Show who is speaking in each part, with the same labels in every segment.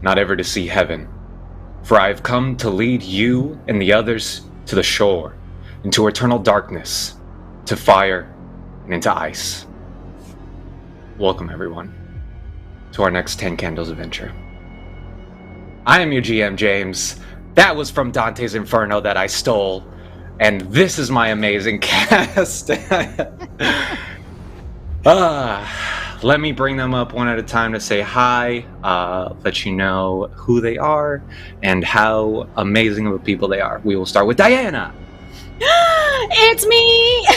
Speaker 1: not ever to see heaven. For I have come to lead you and the others to the shore, into eternal darkness, to fire, and into ice. Welcome, everyone, to our next 10 Candles adventure. I am your GM, James. That was from Dante's Inferno that I stole, and this is my amazing cast. Let me bring them up one at a time to say hi, let you know who they are, and how amazing of a people they are. We will start with Diana.
Speaker 2: It's me!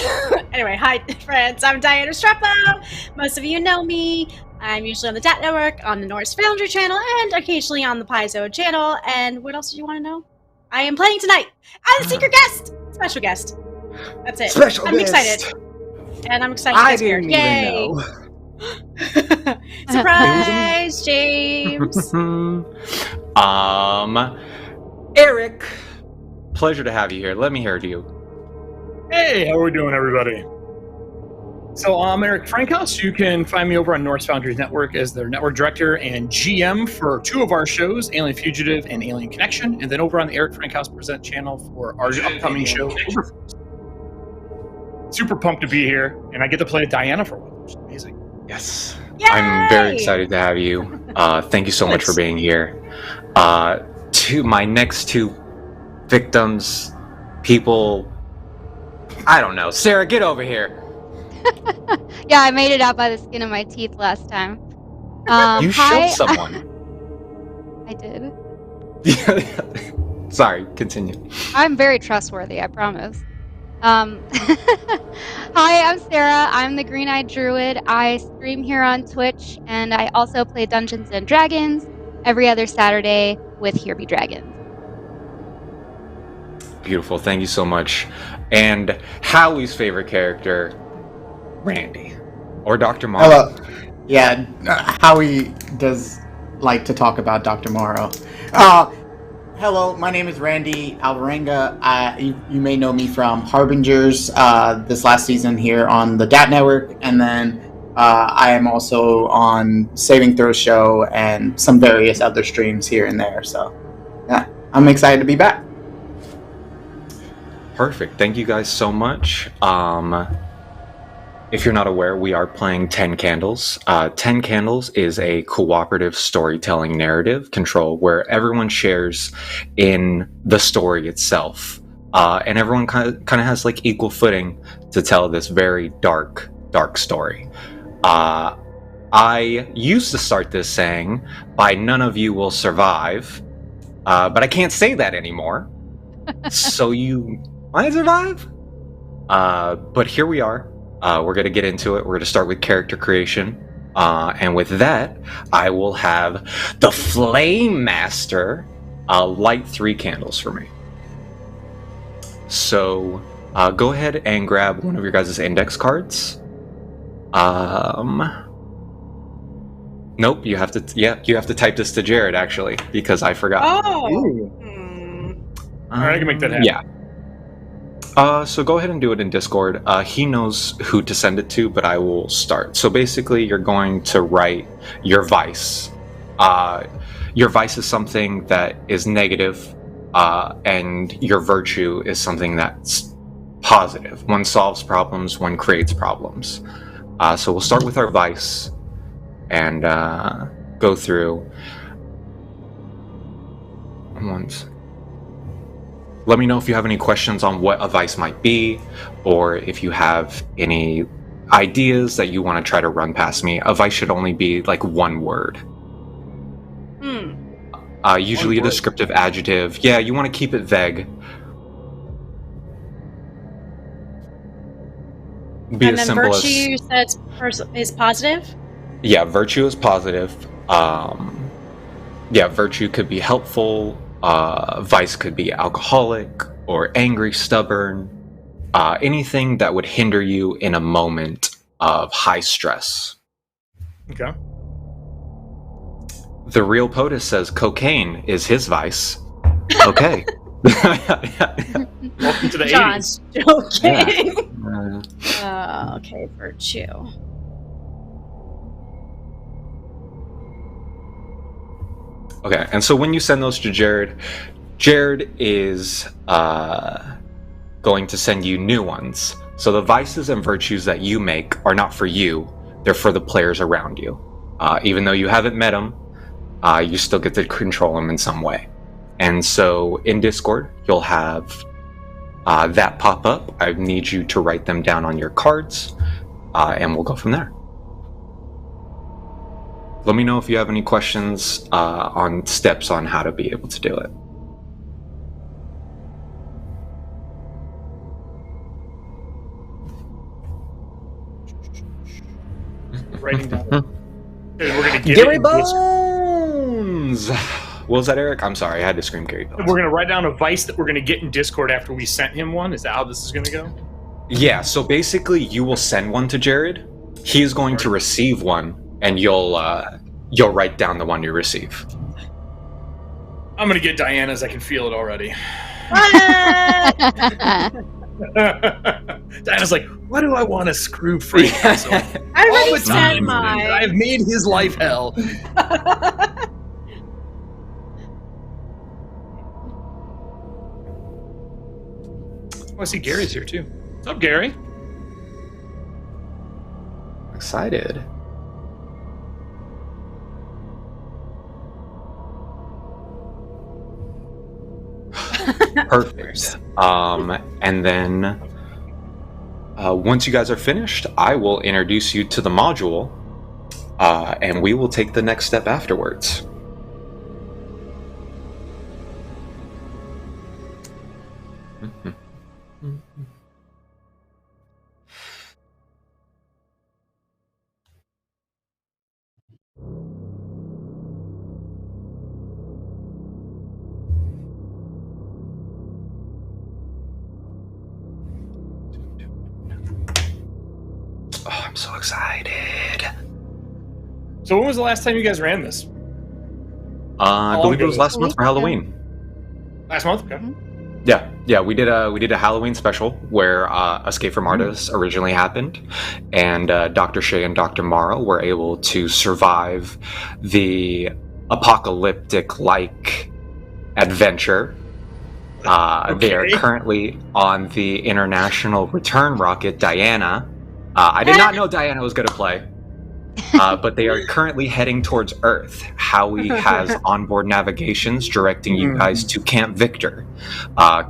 Speaker 2: Anyway, hi friends, I'm Diana Streppo. Most of you know me. I'm usually on the DAT Network, on the Norse Foundry channel, and occasionally on the Paizo channel. And what else do you want to know? I am playing tonight as a secret guest! Special guest. That's it.
Speaker 1: Special
Speaker 2: I'm
Speaker 1: guest.
Speaker 2: excited. And I'm excited
Speaker 1: I
Speaker 2: to get
Speaker 1: didn't
Speaker 2: here.
Speaker 1: even
Speaker 2: Yay!
Speaker 1: know.
Speaker 2: Surprise, James!
Speaker 1: Eric. Pleasure to have you here. Let me hear you.
Speaker 3: Hey, how are we doing, everybody? So I'm Eric Frankhouse. You can find me over on Norse Foundry's network as their network director and GM for two of our shows, Alien Fugitive and Alien Connection, and then over on the Eric Frankhouse Present channel for our upcoming show, Overforce. Super pumped to be here, and I get to play Diana for one, which is amazing.
Speaker 1: Yes.
Speaker 2: Yay!
Speaker 1: I'm very excited to have you. Thank you so much for being here. To my next two victims, people, I don't know. Sarah, get over here.
Speaker 4: Yeah, I made it out by the skin of my teeth last time.
Speaker 1: You
Speaker 4: hi,
Speaker 1: showed someone.
Speaker 4: I did.
Speaker 1: Sorry, continue.
Speaker 4: I'm very trustworthy, I promise. Hi, I'm Sarah. I'm the Green-Eyed Druid. I stream here on Twitch, and I also play Dungeons & Dragons every other Saturday with Here Be Dragons.
Speaker 1: Beautiful, thank you so much. And Howie's favorite character, Randy. Or Dr. Morrow.
Speaker 5: Hello. Yeah, Howie does like to talk about Dr. Morrow. Hello, my name is Randy Alvarenga. You may know me from Harbingers this last season here on the DAT Network, and then I am also on Saving Throw Show and some various other streams here and there. So, yeah, I'm excited to be back.
Speaker 1: Perfect. Thank you guys so much. If you're not aware, we are playing 10 Candles. 10 Candles is a cooperative storytelling narrative control where everyone shares in the story itself. And everyone kind of has like equal footing to tell this very dark story. I used to start this saying, "By none of you will survive," but I can't say that anymore. So you might survive. But here we are. We're going to get into it. We're going to start with character creation. And with that, I will have the Flame Master light 3 candles for me. So go ahead and grab one of your guys' index cards. Nope, you have to type this to Jared, actually, because I forgot.
Speaker 2: Oh!
Speaker 3: All right, I can make that happen.
Speaker 1: Yeah. So go ahead and do it in Discord. He knows who to send it to, but I will start. So basically, you're going to write your vice. Your vice is something that is negative, and your virtue is something that's positive. One solves problems, one creates problems. So we'll start with our vice and go through. Let me know if you have any questions on what a vice might be, or if you have any ideas that you want to try to run past me. A vice should only be like one word. Usually a descriptive adjective. Yeah, you want to keep it vague. Be
Speaker 2: And
Speaker 1: as
Speaker 2: then
Speaker 1: simple
Speaker 2: virtue, you said is positive?
Speaker 1: Yeah, virtue is positive. Virtue could be helpful. Vice could be alcoholic or angry, stubborn. Anything that would hinder you in a moment of high stress.
Speaker 3: Okay.
Speaker 1: The Real POTUS says cocaine is his vice. Okay.
Speaker 3: Welcome to the
Speaker 2: John's
Speaker 3: 80s.
Speaker 2: joking.
Speaker 1: Yeah.
Speaker 2: Okay, virtue.
Speaker 1: Okay, and so when you send those to Jared, Jared is going to send you new ones. So the vices and virtues that you make are not for you, they're for the players around you. Even though you haven't met them, you still get to control them in some way. And so in Discord, you'll have that pop up. I need you to write them down on your cards, and we'll go from there. Let me know if you have any questions on steps on how to be able to do it.
Speaker 3: Writing down. We're gonna give
Speaker 1: Gary
Speaker 3: it
Speaker 1: Bones! What was that, Eric? I'm sorry, I had to scream Gary Bones.
Speaker 3: We're gonna write down a vice that we're gonna get in Discord after we sent him one. Is that how this is gonna go?
Speaker 1: Yeah, so basically you will send one to Jared. He is going to receive one, and you'll write down the one you receive.
Speaker 3: I'm gonna get Diana's. I can feel it already. Diana's like, why do I want to screw free?
Speaker 2: I already said mine.
Speaker 3: I've made his life hell. Oh, I see Gary's here too. What's up, Gary?
Speaker 1: Excited. Perfect. And then once you guys are finished, I will introduce you to the module, and we will take the next step afterwards. Oh, I'm so excited.
Speaker 3: So when was the last time you guys ran this?
Speaker 1: I believe it was last month for Halloween.
Speaker 3: Last month? Okay.
Speaker 1: Yeah, we did a Halloween special where Escape from Artemis originally happened, and Dr. Shea and Dr. Morrow were able to survive the apocalyptic-like adventure. They are currently on the international return rocket, Diana. I did not know Diana was going to play, but they are currently heading towards Earth. Howie has onboard navigations directing you guys to Camp Victor.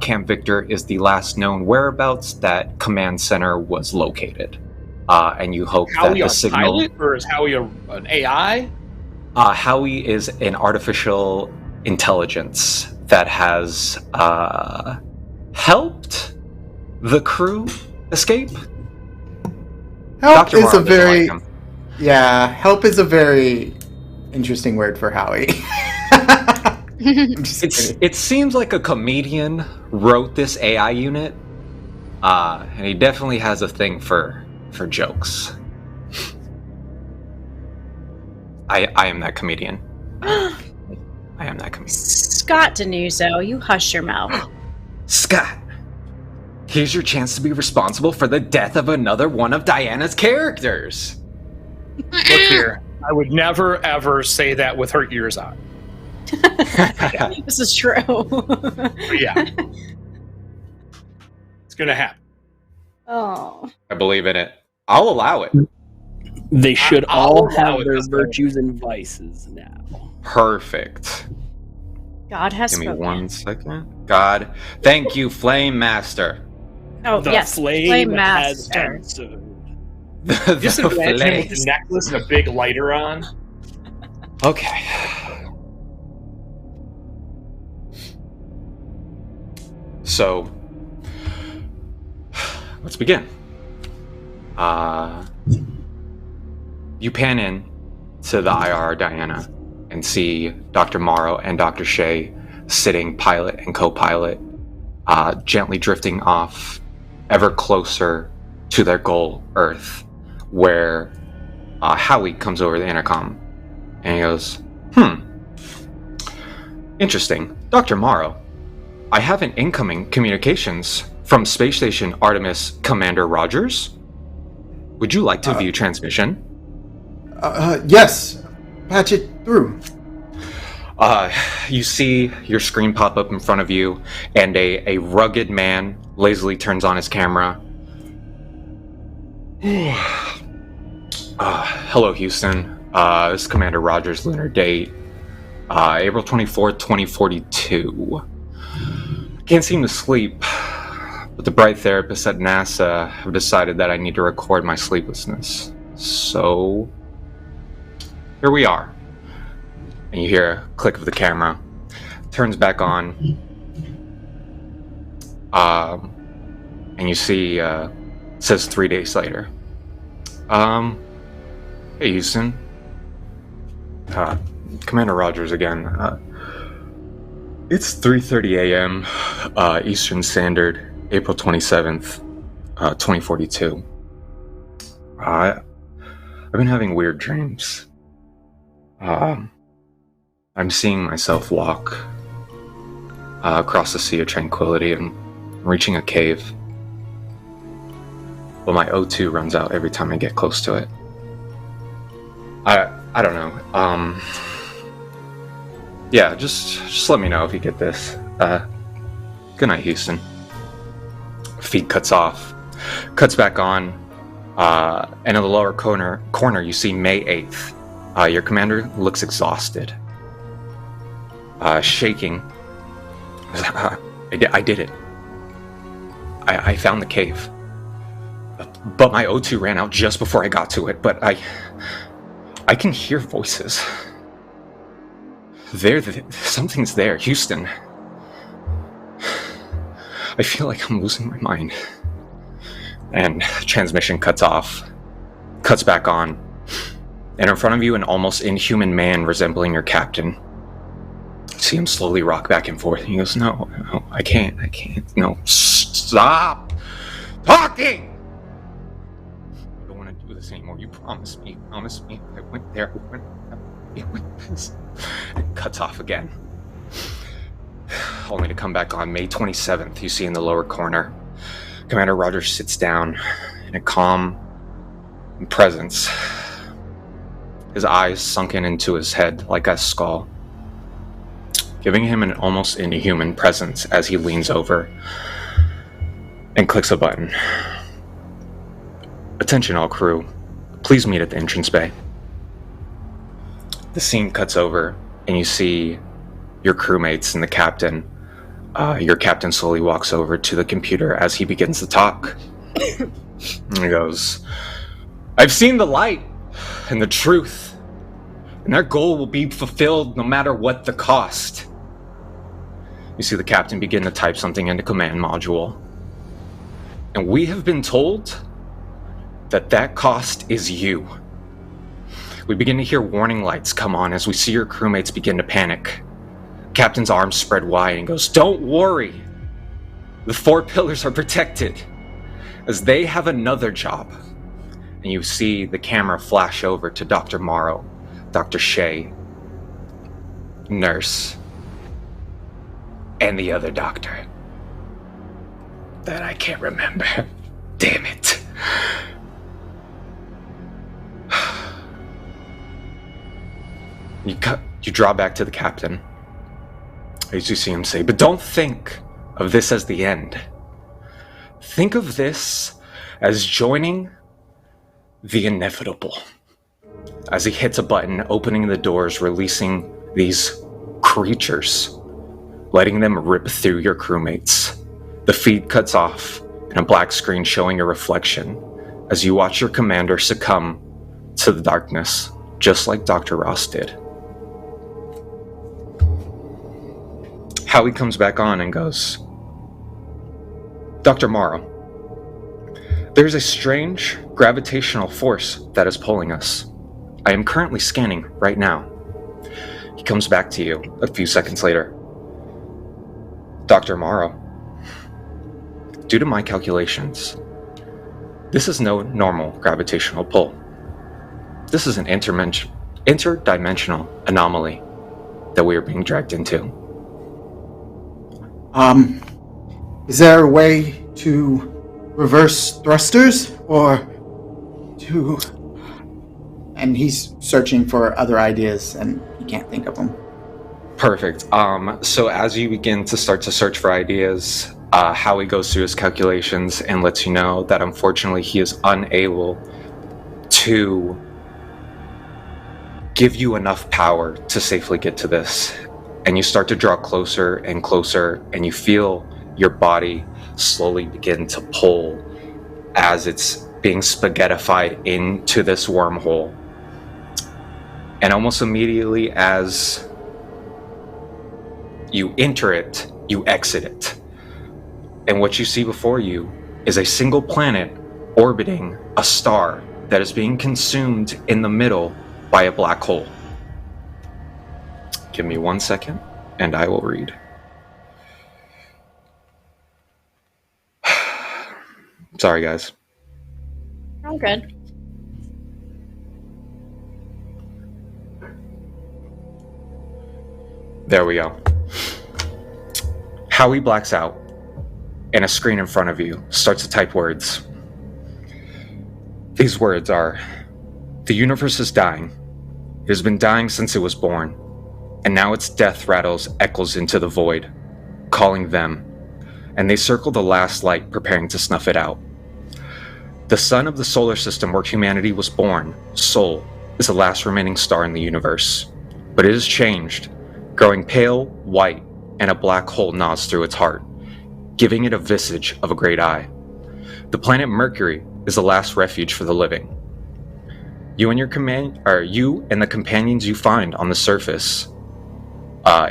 Speaker 1: Camp Victor is the last known whereabouts that Command Center was located. And you hope
Speaker 3: Howie
Speaker 1: that the signal...
Speaker 3: pilot, or is Howie an AI?
Speaker 1: Howie is an artificial intelligence that has helped the crew escape.
Speaker 5: Help
Speaker 1: Dr.
Speaker 5: is
Speaker 1: Morrow
Speaker 5: a very
Speaker 1: doesn't like him.
Speaker 5: help is a very interesting word for Howie. I'm just kidding.
Speaker 1: It seems like a comedian wrote this AI unit, and he definitely has a thing for jokes. I am that comedian. I am that comedian.
Speaker 2: Scott Denuso, you hush your mouth.
Speaker 1: Scott, here's your chance to be responsible for the death of another one of Diana's characters.
Speaker 3: Look here. I would never, ever say that with her ears on.
Speaker 2: This is true.
Speaker 3: But yeah. It's going to happen.
Speaker 2: Oh.
Speaker 1: I believe in it. I'll allow it.
Speaker 6: They should
Speaker 3: I'll
Speaker 6: all
Speaker 3: allow
Speaker 6: have
Speaker 3: it
Speaker 6: their
Speaker 3: this way.
Speaker 6: virtues and vices now.
Speaker 1: Perfect.
Speaker 2: God has
Speaker 1: Give me
Speaker 2: spoken.
Speaker 1: 1 second. God, thank you, Flame Master.
Speaker 2: Oh,
Speaker 6: The
Speaker 2: yes.
Speaker 6: flame has
Speaker 2: Master.
Speaker 6: answered.
Speaker 1: The
Speaker 3: Just imagine him with
Speaker 1: flames.
Speaker 3: a necklace and a big lighter on.
Speaker 1: Okay. So, let's begin. You pan in to the IR Diana and see Dr. Morrow and Dr. Shea sitting pilot and co-pilot, gently drifting off ever closer to their goal, Earth, where Howie comes over the intercom and he goes, interesting. Dr. Morrow, I have an incoming communications from Space Station Artemis Commander Rogers. Would you like to view transmission?
Speaker 5: Yes. Patch it through.
Speaker 1: You see your screen pop up in front of you, and a rugged man lazily turns on his camera. Hello, Houston. This is Commander Rogers' lunar date, April 24th, 2042. Can't seem to sleep, but the bright therapists at NASA have decided that I need to record my sleeplessness. So, here we are. And you hear a click of the camera. Turns back on. And you see, it says 3 days later. Hey Houston. Commander Rogers again. It's 3:30 a.m. Eastern Standard, April 27th, 2042. I've been having weird dreams. I'm seeing myself walk across the Sea of Tranquility and reaching a cave. But my O2 runs out every time I get close to it. I don't know. Yeah, just let me know if you get this. Good night, Houston. Feed cuts off. Cuts back on. And in the lower corner, you see May 8th. Your commander looks exhausted. Shaking. I did it. I found the cave. But my O2 ran out just before I got to it, but I can hear voices. Something's there, Houston. I feel like I'm losing my mind. And transmission cuts off. Cuts back on. And in front of you, an almost inhuman man resembling your captain. See him slowly rock back and forth. He goes, no, I can't. No, stop talking! I don't want to do this anymore. You promised me. I went there. It cuts off again. Only to come back on May 27th. You see in the lower corner, Commander Rogers sits down in a calm presence. His eyes sunken into his head like a skull, giving him an almost inhuman presence as he leans over and clicks a button. Attention all crew, please meet at the entrance bay. The scene cuts over and you see your crewmates and the captain. Your captain slowly walks over to the computer as he begins to talk. And he goes, I've seen the light and the truth, and our goal will be fulfilled no matter what the cost. You see the captain begin to type something into command module. And we have been told that cost is you. We begin to hear warning lights come on as we see your crewmates begin to panic. Captain's arms spread wide and goes, don't worry. The 4 pillars are protected, as they have another job. And you see the camera flash over to Dr. Morrow, Dr. Shea, nurse, and the other doctor that I can't remember. Damn it. You draw back to the captain as you see him say, but don't think of this as the end. Think of this as joining the inevitable. As he hits a button, opening the doors, releasing these creatures, letting them rip through your crewmates. The feed cuts off, and a black screen showing a reflection as you watch your commander succumb to the darkness, just like Dr. Ross did. Howie comes back on and goes, Dr. Morrow, there's a strange gravitational force that is pulling us. I am currently scanning right now. He comes back to you a few seconds later. Dr. Morrow, due to my calculations, this is no normal gravitational pull. This is an interdimensional anomaly that we are being dragged into.
Speaker 5: Is there a way to reverse thrusters or to... And he's searching for other ideas and he can't think of them.
Speaker 1: Perfect. So as you begin to start to search for ideas, Howie goes through his calculations and lets you know that unfortunately he is unable to give you enough power to safely get to this. And you start to draw closer and closer, and you feel your body slowly begin to pull as it's being spaghettified into this wormhole. And almost immediately as you enter it, you exit it. And what you see before you is a single planet orbiting a star that is being consumed in the middle by a black hole. Give me 1 second, and I will read. Sorry, guys.
Speaker 2: All good.
Speaker 1: There we go. Howie blacks out, and a screen in front of you starts to type words. These words are, "The universe is dying. It has been dying since it was born, and now its death rattles echoes into the void, calling them, and they circle the last light, preparing to snuff it out. The sun of the solar system where humanity was born, Sol, is the last remaining star in the universe, but it has changed, growing pale, white, and a black hole nods through its heart, giving it a visage of a great eye. The planet Mercury is the last refuge for the living. You and the companions you find on the surface,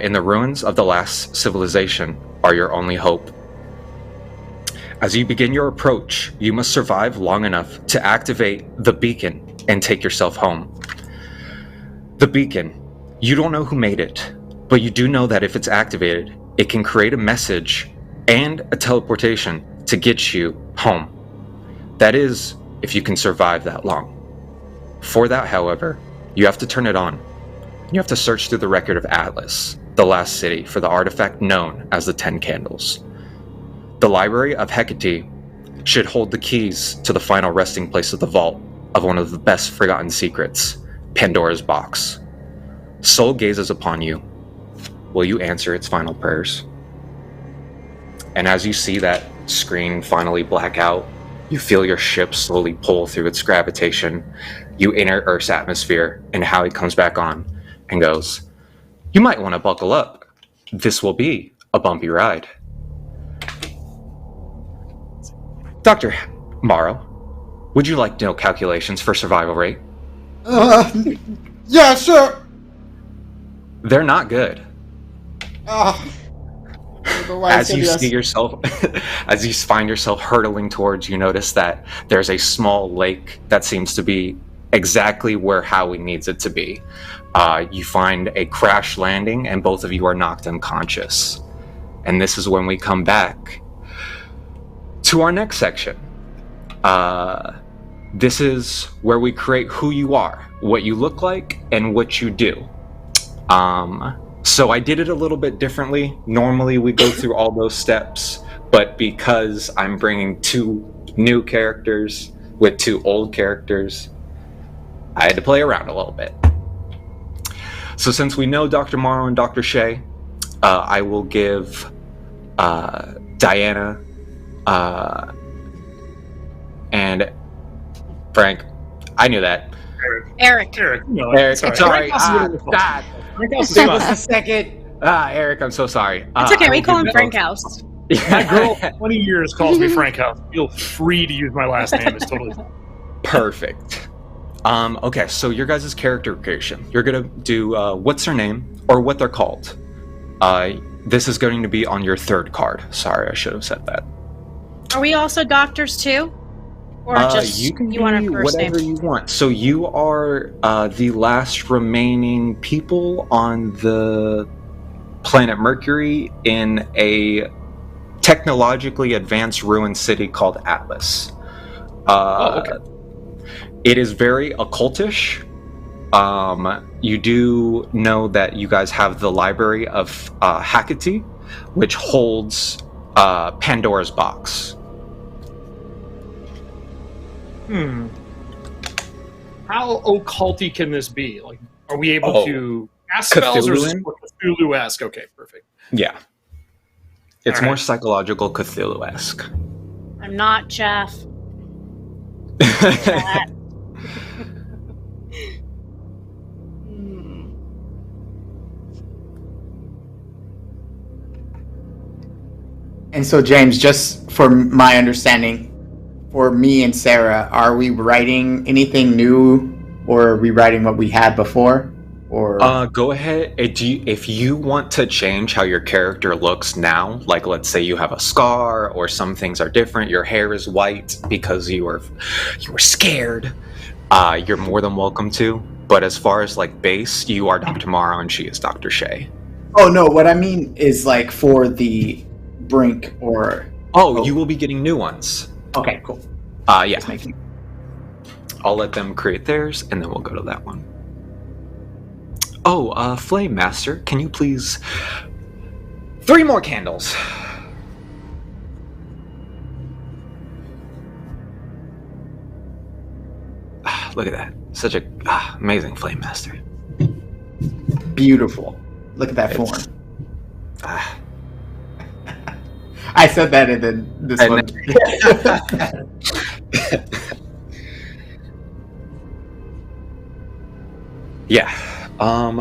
Speaker 1: in the ruins of the last civilization, are your only hope. As you begin your approach, you must survive long enough to activate the beacon and take yourself home. The beacon, you don't know who made it, but you do know that if it's activated, it can create a message and a teleportation to get you home. That is, if you can survive that long. For that, however, you have to turn it on. You have to search through the record of Atlas, the last city, for the artifact known as the 10 Candles. The Library of Hecate should hold the keys to the final resting place of the vault of one of the best forgotten secrets, Pandora's box. Sol gazes upon you. Will you answer its final prayers? And as you see that screen finally black out, you feel your ship slowly pull through its gravitation. You enter Earth's atmosphere, and Howie comes back on and goes, "You might want to buckle up. This will be a bumpy ride." Dr. Morrow, would you like to know calculations for survival rate?
Speaker 5: Yeah, sure.
Speaker 1: They're not good. As you
Speaker 5: yes.
Speaker 1: see yourself, as you find yourself hurtling towards, you notice that there's a small lake that seems to be exactly where Howie needs it to be. You find a crash landing, and both of you are knocked unconscious. And this is when we come back to our next section. This is where we create who you are, what you look like, and what you do. So I did it a little bit differently. Normally we go through all those steps, but because I'm bringing 2 new characters with 2 old characters, I had to play around a little bit. So since we know Dr. Morrow and Dr. Shea, I will give Diana and Frank. I knew that.
Speaker 2: Eric.
Speaker 3: No,
Speaker 1: Eric,
Speaker 3: sorry.
Speaker 1: sorry.
Speaker 3: God.
Speaker 5: Give us a second.
Speaker 1: Eric, I'm so sorry.
Speaker 2: It's okay, we call him
Speaker 3: no.
Speaker 2: Frank House.
Speaker 3: My girl, 20 years, calls me Frank House. Feel free to use my last name. It's totally fine.
Speaker 1: Perfect. Okay, so your guys' character creation. You're gonna do what's their name or what they're called. This is going to be on your 3rd card. Sorry, I should have said that.
Speaker 2: Are we also doctors too? Or just
Speaker 1: you can
Speaker 2: want
Speaker 1: be
Speaker 2: a first
Speaker 1: whatever
Speaker 2: name?
Speaker 1: you want. So you are the last remaining people on the planet Mercury in a technologically advanced ruined city called Atlas.
Speaker 3: Okay.
Speaker 1: It is very occultish. You do know that you guys have the Library of Hecate, which holds Pandora's box.
Speaker 3: How occulty can this be? Like, are we able to cast spells or is this
Speaker 1: Cthulhuan?
Speaker 3: more Cthulhu-esque. Okay, perfect.
Speaker 1: Yeah. It's
Speaker 3: All
Speaker 1: more
Speaker 3: right.
Speaker 1: psychological Cthulhu-esque.
Speaker 2: I'm not Jeff. Hmm.
Speaker 5: And so, James, just for my understanding, for me and Sarah, are we writing anything new, or are we writing what we had before? Or
Speaker 1: Go ahead. If you want to change how your character looks now, like let's say you have a scar or some things are different, your hair is white because you were scared, you're more than welcome to. But as far as like base, you are Dr. Morrow and she is Dr. Shea.
Speaker 5: oh no, what I mean is like for the Brink or
Speaker 1: You will be getting new ones.
Speaker 5: okay, cool.
Speaker 1: Yeah.
Speaker 5: Just making-
Speaker 1: I'll let them create theirs and then we'll go to that one. Flame Master, can you please 3 more candles? Look at that. Such a amazing Flame Master.
Speaker 5: Beautiful. Look at that
Speaker 1: It's-
Speaker 5: form. I said that and then this
Speaker 1: And
Speaker 5: one.
Speaker 1: Yeah.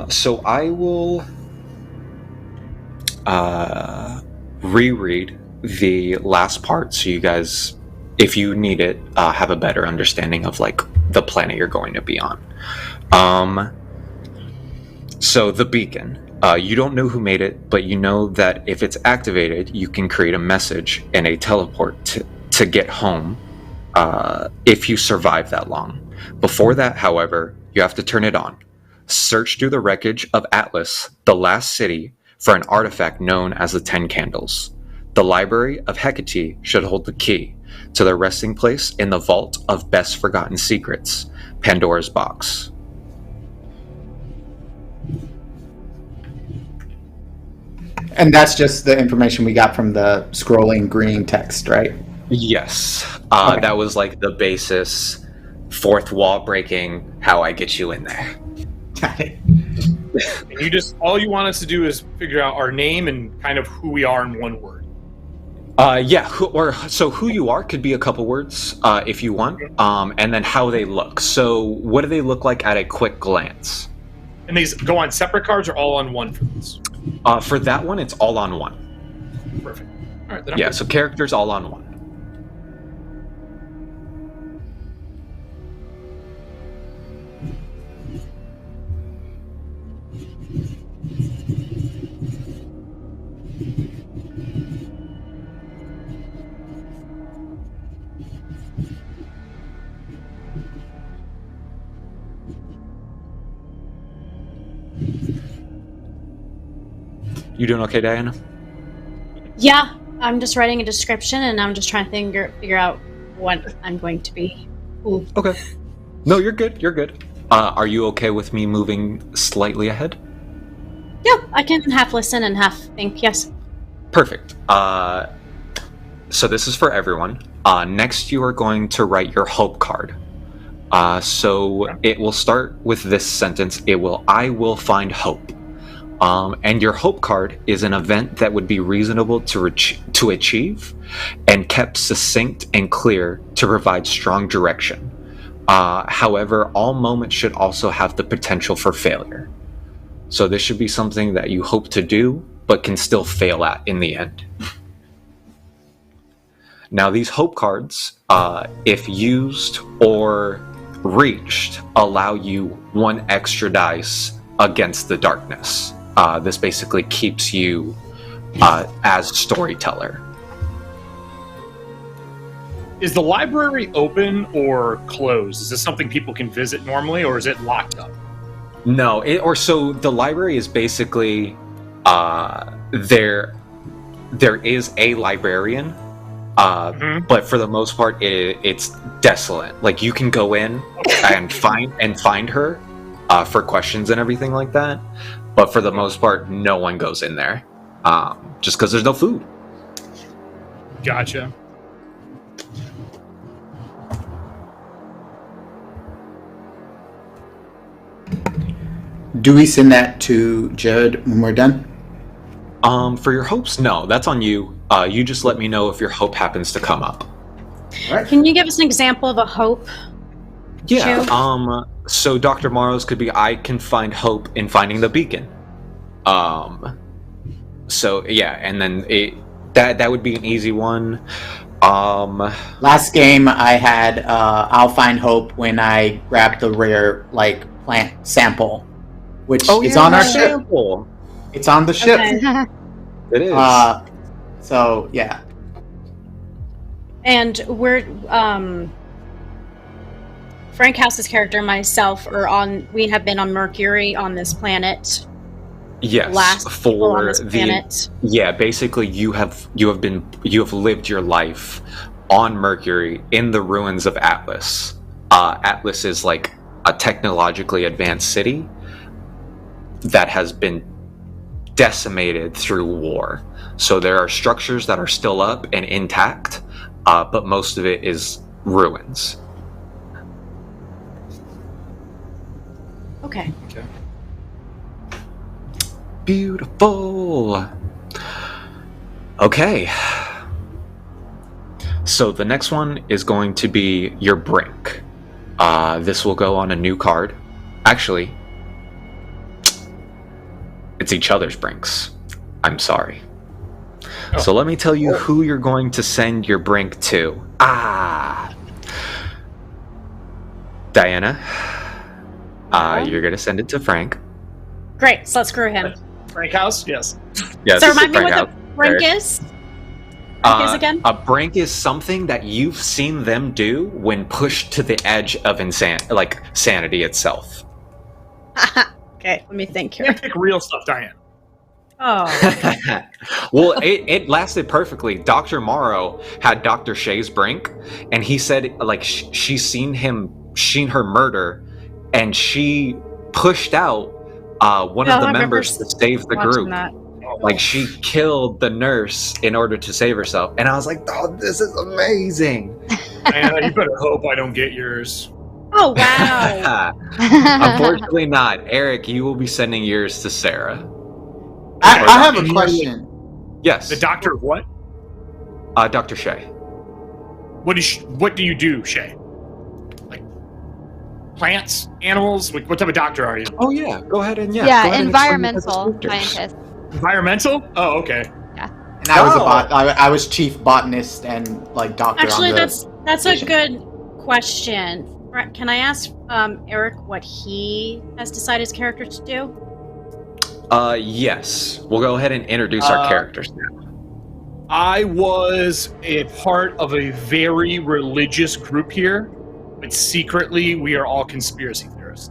Speaker 1: So I will reread the last part so you guys, if you need it, have a better understanding of like the planet you're going to be on. So the beacon. You don't know who made it, but you know that if it's activated, you can create a message and a teleport to get home if you survive that long. Before that, however, you have to turn it on. Search through the wreckage of Atlas, the last city, for an artifact known as the 10 Candles. The Library of Hecate should hold the key to the resting place in the Vault of Best Forgotten Secrets, Pandora's Box.
Speaker 5: And that's just the information we got from the scrolling green text, right?
Speaker 1: Yes.
Speaker 5: Okay.
Speaker 1: That was like the basis, fourth wall breaking, how I get you in there.
Speaker 5: Got it.
Speaker 3: And you just all you want us to do is figure out our name and kind of who we are in one word.
Speaker 1: Who you are could be a couple words if you want, and then how they look. So what do they look like at a quick glance?
Speaker 3: And these go on separate cards or all on one for this?
Speaker 1: For that one, it's all on one.
Speaker 3: Perfect. All right. Then I'm
Speaker 1: Yeah,
Speaker 3: good.
Speaker 1: so characters all on one. You doing okay, Diana?
Speaker 2: Yeah, I'm just writing a description, and I'm just trying to figure out what I'm going to be. Ooh.
Speaker 1: Okay. No, you're good. You're good. Are you okay with me moving slightly ahead?
Speaker 2: Yeah, I can half listen and half think. Yes.
Speaker 1: Perfect. So this is for everyone. Next, you are going to write your hope card. It will start with this sentence. I will find hope. And your hope card is an event that would be reasonable to achieve and kept succinct and clear to provide strong direction. However, all moments should also have the potential for failure. So this should be something that you hope to do, but can still fail at in the end. Now, these hope cards, if used or reached, allow you 1 extra dice against the darkness. This basically keeps you as storyteller.
Speaker 3: Is the library open or closed? Is this something people can visit normally, or is it locked up?
Speaker 1: No, the library is basically there is a librarian, but for the most part it's desolate. Like you can go in and find her for questions and everything like that, but for the most part no one goes in there just because there's no food.
Speaker 3: Gotcha.
Speaker 5: Do we send that to Jared when we're done?
Speaker 1: For your hopes, no, that's on you. You just let me know if your hope happens to come up.
Speaker 5: All right.
Speaker 2: Can you give us an example of a hope?
Speaker 1: Yeah.
Speaker 2: Sure.
Speaker 1: So Dr. Morrow's could be I can find hope in finding the beacon. So yeah, and then that would be an easy one.
Speaker 5: Last game I had I'll find hope when I grabbed the rare plant sample, which is on our ship.
Speaker 1: sample.
Speaker 5: It's on the ship.
Speaker 2: Okay.
Speaker 1: It is.
Speaker 5: So yeah.
Speaker 2: And we're Frank House's character and myself we have been on Mercury on this planet.
Speaker 1: Yes,
Speaker 2: Last people on
Speaker 1: for
Speaker 2: this planet.
Speaker 1: basically you have lived your life on Mercury in the ruins of Atlas. Atlas is like a technologically advanced city that has been decimated through war. So there are structures that are still up and intact, but most of it is ruins.
Speaker 2: Okay.
Speaker 1: Beautiful. Okay. So the next one is going to be your brink. This will go on a new card. Actually, it's each other's brinks. I'm sorry.
Speaker 3: Oh.
Speaker 1: So let me tell you who you're going to send your brink to. Diana. You're going to send it to Frank.
Speaker 2: Great. So let's screw him.
Speaker 3: Frank House? Yes.
Speaker 1: Yes,
Speaker 2: So remind me
Speaker 1: Frank
Speaker 2: what
Speaker 1: out
Speaker 2: the brink
Speaker 1: there.
Speaker 2: is. Brink is again?
Speaker 1: A brink is something that you've seen them do when pushed to the edge of sanity itself.
Speaker 2: Okay, let me think here.
Speaker 3: Can't pick real stuff, Diane.
Speaker 2: Oh.
Speaker 1: Well, it lasted perfectly. Dr. Morrow had Dr. Shea's brink, and he said she's seen her murder, and she pushed out one of the members to save the group.
Speaker 2: That.
Speaker 1: Like she killed the nurse in order to save herself, and I was like, "Oh, this is amazing!"
Speaker 3: Diana, you better hope I don't get yours.
Speaker 2: Oh wow!
Speaker 1: Unfortunately, not. Eric, you will be sending yours to Sarah.
Speaker 5: I have a question.
Speaker 1: Yes,
Speaker 3: The doctor of what?
Speaker 1: Dr. Shea.
Speaker 3: What do you do, Shay? Like plants, animals? What type of doctor are you?
Speaker 1: Oh yeah, go ahead and go ahead and explain
Speaker 4: environmental
Speaker 1: the descriptors.
Speaker 4: scientist.
Speaker 3: Environmental? Oh, okay.
Speaker 5: And I was I was chief botanist and doctor.
Speaker 2: Actually,
Speaker 5: on the
Speaker 2: that's a
Speaker 5: station.
Speaker 2: good question. Can I ask Eric what he has decided his character to do?
Speaker 1: Yes. We'll go ahead and introduce our characters now.
Speaker 3: I was a part of a very religious group here, but secretly we are all conspiracy theorists.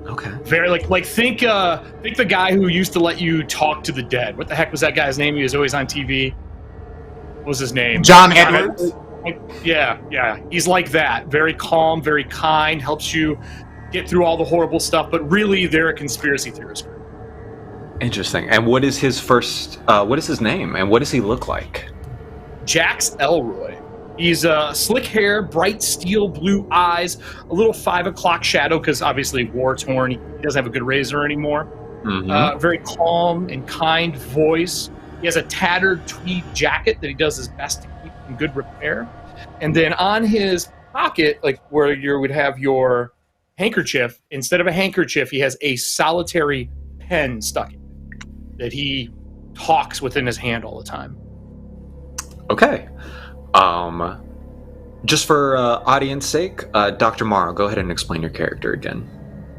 Speaker 1: Okay.
Speaker 3: Very think the guy who used to let you talk to the dead. What the heck was that guy's name? He was always on TV. What was his name?
Speaker 5: John Edwards.
Speaker 3: Yeah. He's like that. Very calm, very kind, helps you get through all the horrible stuff, but really they're a conspiracy theorist group.
Speaker 1: Interesting. And what is his name, and what does he look like?
Speaker 3: Jax Elroy. He's slick hair, bright steel blue eyes, a little 5 o'clock shadow because obviously war torn. He doesn't have a good razor anymore.
Speaker 1: Mm-hmm.
Speaker 3: Very calm and kind voice. He has a tattered tweed jacket that he does his best to keep in good repair. And then on his pocket, where you would have your handkerchief, instead of a handkerchief, he has a solitary pen stuck in it that he talks within his hand all the time.
Speaker 1: Okay. Just for audience sake, Dr. Morrow, go ahead and explain your character again.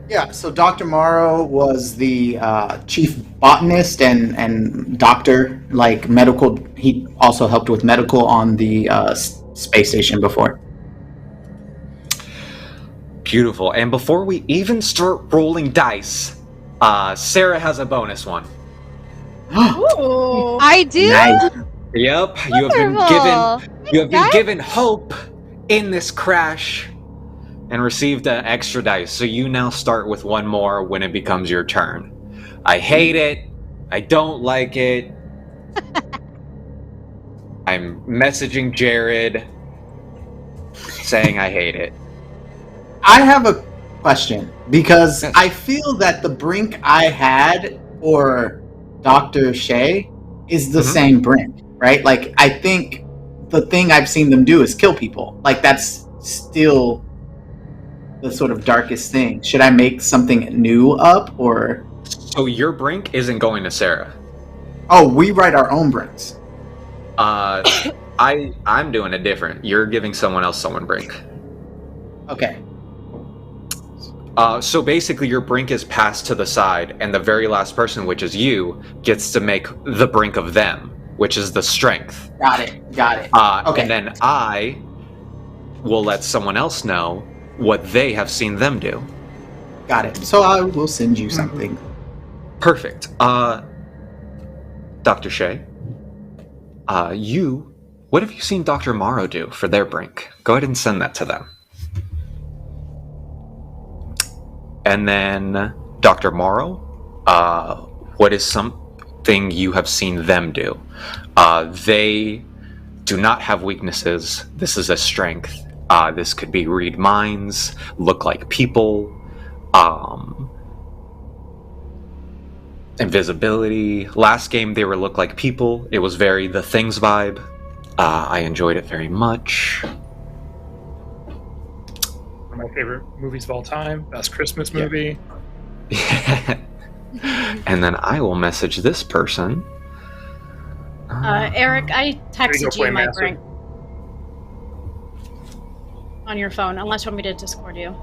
Speaker 5: Yeah, so Dr. Morrow was the chief botanist and doctor, medical. He also helped with medical on the space station before.
Speaker 1: Beautiful. And before we even start rolling dice, Sarah has a bonus one.
Speaker 2: Ooh.
Speaker 4: I do.
Speaker 5: Nice.
Speaker 1: Yep, you have been given hope in this crash and received an extra dice. So you now start with one more when it becomes your turn. I hate it. I don't like it. I'm messaging Jared saying I hate it.
Speaker 5: I have a question, because
Speaker 1: Yes.
Speaker 5: I feel that the brink I had for Dr. Shea is the
Speaker 1: Mhm.
Speaker 5: same brink, right? Like, I think the thing I've seen them do is kill people. Like, that's still the sort of darkest thing. Should I make something new up, or...
Speaker 1: So your brink isn't going to Sarah.
Speaker 5: Oh, we write our own brinks.
Speaker 1: I'm doing it different. You're giving someone else someone brink.
Speaker 5: Okay.
Speaker 1: So basically, your brink is passed to the side, and the very last person, which is you, gets to make the brink of them, which is the strength.
Speaker 5: Got it. Okay.
Speaker 1: And then I will let someone else know what they have seen them do.
Speaker 5: Got it. So I will send you something.
Speaker 1: Perfect. Dr. Shea, what have you seen Dr. Morrow do for their brink? Go ahead and send that to them. And then, Dr. Morrow, what is something you have seen them do? They do not have weaknesses. This is a strength. This could be read minds, look like people, invisibility. Last game they were look like people. It was very The Things vibe. I enjoyed it very much.
Speaker 3: One of my favorite movies of all time. Best Christmas movie.
Speaker 1: And then I will message this person.
Speaker 2: Eric, I texted you my
Speaker 3: Playmaster.
Speaker 2: brink on your phone, unless you want me to Discord you.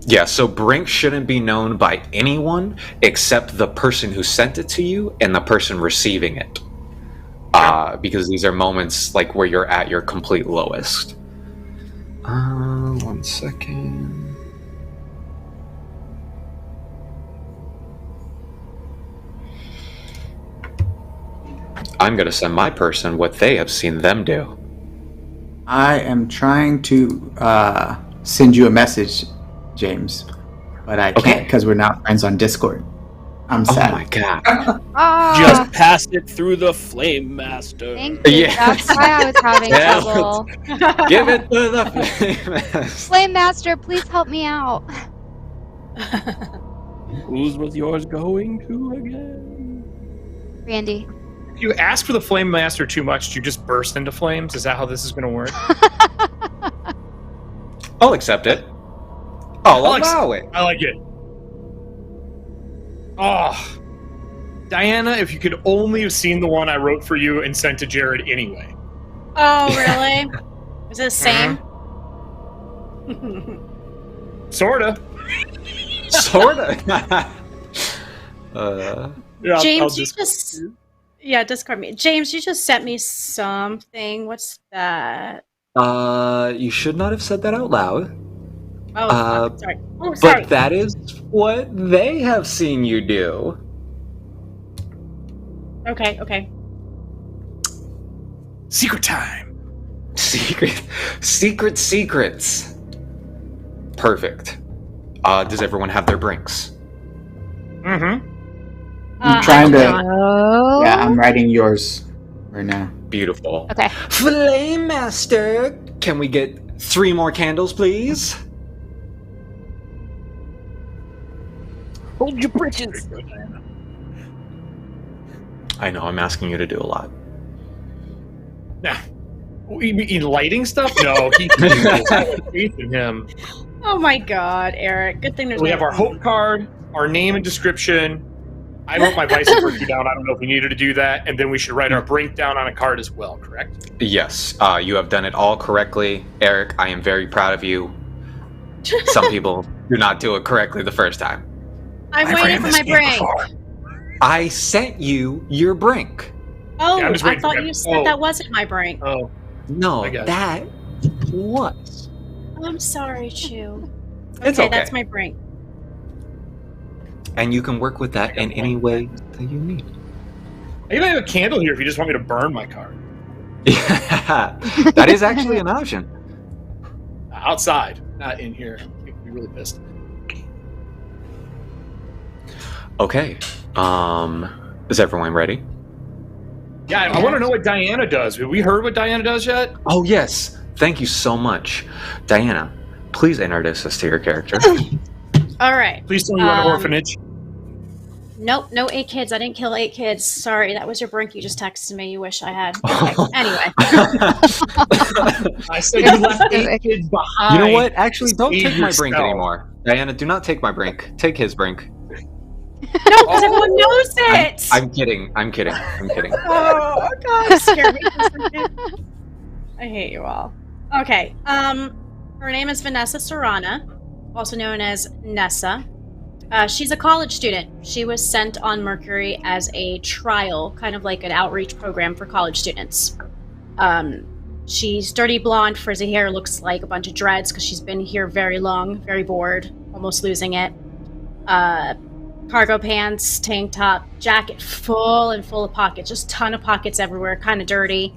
Speaker 1: Yeah, so brink shouldn't be known by anyone except the person who sent it to you and the person receiving it. Because these are moments like where you're at your complete lowest. 1 second. I'm gonna send my person what they have seen them do.
Speaker 5: I am trying to send you a message, James, but I can't because we're not friends on Discord. I'm sad.
Speaker 1: Oh my god.
Speaker 6: Just pass it through the Flame Master.
Speaker 4: Thank you.
Speaker 1: Yeah.
Speaker 4: That's why I was having
Speaker 1: Yeah.
Speaker 4: trouble.
Speaker 1: Give it to the famous.
Speaker 4: Flame Master, please help me out.
Speaker 6: Whose was yours going to again?
Speaker 4: Randy.
Speaker 3: If you ask for the Flame Master too much, do you just burst into flames? Is that how this is going to work?
Speaker 1: I'll accept it. I'll allow it.
Speaker 3: I like it. Oh, Diana, if you could only have seen the one I wrote for you and sent to Jared anyway.
Speaker 2: Oh, really? Is it the same?
Speaker 3: Sorta.
Speaker 1: Sorta.
Speaker 3: Yeah,
Speaker 2: James, you just... Yeah, Discord me. James, you just sent me something. What's that?
Speaker 1: You should not have said that out loud.
Speaker 2: Oh, fuck, sorry. Oh,
Speaker 1: But
Speaker 2: sorry.
Speaker 1: that is what they have seen you do.
Speaker 2: Okay.
Speaker 3: Secret time.
Speaker 1: Secrets. Perfect. Does everyone have their brinks?
Speaker 3: Mm-hmm.
Speaker 5: I'm trying
Speaker 2: I
Speaker 5: to.
Speaker 2: do not.
Speaker 4: Oh.
Speaker 5: Yeah, I'm writing yours right now.
Speaker 1: Beautiful.
Speaker 4: Okay.
Speaker 1: Flame Master, can we get 3 more candles, please?
Speaker 6: Hold your britches.
Speaker 1: I know, I'm asking you to do a lot.
Speaker 3: Nah. You mean lighting stuff? No, he has faith in him.
Speaker 2: Oh my god, Eric. Good thing there's
Speaker 3: We
Speaker 2: no-
Speaker 3: have our hope card, our name and description. I wrote my vice and virtue down. I don't know if we needed to do that. And then we should write our brink down on a card as well, correct?
Speaker 1: Yes, you have done it all correctly. Eric, I am very proud of you. Some people do not do it correctly the first time.
Speaker 2: I'm
Speaker 3: I've
Speaker 2: waiting
Speaker 3: ran
Speaker 2: for
Speaker 3: this
Speaker 2: my
Speaker 3: game
Speaker 2: brink.
Speaker 3: before.
Speaker 1: I sent you your brink.
Speaker 2: Oh,
Speaker 3: Yeah, I'm just
Speaker 2: I
Speaker 3: waiting for
Speaker 2: thought
Speaker 3: him.
Speaker 2: you said
Speaker 3: Oh.
Speaker 2: that wasn't my brink.
Speaker 3: Oh,
Speaker 1: No,
Speaker 3: I got you.
Speaker 1: that was.
Speaker 2: I'm sorry, Chew.
Speaker 1: It's
Speaker 2: Okay,
Speaker 1: okay.
Speaker 2: that's my brink.
Speaker 1: And you can work with that in any way that you need.
Speaker 3: I even have a candle here if you just want me to burn my card.
Speaker 1: Yeah, that is actually an option.
Speaker 3: Outside, not in here. You'd be really pissed.
Speaker 1: Okay. Is everyone ready?
Speaker 3: Yeah, I want to know what Diana does. Have we heard what Diana does yet?
Speaker 1: Oh yes. Thank you so much. Diana, please introduce us to your character.
Speaker 2: All right.
Speaker 3: Please tell me you're an orphanage.
Speaker 2: Nope, no 8 kids. I didn't kill 8 kids. Sorry, that was your brink you just texted me. You wish I had. Okay, anyway.
Speaker 3: I said you left 8 kids behind.
Speaker 1: You know what? Actually, don't
Speaker 3: Save
Speaker 1: take my brink
Speaker 3: yourself.
Speaker 1: anymore. Diana, do not take my brink. Take his brink.
Speaker 2: No, because everyone knows it.
Speaker 1: I'm kidding. I'm kidding.
Speaker 2: Oh God, scare me for a second. I hate you all. Okay. Her name is Vanessa Serrana, also known as Nessa. She's a college student. She was sent on Mercury as a trial, kind of like an outreach program for college students. She's dirty blonde, frizzy hair, looks like a bunch of dreads because she's been here very long, very bored, almost losing it. Cargo pants, tank top, jacket full of pockets, just ton of pockets everywhere, kind of dirty.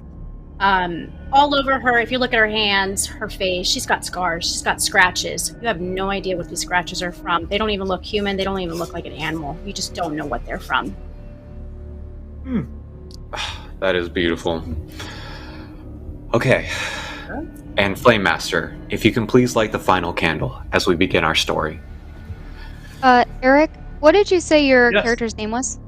Speaker 2: All over her, if you look at her hands, her face, she's got scars, she's got scratches. You have no idea what these scratches are from. They don't even look human, they don't even look like an animal. You just don't know what they're from.
Speaker 1: That is beautiful. Okay. And Flame Master, if you can please light the final candle as we begin our story.
Speaker 4: Eric, what did you say your
Speaker 3: Yes.
Speaker 4: character's name was?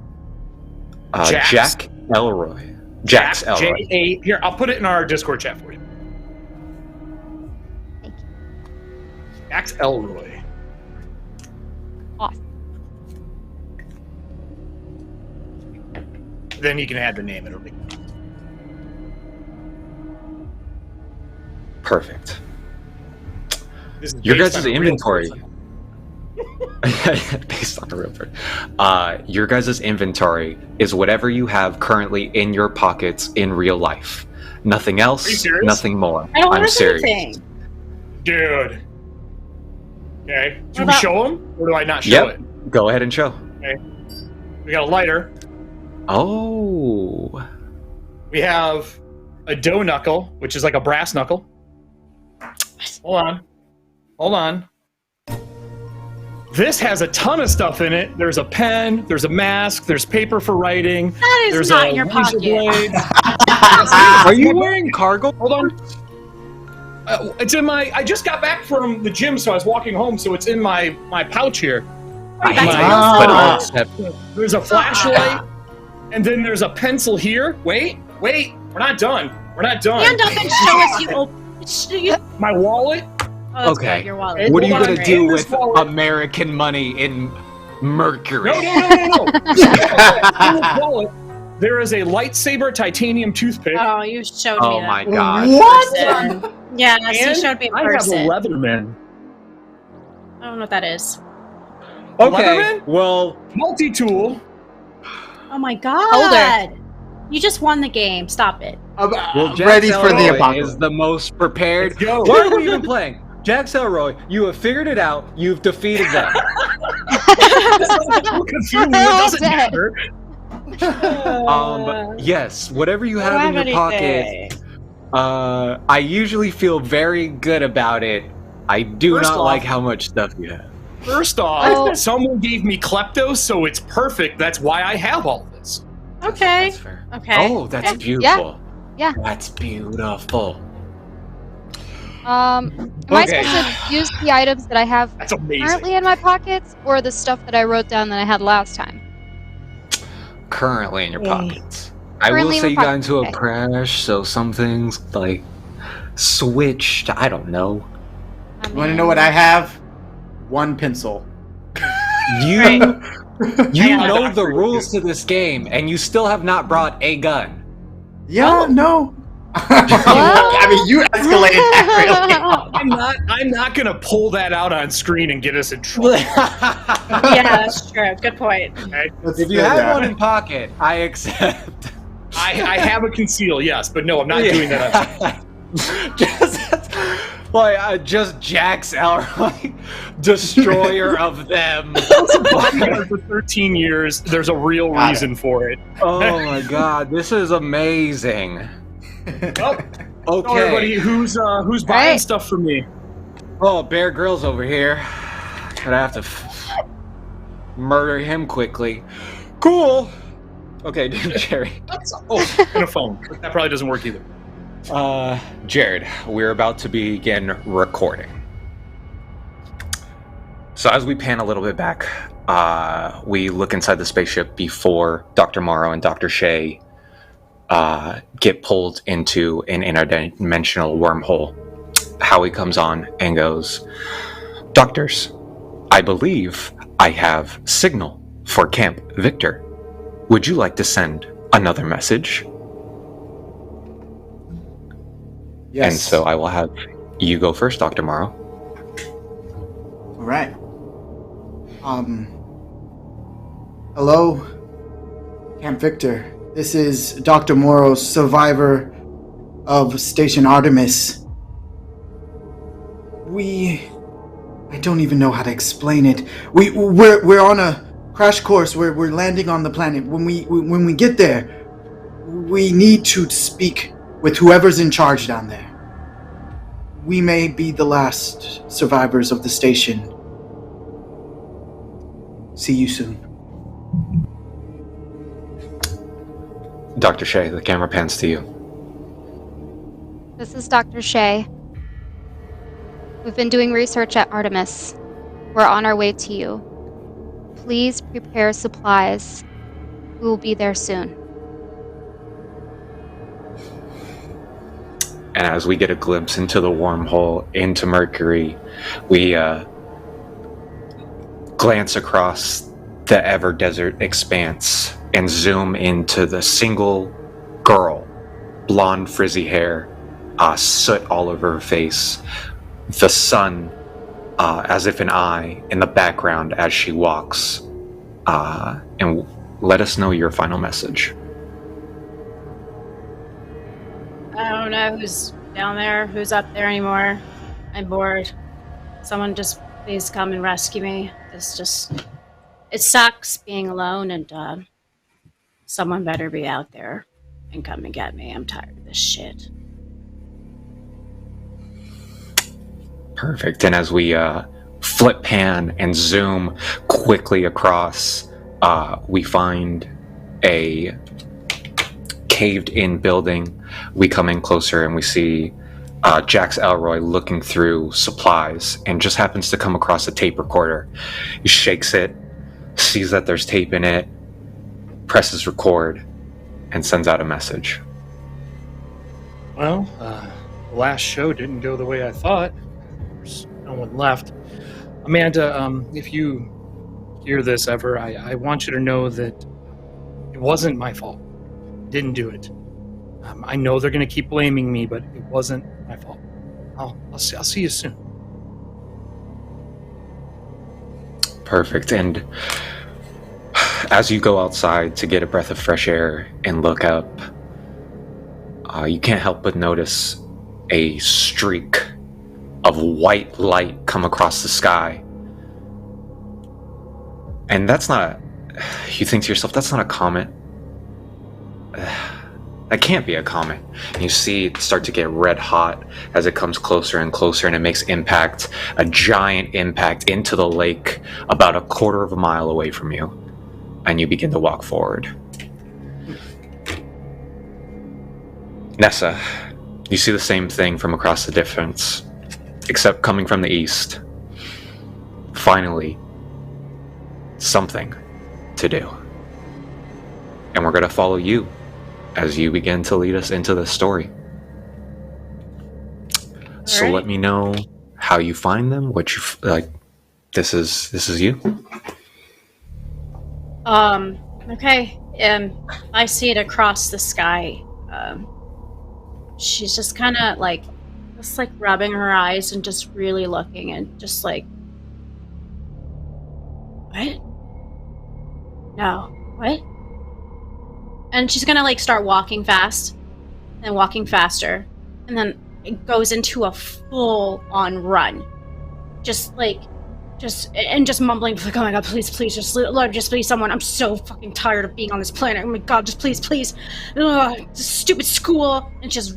Speaker 3: Jax.
Speaker 1: Jack Elroy. Jax Elroy.
Speaker 3: J-A. Here, I'll put it in our Discord chat for you.
Speaker 4: Thank you.
Speaker 3: Jax Elroy.
Speaker 4: Awesome.
Speaker 3: Then you can add the name. It'll be.
Speaker 1: Perfect.
Speaker 3: This is
Speaker 1: Your
Speaker 3: based
Speaker 1: guys'
Speaker 3: on a real
Speaker 1: inventory.
Speaker 3: person.
Speaker 1: Based on a real person. Your guys' inventory is whatever you have currently in your pockets in real life. Nothing
Speaker 3: Are you
Speaker 1: else,
Speaker 3: serious?
Speaker 1: nothing more.
Speaker 2: I don't
Speaker 1: I'm
Speaker 2: want
Speaker 1: serious.
Speaker 2: anything.
Speaker 3: Dude. Okay.
Speaker 2: What
Speaker 3: Do we
Speaker 2: about-
Speaker 3: show him, or do I not show
Speaker 1: Yep.
Speaker 3: it?
Speaker 1: Go ahead and show.
Speaker 3: We got a lighter.
Speaker 1: Oh.
Speaker 3: We have a dough knuckle, which is like a brass knuckle. Hold on. This has a ton of stuff in it. There's a pen, there's a mask, there's paper for writing.
Speaker 2: That is
Speaker 3: There's
Speaker 2: not
Speaker 3: a
Speaker 2: in your
Speaker 3: razor
Speaker 2: pocket.
Speaker 3: blade.
Speaker 1: Are you wearing cargo?
Speaker 3: Hold on. It's in my. I just got back from the gym, so I was walking home. So it's in my pouch here.
Speaker 1: I
Speaker 2: That's
Speaker 1: hate
Speaker 2: real
Speaker 1: it, but
Speaker 2: simple.
Speaker 1: all except
Speaker 3: There's a flashlight, and then there's a pencil here. Wait. We're not done.
Speaker 2: Stand up and show us you.
Speaker 3: My wallet.
Speaker 2: Oh, that's
Speaker 1: Okay.
Speaker 2: good, your wallet.
Speaker 1: what are you
Speaker 3: Hold on,
Speaker 1: gonna do
Speaker 3: in this
Speaker 1: with
Speaker 3: wallet-
Speaker 1: American money in Mercury?
Speaker 3: No. In this wallet, there is a lightsaber titanium toothpick.
Speaker 2: Oh, you showed me
Speaker 1: Oh
Speaker 2: that.
Speaker 1: my god.
Speaker 5: What?
Speaker 2: Person. Yes, you
Speaker 3: And
Speaker 2: showed me in
Speaker 3: I have a
Speaker 2: person.
Speaker 3: Leatherman.
Speaker 2: I don't know what that is.
Speaker 1: Okay.
Speaker 3: Leatherman?
Speaker 1: Well,
Speaker 3: Multi-tool.
Speaker 2: Oh my god.
Speaker 4: Holder.
Speaker 2: You just won the game. Stop it.
Speaker 1: Jax
Speaker 5: ready for the
Speaker 1: Elroy
Speaker 5: apocalypse.
Speaker 1: is the most prepared.
Speaker 3: Let's go.
Speaker 1: Why are we even playing? Jax Elroy, you have figured it out. You've defeated them.
Speaker 3: I'm confused. It doesn't matter.
Speaker 1: Yes, whatever you have in your pocket, I usually feel very good about it. I do
Speaker 3: First
Speaker 1: not
Speaker 3: off-
Speaker 1: like how much stuff you have.
Speaker 3: First off,
Speaker 4: Oh.
Speaker 3: someone gave me kleptos, so it's perfect. That's why I have all this.
Speaker 2: Okay.
Speaker 1: That's fair.
Speaker 2: Okay.
Speaker 1: Oh, that's
Speaker 2: Okay.
Speaker 1: beautiful.
Speaker 4: Yeah.
Speaker 1: That's beautiful.
Speaker 4: Am I
Speaker 1: Okay.
Speaker 4: supposed to use the items that I have
Speaker 3: That's amazing.
Speaker 4: currently in my pockets, or the stuff that I wrote down that I had last time?
Speaker 1: Currently in your pockets. I will
Speaker 4: Currently in
Speaker 1: say
Speaker 4: my
Speaker 1: you got
Speaker 4: pocket,
Speaker 1: into a
Speaker 4: okay.
Speaker 1: crash, so some things like switched. I don't know.
Speaker 4: I
Speaker 5: You want to
Speaker 4: mean,
Speaker 5: know what I have? One pencil.
Speaker 1: You
Speaker 2: Hang on,
Speaker 1: know the
Speaker 3: Doctor.
Speaker 1: rules to this game, and you still have not brought a gun.
Speaker 5: Yeah, no. I mean, you escalated that
Speaker 3: I'm not gonna pull that out on screen and get us in trouble.
Speaker 2: Yeah, that's true. Good point.
Speaker 3: Okay?
Speaker 5: really.
Speaker 1: If you have one in pocket, I accept.
Speaker 3: I have a conceal, yes, but no, I'm not doing that.
Speaker 1: just Jax Elroy, destroyer of them.
Speaker 3: Bodyguard for 13 years. There's a real
Speaker 5: Got
Speaker 3: reason for it.
Speaker 1: Oh my god, this is amazing.
Speaker 3: Well,
Speaker 1: Okay.
Speaker 3: everybody, who's buying
Speaker 4: Right.
Speaker 3: stuff for me?
Speaker 1: Oh, Bear Grylls over here. Gonna have to murder him quickly. Cool. Okay, Jerry.
Speaker 3: And a phone. That probably doesn't work either.
Speaker 1: Jared, we're about to begin recording. So as we pan a little bit back, we look inside the spaceship before Dr. Morrow and Dr. Shea get pulled into an interdimensional wormhole. Howie comes on and goes, "Doctors, I believe I have signal for Camp Victor. Would you like to send another message?"
Speaker 5: Yes.
Speaker 1: And so I will have you go first, Dr. Morrow.
Speaker 5: All right. Hello, Camp Victor. This is Dr. Morrow, survivor of Station Artemis. I don't even know how to explain it. We're on a crash course. We're landing on the planet. When we get there, we need to speak with whoever's in charge down there. We may be the last survivors of the station. See you soon.
Speaker 1: Dr. Shea, the camera pans to you.
Speaker 4: This is Dr. Shea. We've been doing research at Artemis. We're on our way to you. Please prepare supplies. We will be there soon.
Speaker 1: And as we get a glimpse into the wormhole, into Mercury, we glance across the ever desert expanse and zoom into the single girl, blonde frizzy hair, soot all over her face, the sun as if an eye in the background as she walks, and let us know your final message.
Speaker 2: I don't know who's down there, who's up there anymore. I'm bored. Someone just please come and rescue me. It sucks being alone, and someone better be out there and come and get me. I'm tired of this shit.
Speaker 1: Perfect. And as we flip pan and zoom quickly across, we find a caved-in building. We come in closer and we see Jax Elroy looking through supplies and just happens to come across a tape recorder. He shakes it, sees that there's tape in it, presses record, and sends out a message.
Speaker 3: Well, the last show didn't go the way I thought. There's no one left. Amanda, if you hear this ever, I want you to know that it wasn't my fault. Didn't do it. I know they're going to keep blaming me, but it wasn't my fault. I'll see you soon.
Speaker 1: Perfect. And as you go outside to get a breath of fresh air and look up, you can't help but notice a streak of white light come across the sky. And that's not... You think to yourself, that's not a comet. That can't be a comet. And you see it start to get red hot as it comes closer and closer, and it makes impact, a giant impact into the lake about a quarter of a mile away from you. And you begin to walk forward. Nessa, you see the same thing from across the distance, except coming from the east. Finally, something to do. And we're going to follow you as you begin to lead us into the story. So
Speaker 2: right.
Speaker 1: Let me know how you find them, what you like. This is you.
Speaker 2: Okay. I see it across the sky. She's just kind of like rubbing her eyes and just really looking and just like, what? No, what? And she's gonna like start walking fast, and walking faster, and then it goes into a full-on run, just mumbling like, oh my god, please, Lord, just please, someone. I'm so fucking tired of being on this planet. Oh my god, just please. Ugh, this stupid school. And she's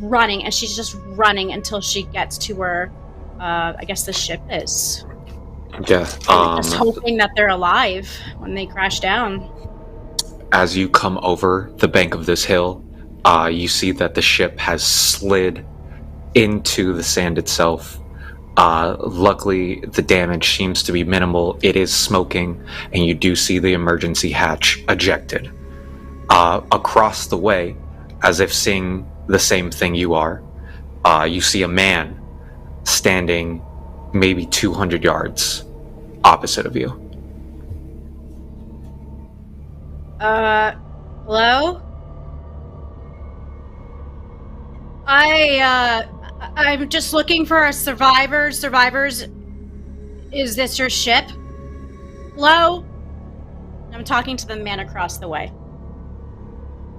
Speaker 2: just running until she gets to where, I guess the ship is.
Speaker 1: Yeah.
Speaker 2: Just hoping that they're alive when they crash down.
Speaker 1: As you come over the bank of this hill, you see that the ship has slid into the sand itself. Luckily, the damage seems to be minimal. It is smoking, and you do see the emergency hatch ejected. Across the way, as if seeing the same thing you are, you see a man standing maybe 200 yards opposite of you.
Speaker 2: Hello? I'm just looking for a survivors. Survivors, is this your ship? Hello? I'm talking to the man across the way,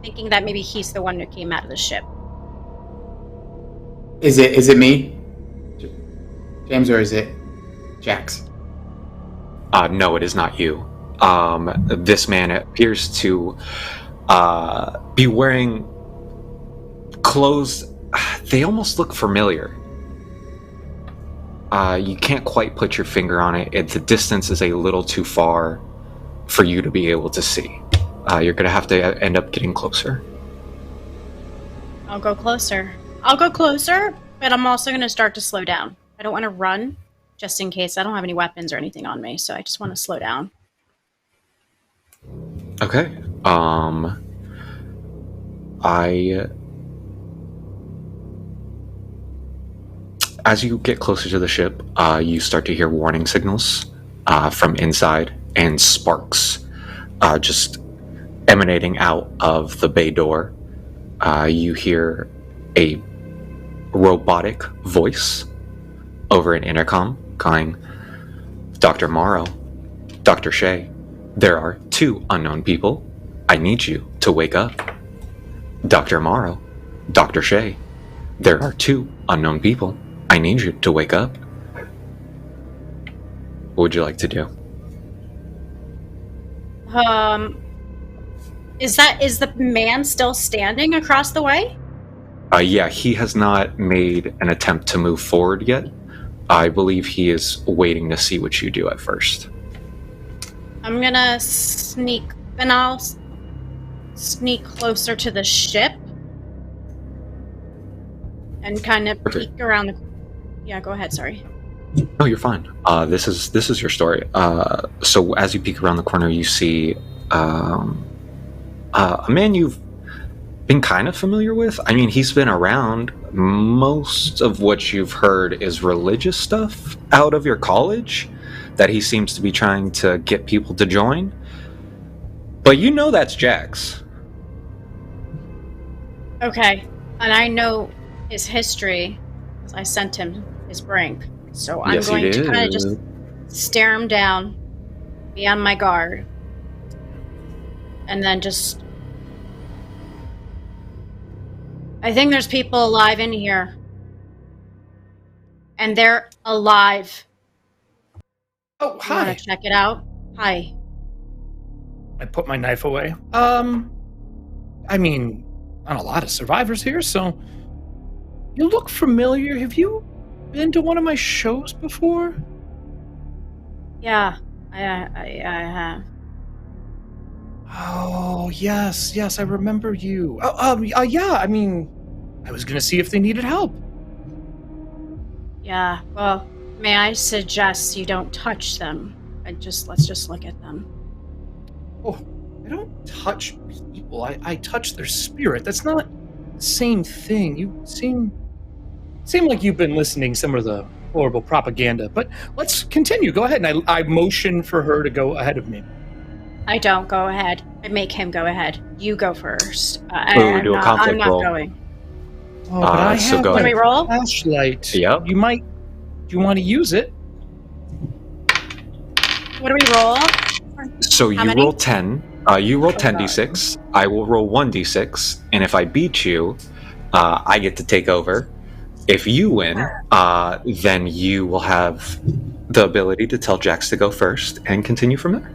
Speaker 2: thinking that maybe he's the one who came out of the ship.
Speaker 5: Is it me, James, or is it Jax?
Speaker 1: No, it is not you. This man appears to be wearing clothes. They almost look familiar. You can't quite put your finger on it. The distance is a little too far for you to be able to see. You're going to have to end up getting closer.
Speaker 2: I'll go closer, but I'm also going to start to slow down. I don't want to run, just in case. I don't have any weapons or anything on me, so I just want to slow down.
Speaker 1: Okay. As you get closer to the ship, you start to hear warning signals from inside and sparks just emanating out of the bay door. You hear a robotic voice over an intercom calling, Dr. Morrow, Dr. Shea, there are 2 unknown people. I need you to wake up. Dr. Morrow, Dr. Shea, there are 2 unknown people. I need you to wake up. What would you like to do?
Speaker 2: Is the man still standing across the way?
Speaker 1: Yeah, he has not made an attempt to move forward yet. I believe he is waiting to see what you do at first.
Speaker 2: I'm gonna sneak, and I'll sneak closer to the ship and kind of peek around the... Yeah, go ahead, sorry.
Speaker 1: No, you're fine. This is your story. So as you peek around the corner, you see a man you've been kind of familiar with. I mean, he's been around. Most of what you've heard is religious stuff out of your college that he seems to be trying to get people to join. But you know that's Jax.
Speaker 2: Okay, and I know his history, because I sent him his brink. So I'm going to kind of just stare him down, be on my guard, and then just... I think there's people alive in here. And they're alive.
Speaker 3: Oh,
Speaker 2: You
Speaker 3: hi.
Speaker 2: want to check it out? Hi.
Speaker 3: I put my knife away. I mean, not a lot of survivors here, so you look familiar. Have you been to one of my shows before?
Speaker 2: Yeah, I have.
Speaker 3: Oh, yes, I remember you. Yeah, I mean, I was gonna see if they needed help.
Speaker 2: Yeah, well, may I suggest you don't touch them? Let's just look at them.
Speaker 3: Oh, I don't touch people. I touch their spirit. That's not the same thing. You seem like you've been listening to some of the horrible propaganda. But let's continue. Go ahead. And I motion for her to go ahead of me.
Speaker 2: I don't go ahead. I make him go ahead. You go first.
Speaker 1: Do a conflict
Speaker 2: I'm not
Speaker 1: roll.
Speaker 2: going.
Speaker 3: Oh, but I
Speaker 1: so
Speaker 3: have
Speaker 1: go
Speaker 2: Can
Speaker 1: ahead.
Speaker 2: we roll?
Speaker 3: a flashlight.
Speaker 1: Yep.
Speaker 3: Do you want to use it?
Speaker 2: What do we roll?
Speaker 1: So
Speaker 2: How
Speaker 1: you
Speaker 2: many?
Speaker 1: roll 10. You roll
Speaker 2: Oh,
Speaker 1: 10d6. I will roll 1d6. And if I beat you, I get to take over. If you win, then you will have the ability to tell Jax to go first and continue from there.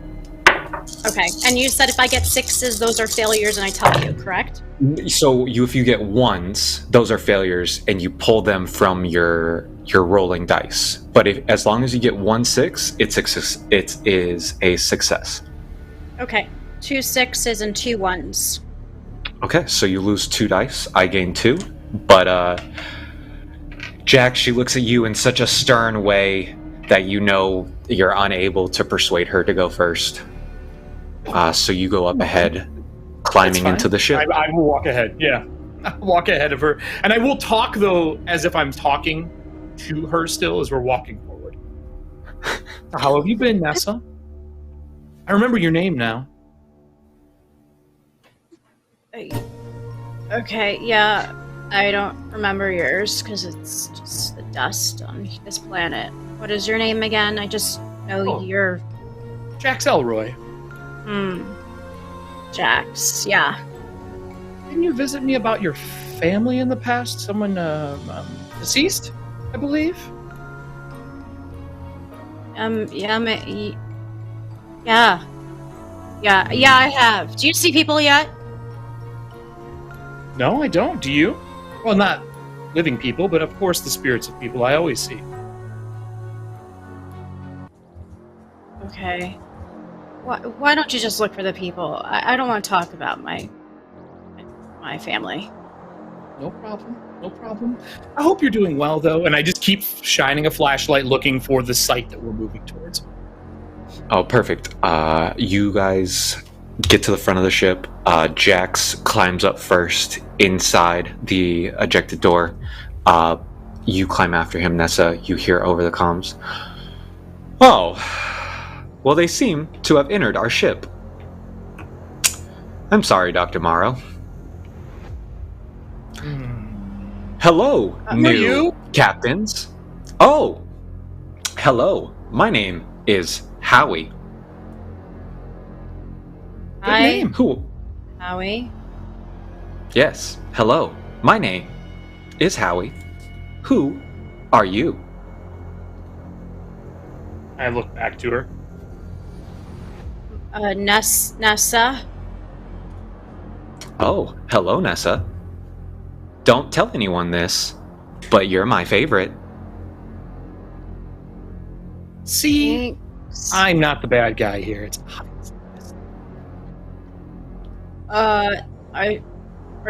Speaker 2: Okay, and you said if I get 6s, those are failures, and I tell you, correct?
Speaker 1: So if you get 1s, those are failures, and you pull them from your rolling dice. But as long as you get 1 6, it is a success.
Speaker 2: Okay, 2 6s and 2 1s.
Speaker 1: Okay, so you lose 2 dice. I gain 2, but Jack, she looks at you in such a stern way that you know you're unable to persuade her to go first. So you go up ahead, climbing into the ship.
Speaker 3: I will walk ahead, yeah. I'll walk ahead of her. And I will talk, though, as if I'm talking to her still as we're walking forward. How have you been, Nessa? I remember your name now.
Speaker 2: Okay, yeah. I don't remember yours because it's just the dust on this planet. What is your name again? I just know you're...
Speaker 3: Jax Elroy.
Speaker 2: Jax, yeah.
Speaker 3: Didn't you visit me about your family in the past? Someone deceased, I believe?
Speaker 2: Yeah, I have. Do you see people yet?
Speaker 3: No, I don't. Do you? Well, not living people, but of course the spirits of people I always see.
Speaker 2: Okay. Why don't you just look for the people? I don't want to talk about my family.
Speaker 3: No problem. No problem. I hope you're doing well, though. And I just keep shining a flashlight looking for the site that we're moving towards.
Speaker 1: Oh, perfect. You guys get to the front of the ship. Jax climbs up first inside the ejected door. You climb after him, Nessa. You hear over the comms. Oh, well, they seem to have entered our ship. I'm sorry, Dr. Morrow. Hello, new captains. Oh, hello. My name is Howie.
Speaker 3: Good name.
Speaker 1: Who?
Speaker 2: Howie.
Speaker 1: Yes. Hello. My name is Howie. Who are you?
Speaker 3: I look back to her.
Speaker 2: Nessa.
Speaker 1: Oh, hello, Nessa. Don't tell anyone this, but you're my favorite.
Speaker 3: See,
Speaker 2: Thanks.
Speaker 3: I'm not the bad guy here. It's
Speaker 2: Are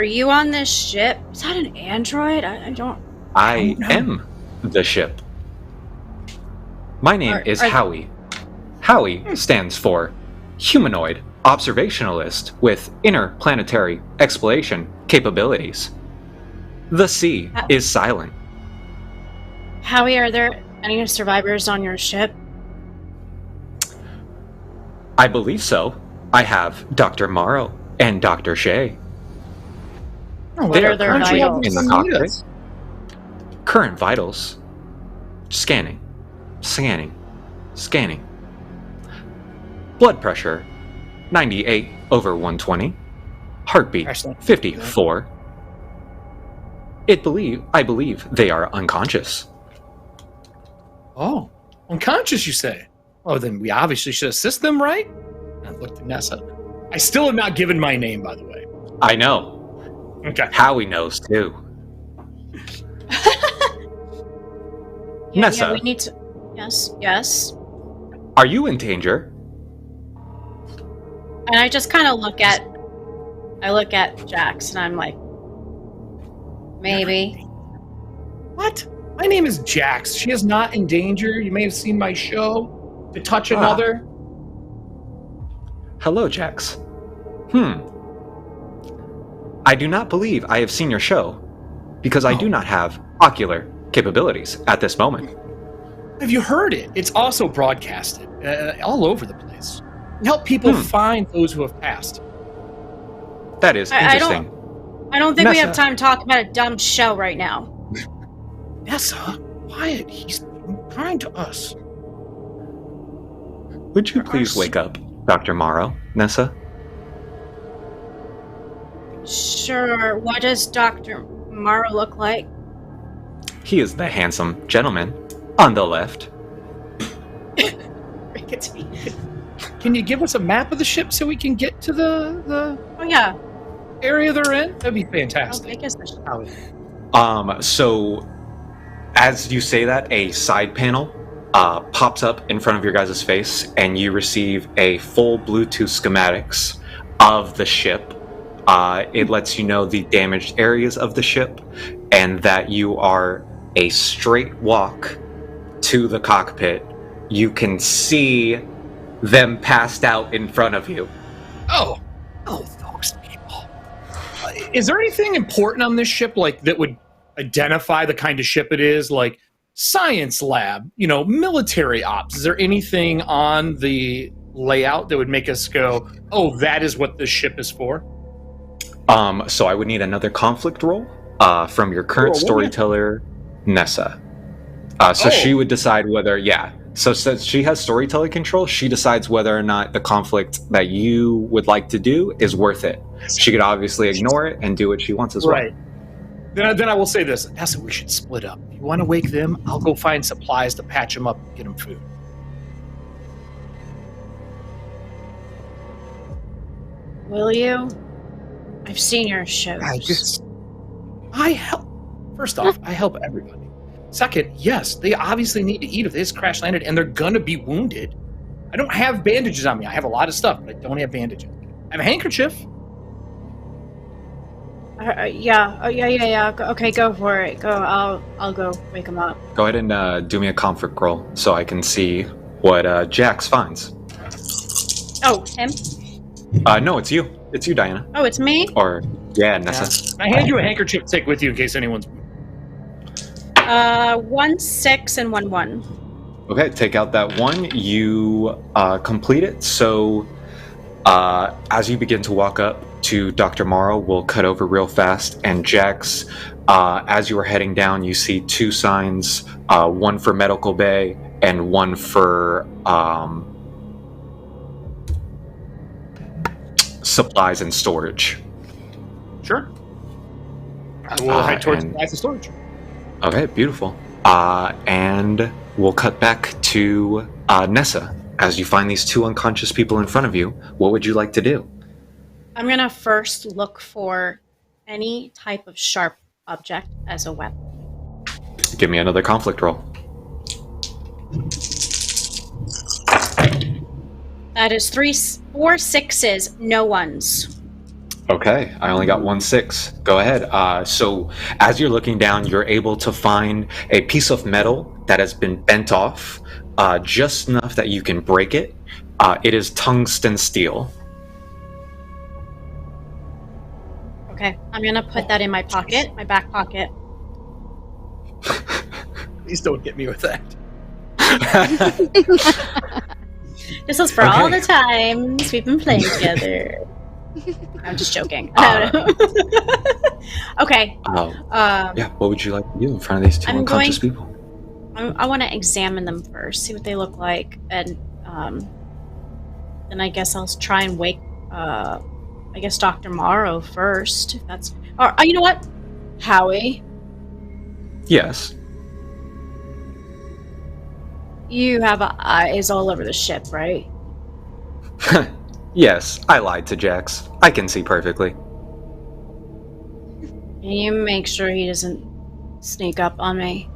Speaker 2: you on this ship? Is that an android? I don't
Speaker 1: I
Speaker 3: know.
Speaker 1: am the ship. My name is
Speaker 2: are-
Speaker 1: Howie. Howie stands for Humanoid Observationalist with Interplanetary Exploration Capabilities. The sea is silent.
Speaker 2: Howie, are there any survivors on your ship?
Speaker 1: I believe so. I have Dr. Morrow and Dr. Shea.
Speaker 3: Oh,
Speaker 2: What
Speaker 1: They
Speaker 2: are
Speaker 1: are
Speaker 2: their
Speaker 1: currently
Speaker 2: vitals?
Speaker 1: in the cockpit. Current vitals. Scanning. Blood pressure 98/120. Heartbeat
Speaker 3: Excellent.
Speaker 1: 54. I believe they are unconscious.
Speaker 3: Oh, unconscious, you say? Oh, then we obviously should assist them, right? I looked at Nessa. I still have not given my name, by the way.
Speaker 1: I know.
Speaker 3: Okay.
Speaker 1: Howie knows too. Nessa.
Speaker 2: Yeah, we need to. Yes.
Speaker 1: Are you in danger?
Speaker 2: And I just kind of look at Jax, and I'm like, maybe.
Speaker 3: What? My name is Jax. She is not in danger. You may have seen my show, To Touch Another.
Speaker 1: Hello, Jax. I do not believe I have seen your show, because I do not have ocular capabilities at this moment.
Speaker 3: Have you heard it? It's also broadcasted all over the place. We help people find those who have passed.
Speaker 1: That is interesting.
Speaker 2: I don't think we have
Speaker 1: Nessa.
Speaker 2: time to talk about a dumb show right now.
Speaker 3: Nessa, quiet. He's being kind to us.
Speaker 1: Would you please wake up, Dr. Morrow, Nessa?
Speaker 2: Sure. What does Dr. Morrow look like?
Speaker 1: He is the handsome gentleman on the left.
Speaker 3: Can you give us a map of the ship so we can get to the
Speaker 2: Oh yeah.
Speaker 3: area they're in? That'd be
Speaker 2: How
Speaker 3: fantastic.
Speaker 2: big is this?
Speaker 1: So as you say that, a side panel pops up in front of your guys' face, and you receive a full Bluetooth schematics of the ship. It lets you know the damaged areas of the ship, and that you are a straight walk to the cockpit. You can see them passed out in front of you.
Speaker 3: Oh, those people. Is there anything important on this ship, like that would identify the kind of ship it is, like science lab, military ops? Is there anything on the layout that would make us go, oh, that is what this ship is for?
Speaker 1: So I would need another conflict roll from your current storyteller, Nessa. So she would decide whether, So since she has storytelling control, she decides whether or not the conflict that you would like to do is worth it. She could obviously ignore it and do what she wants as well.
Speaker 3: Right. Then I will say this. Nessa, we should split up. If you want to wake them, I'll go find supplies to patch them up and get them food.
Speaker 2: Will you? I've seen your shows.
Speaker 3: I help. First off, I help everybody. Second, yes, they obviously need to eat if they just crash landed, and they're gonna be wounded. I don't have bandages on me. I have a lot of stuff, but I don't have bandages. I have a handkerchief.
Speaker 2: Yeah. Oh, yeah. Okay, go for it. Go. I'll go wake him up.
Speaker 1: Go ahead and do me a conflict roll so I can see what Jax finds.
Speaker 2: Oh, him?
Speaker 1: No, it's you. It's you, Diana.
Speaker 2: Oh, it's me?
Speaker 1: Or, Nessa.
Speaker 3: I hand you a handkerchief to take with you in case anyone's...
Speaker 2: 1, 6, and 1, 1.
Speaker 1: Okay, take out that 1. You complete it. So, as you begin to walk up to Dr. Morrow, we'll cut over real fast. And Jax, as you are heading down, you see 2 signs, one for medical bay and one for supplies and storage.
Speaker 3: Sure. I will head towards supplies and storage.
Speaker 1: Okay, beautiful. And we'll cut back to Nessa. As you find these 2 unconscious people in front of you, what would you like to do?
Speaker 2: I'm gonna first look for any type of sharp object as a weapon.
Speaker 1: Give me another conflict roll.
Speaker 2: That is 4 6s, no 1s.
Speaker 1: Okay, I only got 1 6. Go ahead. So as you're looking down, you're able to find a piece of metal that has been bent off, just enough that you can break it. It is tungsten steel.
Speaker 2: Okay, I'm gonna put that in my pocket, my back pocket.
Speaker 3: Please don't get me with that.
Speaker 2: This is for all the times we've been playing together. I'm just joking. Okay.
Speaker 1: What would you like to do in front of these 2 unconscious people?
Speaker 2: I want to examine them first, see what they look like, and then I guess I'll try and wake, Dr. Morrow first. If that's, or you know what, Howie?
Speaker 1: Yes.
Speaker 2: You have eyes all over the ship, right?
Speaker 1: Yes, I lied to Jax. I can see perfectly.
Speaker 2: Can you make sure he doesn't sneak up on me?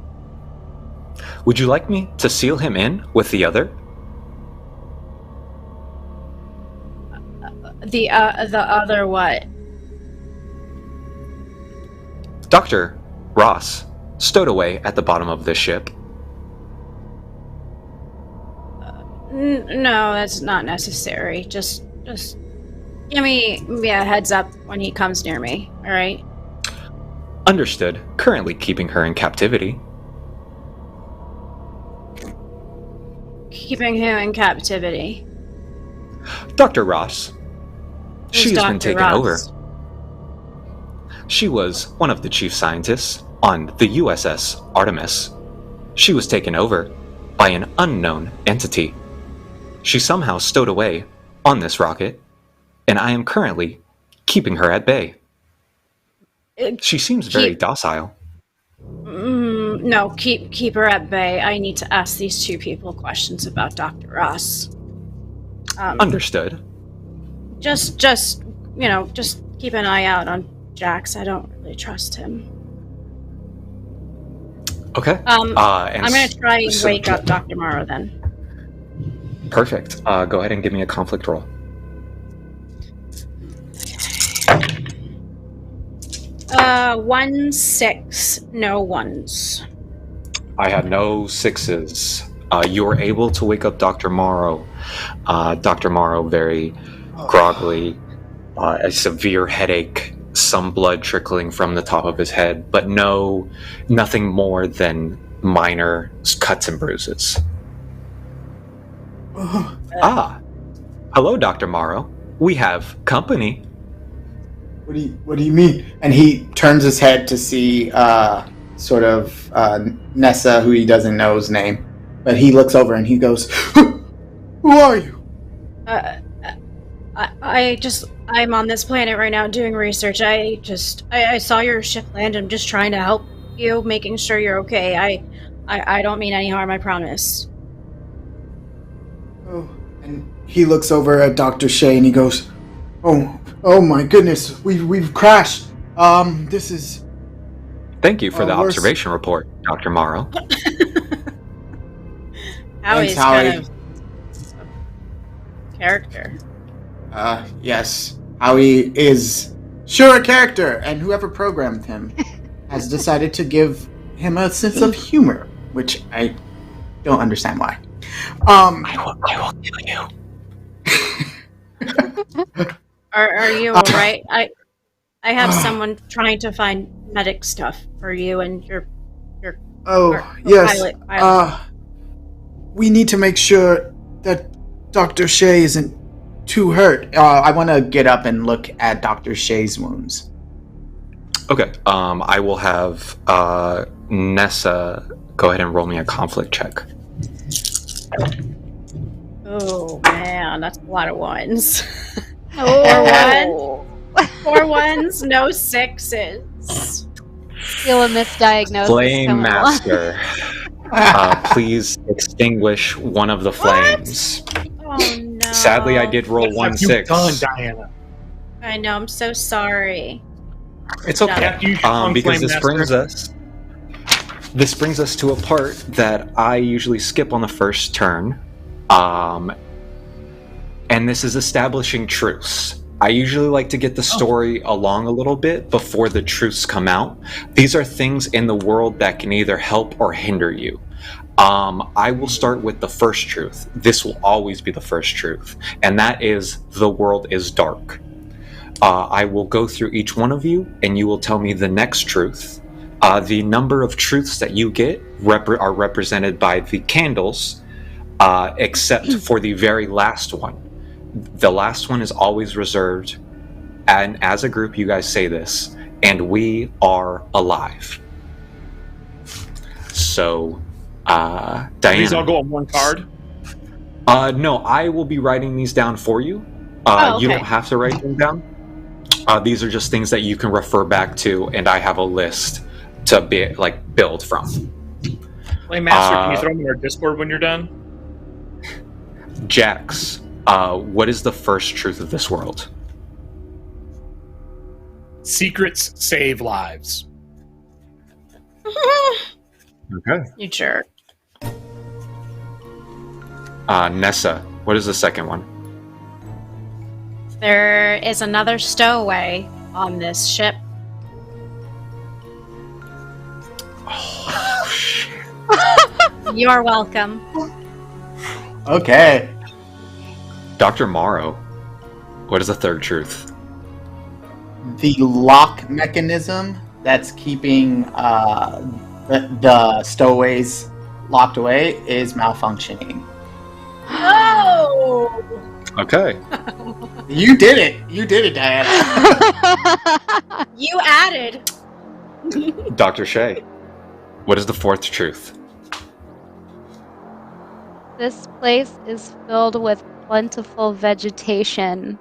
Speaker 1: Would you like me to seal him in with the other?
Speaker 2: The other what?
Speaker 1: Dr. Ross, stowed away at the bottom of this ship.
Speaker 2: No, that's not necessary. Just give me a heads up when he comes near me, alright?
Speaker 1: Understood. Currently keeping her in captivity.
Speaker 2: Keeping him in captivity.
Speaker 1: Dr. Ross. She's been taken over.
Speaker 2: Ross?
Speaker 1: She was one of the chief scientists on the USS Artemis. She was taken over by an unknown entity. She somehow stowed away on this rocket, and I am currently keeping her at bay. She seems very docile.
Speaker 2: No, keep her at bay. I need to ask these 2 people questions about Dr. Ross.
Speaker 1: Understood.
Speaker 2: Just keep an eye out on Jax. I don't really trust him.
Speaker 1: Okay.
Speaker 2: I'm gonna try and wake up Dr. Morrow then.
Speaker 1: Perfect. Go ahead and give me a conflict roll.
Speaker 2: 1 6, no 1s.
Speaker 1: I had no sixes. You were able to wake up Dr. Morrow. Dr. Morrow very groggily, a severe headache, some blood trickling from the top of his head, but nothing more than minor cuts and bruises. Hello, Dr. Morrow. We have company.
Speaker 5: What do you mean? And he turns his head to see Nessa, who he doesn't know his name, but he looks over and he goes, "Who are you?"
Speaker 2: I'm on this planet right now doing research. I saw your ship land. I'm just trying to help you, making sure you're okay. I don't mean any harm, I promise.
Speaker 5: Oh, and he looks over at Dr. Shea and he goes, "Oh my goodness, we've crashed. This is."
Speaker 1: Thank you for the
Speaker 5: worse.
Speaker 1: observation report, Dr. Morrow.
Speaker 2: Howie's
Speaker 5: Howie.
Speaker 2: kind of a character.
Speaker 5: Yes. Howie is sure a character, and whoever programmed him has decided to give him a sense of humor, which I don't understand why.
Speaker 1: I will kill you.
Speaker 2: Are you alright? I have someone trying to find medic stuff for you and your
Speaker 5: yes.
Speaker 2: pilot.
Speaker 5: We need to make sure that Dr. Shea isn't too hurt. I want to get up and look at Dr. Shea's wounds.
Speaker 1: Okay. I will have Nessa go ahead and roll me a conflict check.
Speaker 2: Oh man, that's a lot of ones.
Speaker 4: Oh.
Speaker 2: 4 ones, no 6s.
Speaker 4: Feel a misdiagnosis.
Speaker 1: Flame
Speaker 4: coming along.
Speaker 1: Master, please extinguish one of the flames.
Speaker 2: Oh no.
Speaker 1: Sadly, I did roll
Speaker 3: What have
Speaker 1: 1
Speaker 3: you
Speaker 1: 6.
Speaker 3: done, Diana?
Speaker 2: I know, I'm so sorry.
Speaker 1: It's okay.
Speaker 3: After you become
Speaker 1: Because
Speaker 3: Flame
Speaker 1: this brings us to a part that I usually skip on the first turn. And this is establishing truce. I usually like to get the story along a little bit before the truths come out. These are things in the world that can either help or hinder you. I will start with the first truth. This will always be the first truth, and that is the world is dark. I will go through each one of you, and you will tell me the next truth. The number of truths that you get are represented by the candles, except for the very last one. The last one is always reserved, and as a group, you guys say this, and we are alive. So, Diana.
Speaker 3: These all go on one card?
Speaker 1: No, I will be writing these down for you.
Speaker 2: Okay.
Speaker 1: You don't have to write them down. These are just things that you can refer back to, and I have a list to build from.
Speaker 3: Flame Master, can you throw them in our Discord when you're done?
Speaker 1: Jax, what is the first truth of this world?
Speaker 3: Secrets save lives.
Speaker 1: Okay.
Speaker 2: You jerk.
Speaker 1: Nessa, what is the second one?
Speaker 2: There is another stowaway on this ship.
Speaker 1: Oh, shit.
Speaker 2: You're welcome.
Speaker 5: Okay.
Speaker 1: Dr. Morrow, what is the third truth?
Speaker 5: The lock mechanism that's keeping the stowaways locked away is malfunctioning.
Speaker 2: Oh!
Speaker 1: Okay.
Speaker 5: You did it, Diana.
Speaker 2: You added.
Speaker 1: Dr. Shea, what is the fourth truth?
Speaker 4: This place is filled with plentiful vegetation.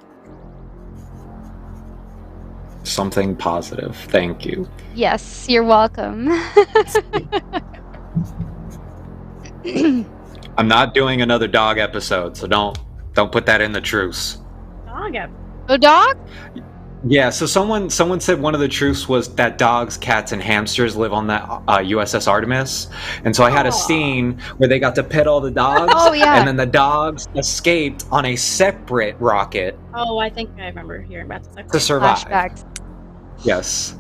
Speaker 1: Something positive. Thank you.
Speaker 4: Yes, you're welcome.
Speaker 1: I'm not doing another dog episode, so don't put that in the truce.
Speaker 2: Dog up.
Speaker 4: Oh, dog?
Speaker 1: Yeah, so someone said one of the truths was that dogs, cats, and hamsters live on that USS Artemis, and so I had a scene where they got to pet all the dogs,
Speaker 4: Oh, yeah.
Speaker 1: and then the dogs escaped on a separate rocket
Speaker 2: Oh, I think I remember hearing about this.
Speaker 1: to survive.
Speaker 4: Flashbacks.
Speaker 1: Yes.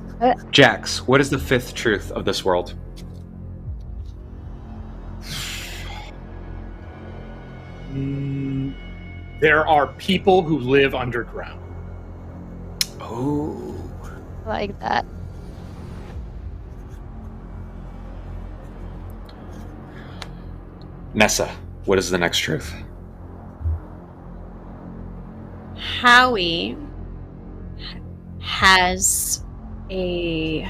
Speaker 1: Jax, what is the fifth truth of this world?
Speaker 3: There are people who live underground.
Speaker 1: Oh.
Speaker 4: I like that.
Speaker 1: Nessa, what is the next truth?
Speaker 2: Howie has a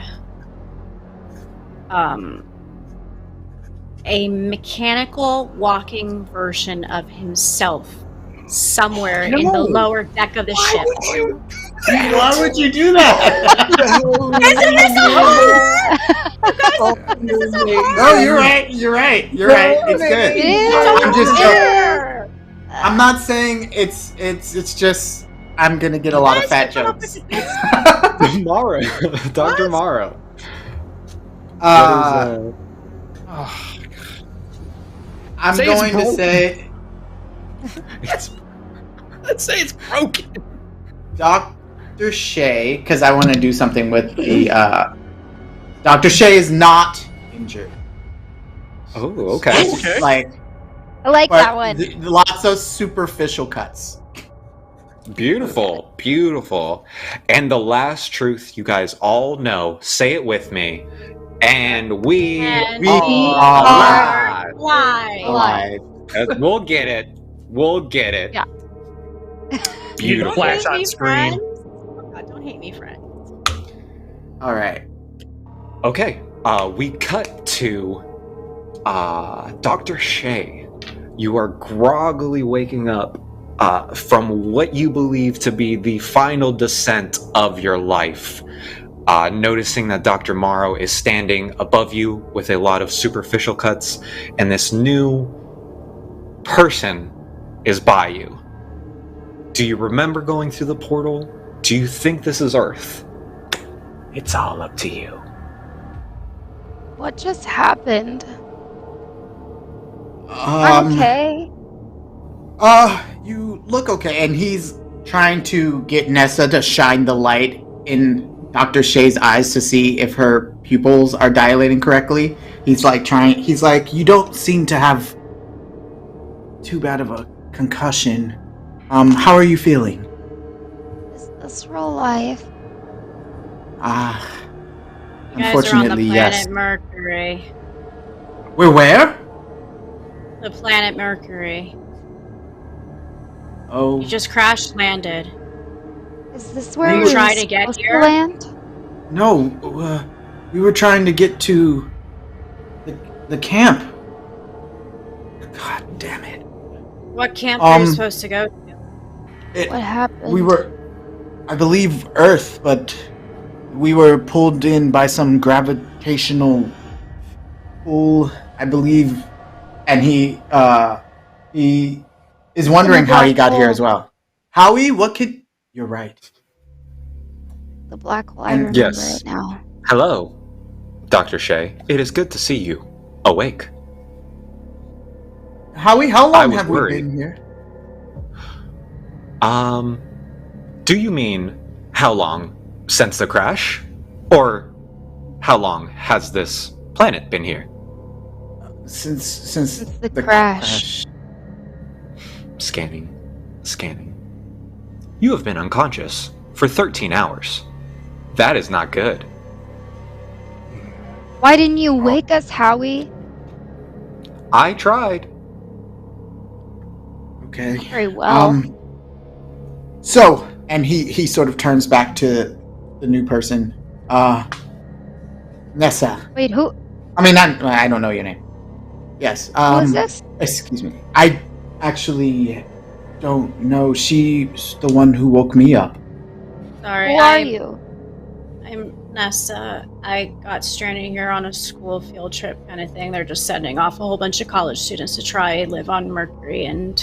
Speaker 2: mechanical walking version of himself somewhere in the lower deck of the ship.
Speaker 5: Why would you do that?
Speaker 2: Isn't this a horror? This is a horror.
Speaker 5: No, you're right. You're right. You're right. It's good. I'm just joking. I'm not saying it's just I'm gonna get a lot of fat jokes.
Speaker 1: Morrow. Dr. Morrow.
Speaker 5: I'm
Speaker 3: Say it's
Speaker 5: going to
Speaker 3: broken.
Speaker 5: say
Speaker 3: Let's say it's broken.
Speaker 5: Dr. Shea, because I want to do something with the Dr. Shea is not injured.
Speaker 1: Oh, okay.
Speaker 3: Okay.
Speaker 5: Like,
Speaker 4: I like
Speaker 5: but
Speaker 4: that one.
Speaker 5: Lots of superficial cuts.
Speaker 1: Beautiful, beautiful. And the last truth you guys all know, say it with me. And we
Speaker 2: And
Speaker 5: we
Speaker 1: are
Speaker 2: live.
Speaker 5: alive.
Speaker 1: We'll get it. We'll get it.
Speaker 4: Yeah.
Speaker 1: Beautiful.
Speaker 3: Flash
Speaker 2: Don't hate
Speaker 3: on
Speaker 2: me,
Speaker 3: screen.
Speaker 2: friends. Oh God, don't hate me, friends.
Speaker 5: All right.
Speaker 1: Okay. We cut to Dr. Shea. You are groggily waking up from what you believe to be the final descent of your life. Noticing that Dr. Morrow is standing above you with a lot of superficial cuts, and this new person is by you. Do you remember going through the portal? Do you think this is Earth? It's all up to you.
Speaker 4: What just happened? I'm okay.
Speaker 5: You look okay, and he's trying to get Nessa to shine the light in Dr. Shea's eyes to see if her pupils are dilating correctly. He's like, you don't seem to have too bad of a concussion. How are you feeling?
Speaker 4: Is this real life?
Speaker 2: You guys are on the
Speaker 5: Unfortunately,
Speaker 2: planet
Speaker 5: yes.
Speaker 2: Mercury.
Speaker 5: We're where?
Speaker 2: The planet Mercury.
Speaker 5: Oh,
Speaker 2: You just crash landed.
Speaker 4: Is this where
Speaker 5: We
Speaker 4: we were
Speaker 2: tried to get
Speaker 4: supposed
Speaker 2: here?
Speaker 4: to land?
Speaker 5: no. We were trying to get to the camp. God damn it.
Speaker 2: What camp were you
Speaker 5: Um,
Speaker 2: supposed to go to?
Speaker 4: What happened?
Speaker 5: We were, I believe, Earth, but we were pulled in by some gravitational pull, I believe, and he is wondering how he got here as well. Howie, what could... You're right.
Speaker 4: The black hole. I
Speaker 5: And-
Speaker 4: remember
Speaker 1: Yes.
Speaker 4: it now.
Speaker 1: Hello, Dr. Shea. It is good to see you awake.
Speaker 5: Howie, how
Speaker 1: I
Speaker 5: long
Speaker 1: was
Speaker 5: have
Speaker 1: worried.
Speaker 5: we been here?
Speaker 1: Do you mean how long since the crash? Or how long has this planet been here?
Speaker 5: Since
Speaker 4: the crash.
Speaker 1: Scanning. You have been unconscious for 13 hours. That is not good.
Speaker 4: Why didn't you wake us, Howie?
Speaker 1: I tried.
Speaker 5: Okay.
Speaker 4: Very well.
Speaker 5: So, and he sort of turns back to the new person. Nessa.
Speaker 4: Wait, who
Speaker 5: I mean, I don't know your name. Yes.
Speaker 4: who is this?
Speaker 5: Excuse me. I actually don't know. She's the one who woke me up.
Speaker 2: Sorry,
Speaker 4: Who are you?
Speaker 2: I'm Nessa. I got stranded here on a school field trip kind of thing. They're just sending off a whole bunch of college students to try live on Mercury, and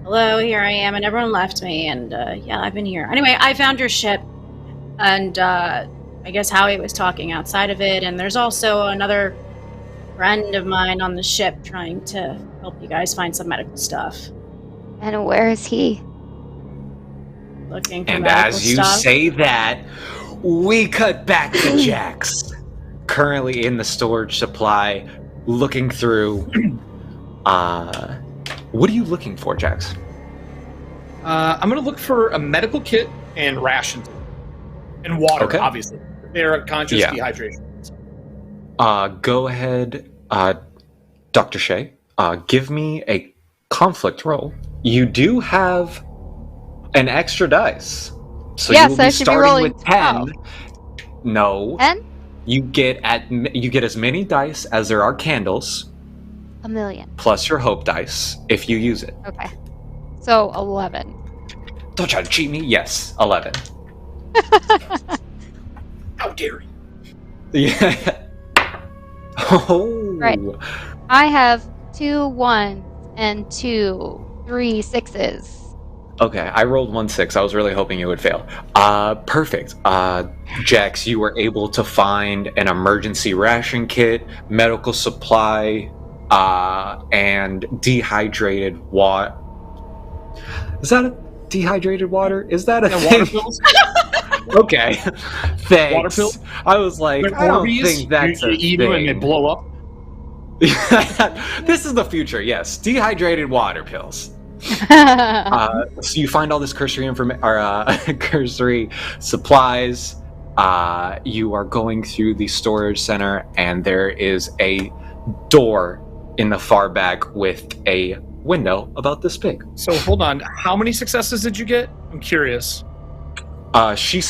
Speaker 2: hello, here I am, and everyone left me, and yeah, I've been here. Anyway, I found your ship, and I guess Howie was talking outside of it, and there's also another friend of mine on the ship trying to help you guys find some medical stuff.
Speaker 4: And where is he?
Speaker 2: Looking for
Speaker 1: And
Speaker 2: medical
Speaker 1: as you
Speaker 2: stuff.
Speaker 1: say that, we cut back to Jax, currently in the storage supply, looking through What are you looking for, Jax?
Speaker 3: I'm going to look for a medical kit and rations. And water,
Speaker 1: Okay.
Speaker 3: obviously. They're conscious
Speaker 1: Yeah.
Speaker 3: dehydration.
Speaker 1: Go ahead, Dr. Shea. Give me a conflict roll. You do have an extra dice. So
Speaker 4: Yes,
Speaker 1: you will be
Speaker 4: I should be
Speaker 1: starting
Speaker 4: rolling
Speaker 1: with 10.
Speaker 4: 12.
Speaker 1: No.
Speaker 4: 10?
Speaker 1: You get as many dice as there are candles,
Speaker 4: A million.
Speaker 1: plus your hope dice if you use it.
Speaker 4: Okay. So 11.
Speaker 1: Don't try to cheat me. Yes, 11.
Speaker 3: How dare you?
Speaker 1: Yeah. Oh.
Speaker 4: Right. I have 2 1s and 2 3 6s.
Speaker 1: Okay, I rolled 1 6. I was really hoping you would fail. Perfect. Jax, you were able to find an emergency ration kit, medical supply, and dehydrated water. Is that a dehydrated water? Is that a
Speaker 3: Yeah,
Speaker 1: thing?
Speaker 3: water pills.
Speaker 1: Okay. Thanks.
Speaker 3: Water pills?
Speaker 1: I was like,
Speaker 3: They're
Speaker 1: I don't
Speaker 3: Orbeez.
Speaker 1: think that's
Speaker 3: you
Speaker 1: a
Speaker 3: eat
Speaker 1: thing.
Speaker 3: them and they blow up.
Speaker 1: This is the future, yes. Dehydrated water pills. So you find all this cursory cursory supplies. You are going through the storage center, and there is a door in the far back with a window about this big.
Speaker 3: So hold on. How many successes did you get? I'm curious.
Speaker 1: She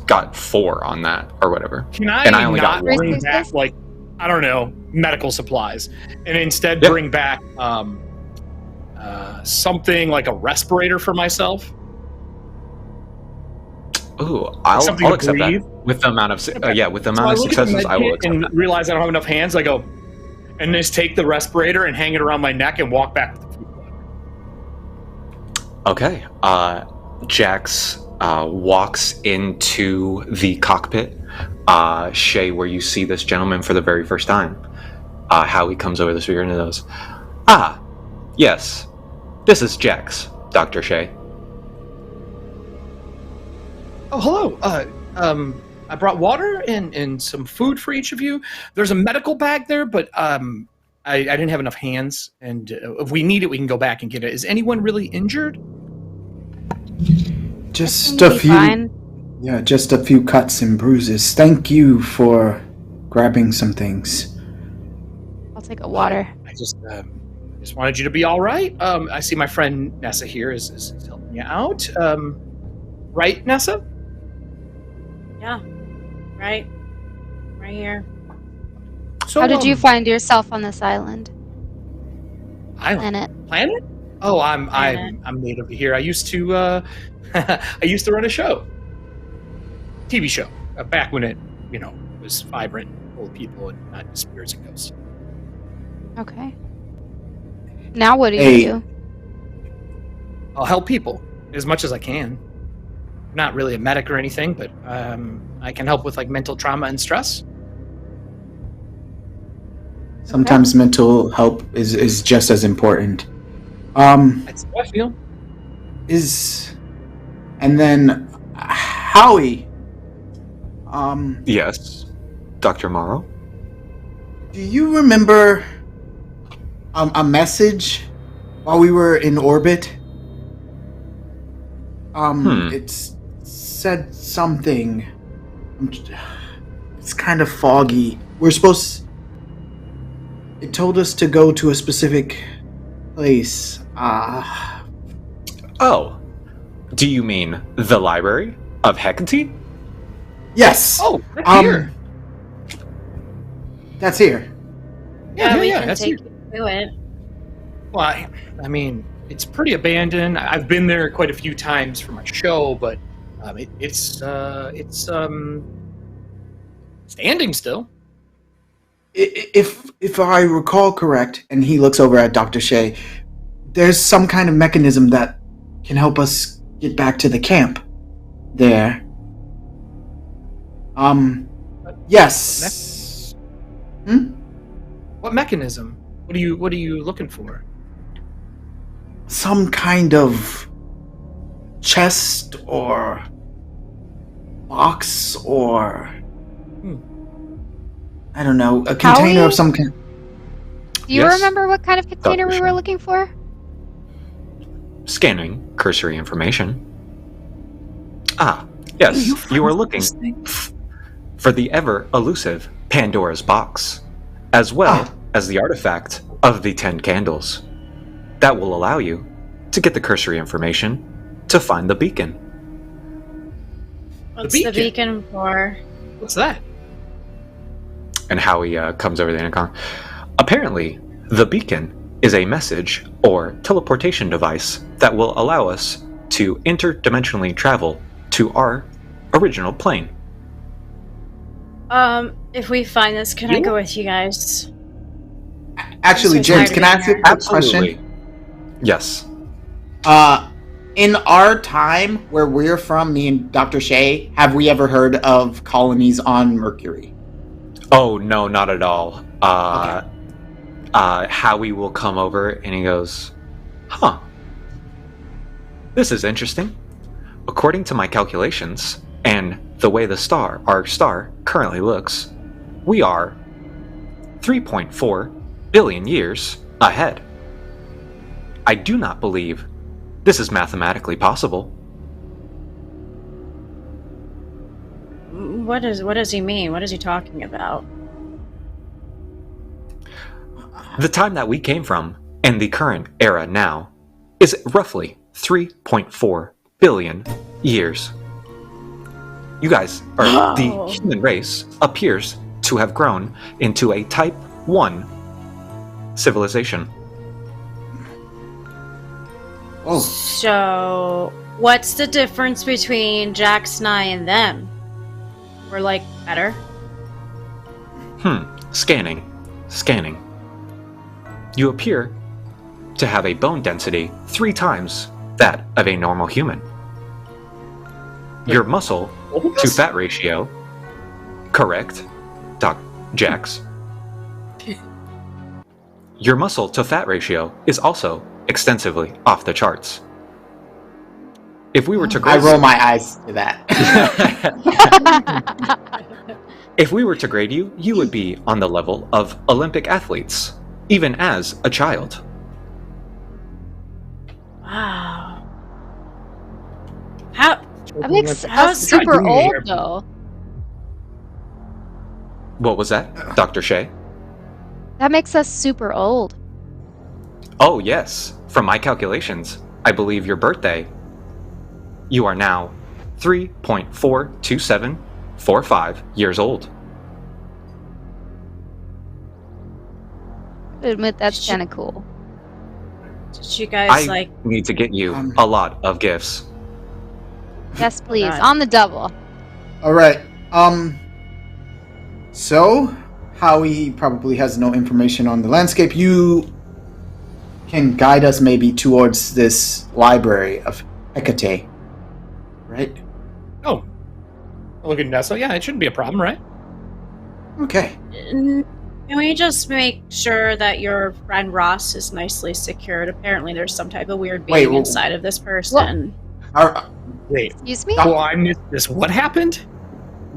Speaker 1: got 4 on that or whatever.
Speaker 3: Can I,
Speaker 1: And I only got
Speaker 3: not
Speaker 1: one.
Speaker 3: bring back, like, I don't know, medical supplies, and instead
Speaker 1: Yep.
Speaker 3: bring back something like a respirator for myself?
Speaker 1: Ooh, I'll
Speaker 3: Something to
Speaker 1: accept
Speaker 3: breathe?
Speaker 1: that with the amount of with the
Speaker 3: So
Speaker 1: amount of
Speaker 3: I look at the
Speaker 1: successes. I will
Speaker 3: med kit
Speaker 1: accept
Speaker 3: and
Speaker 1: that.
Speaker 3: realize I don't have enough hands. I go and just take the respirator and hang it around my neck and walk back with the food bladder.
Speaker 1: Okay. Jax walks into the cockpit, Shay, where you see this gentleman for the very first time. Howie comes over the speaker and goes, "Ah, yes, this is Jax, Dr. Shay."
Speaker 3: Oh, hello. I brought water and some food for each of you. There's a medical bag there, but I didn't have enough hands, and if we need it, we can go back and get it. Is anyone really injured?
Speaker 5: Just a few.
Speaker 4: Fine.
Speaker 5: Yeah, just a few cuts and bruises. Thank you for grabbing some things.
Speaker 4: I'll take a water.
Speaker 3: I just wanted you to be all right. I see my friend Nessa here is helping you out. Right, Nessa?
Speaker 2: Yeah. Right here.
Speaker 3: So,
Speaker 4: How did you find yourself on this island?
Speaker 3: Planet?
Speaker 4: Planet?
Speaker 3: Oh, I'm
Speaker 2: Planet.
Speaker 3: native here. I used to I used to run a show, TV show, back when it was vibrant, full of people and not spirits and ghosts.
Speaker 4: Okay. Now what do
Speaker 5: Hey.
Speaker 4: you do?
Speaker 3: I'll help people as much as I can. Not really a medic or anything, but I can help with like mental trauma and stress.
Speaker 5: Sometimes mental help is just as important.
Speaker 3: That's how I feel.
Speaker 5: And then Howie.
Speaker 1: Yes, Dr. Morrow.
Speaker 5: Do you remember a message while we were in orbit? It said something. It's kind of foggy. It told us to go to a specific place.
Speaker 1: Oh, do you mean the Library of Hecate?
Speaker 5: Yes.
Speaker 3: Oh, that's here.
Speaker 5: That's here.
Speaker 3: Yeah,
Speaker 2: we can
Speaker 3: that's
Speaker 2: take
Speaker 3: here.
Speaker 2: you to it.
Speaker 3: Well, I mean, it's pretty abandoned. I've been there quite a few times for my show, but it's standing still.
Speaker 5: If I recall correct, and he looks over at Dr. Shea, there's some kind of mechanism that can help us get back to the camp there. Yes.
Speaker 3: What mechanism? What are you looking for?
Speaker 5: Some kind of chest or box or I don't know, a container of some kind.
Speaker 4: Do you
Speaker 1: Yes.
Speaker 4: remember what kind of container we were
Speaker 1: Shane.
Speaker 4: looking for?
Speaker 1: Scanning cursory information. Ah, yes, you were looking for the ever-elusive Pandora's box, as well as the artifact of the 10 candles. That will allow you to get the cursory information to find the beacon.
Speaker 2: What's the beacon for?
Speaker 3: What's that?
Speaker 1: And Howie comes over the intercom. Apparently, the beacon is a message or teleportation device that will allow us to interdimensionally travel to our original plane.
Speaker 2: If we find this, can I go with you guys?
Speaker 5: Actually,
Speaker 2: I'm so
Speaker 5: James,
Speaker 2: tired
Speaker 5: can I
Speaker 2: of
Speaker 5: ask you a
Speaker 2: being
Speaker 5: quick question?
Speaker 1: Yes.
Speaker 5: In our time where we're from, me and Dr. Shea, have we ever heard of colonies on Mercury?
Speaker 1: Oh, no, not at all.
Speaker 5: Okay.
Speaker 1: Howie will come over and he goes, huh. This is interesting. According to my calculations, and the way our star currently looks, we are 3.4 billion years ahead. I do not believe this is mathematically possible.
Speaker 2: What does he mean? What is he talking about?
Speaker 1: The time that we came from, and the current era now, is roughly 3.4 billion years. You guys, or the human race, appears to have grown into a Type 1 civilization.
Speaker 5: Oh,
Speaker 2: So, what's the difference between Jax and I and them? We're like better.
Speaker 1: Scanning. You appear to have a bone density 3 times that of a normal human. Your muscle to fat ratio, correct, Doc Jax. Your muscle to fat ratio is also extensively off the charts. If we were to
Speaker 5: I
Speaker 1: grade
Speaker 5: roll my eyes to that.
Speaker 1: If we were to grade you, you would be on the level of Olympic athletes, even as a child.
Speaker 2: Wow. How?
Speaker 4: That makes
Speaker 2: How's
Speaker 4: us super
Speaker 3: doing
Speaker 4: old,
Speaker 3: here?
Speaker 4: though.
Speaker 1: What was that, Dr. Shea?
Speaker 4: That makes us super old.
Speaker 1: Oh, yes. From my calculations, I believe your birthday, you are now 3.42745 years old.
Speaker 4: I admit that's kind of cool.
Speaker 2: Did you guys
Speaker 1: I need to get you a lot of gifts.
Speaker 4: Yes, please.
Speaker 2: God.
Speaker 4: On the double.
Speaker 5: All right. So, Howie probably has no information on the landscape. You can guide us maybe towards this library of Hecate, right?
Speaker 3: Oh. Looking at that, so yeah, it shouldn't be a problem, right?
Speaker 5: Okay.
Speaker 2: Can we just make sure that your friend Ross is nicely secured? Apparently, there's some type of weird being inside of this person.
Speaker 3: Wait.
Speaker 4: Excuse me?
Speaker 3: Oh, I missed this. What happened?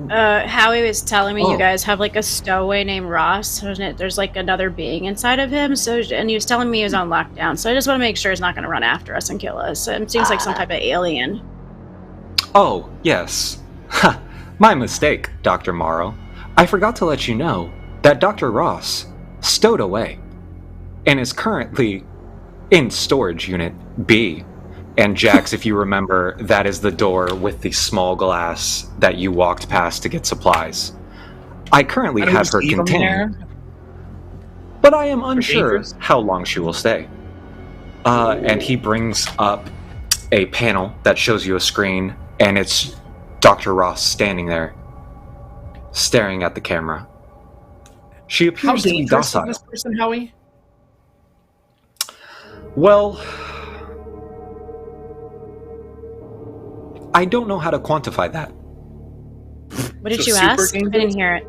Speaker 2: Howie was telling me
Speaker 5: Oh.
Speaker 2: you guys have like a stowaway named Ross. There's like another being inside of him. And he was telling me he was on lockdown. So I just want to make sure he's not going to run after us and kill us. It seems like some type of alien.
Speaker 1: Oh, yes. Ha, my mistake, Dr. Morrow. I forgot to let you know that Dr. Ross stowed away and is currently in storage unit B. And Jax, if you remember, that is the door with the small glass that you walked past to get supplies. I currently
Speaker 3: Why don't we
Speaker 1: have
Speaker 3: just
Speaker 1: her
Speaker 3: leave 'em
Speaker 1: contained,
Speaker 3: there?
Speaker 1: but I am unsure
Speaker 3: dangerous?
Speaker 1: how long she will stay. And he brings up a panel that shows you a screen, and it's Dr. Ross standing there, staring at the camera. She
Speaker 3: How
Speaker 1: appears to be
Speaker 3: dangerous is
Speaker 1: docile.
Speaker 3: this person, Howie?
Speaker 1: Well, I don't know how to quantify that.
Speaker 2: What did
Speaker 3: So
Speaker 2: you
Speaker 3: super
Speaker 2: ask? I
Speaker 3: dangerous?
Speaker 2: didn't hear it.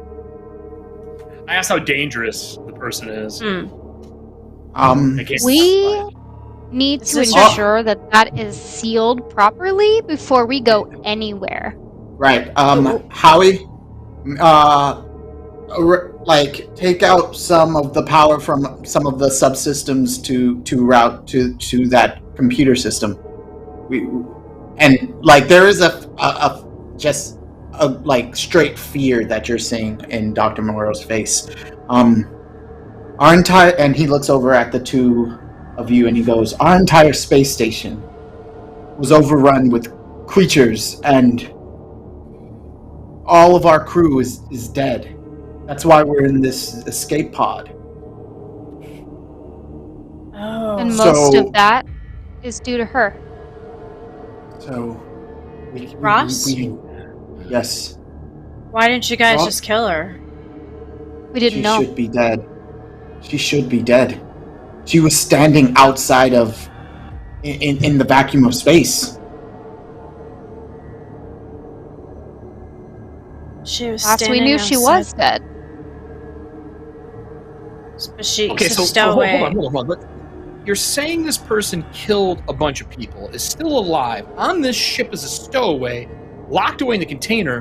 Speaker 3: I asked how dangerous the person is.
Speaker 2: Hmm.
Speaker 3: I can't
Speaker 4: We
Speaker 3: quantify it.
Speaker 4: need
Speaker 2: Is
Speaker 4: to
Speaker 2: this
Speaker 4: ensure that that is sealed properly before we go anywhere.
Speaker 5: Right. Howie, like take out some of the power from some of the subsystems to route to that computer system. And like there is a just a like straight fear that you're seeing in Dr. Moro's face. Our entire, and he looks over at the two of you and he goes, our entire space station was overrun with creatures and all of our crew is dead. That's why we're in this escape pod.
Speaker 2: Oh.
Speaker 4: And most of that is due to her.
Speaker 5: So,
Speaker 2: Ross?
Speaker 5: Yes.
Speaker 2: Why didn't you guys
Speaker 5: Ross?
Speaker 2: just kill her?
Speaker 4: We didn't know.
Speaker 5: She should be dead. She should be dead. She was standing outside of, in the vacuum of space.
Speaker 2: She was
Speaker 4: Last we
Speaker 2: standing
Speaker 4: knew, she
Speaker 2: outside,
Speaker 4: was dead.
Speaker 2: But she
Speaker 3: Okay,
Speaker 2: it's a
Speaker 3: so
Speaker 2: stowaway.
Speaker 3: hold on. You're saying this person killed a bunch of people, is still alive, on this ship as a stowaway, locked away in the container.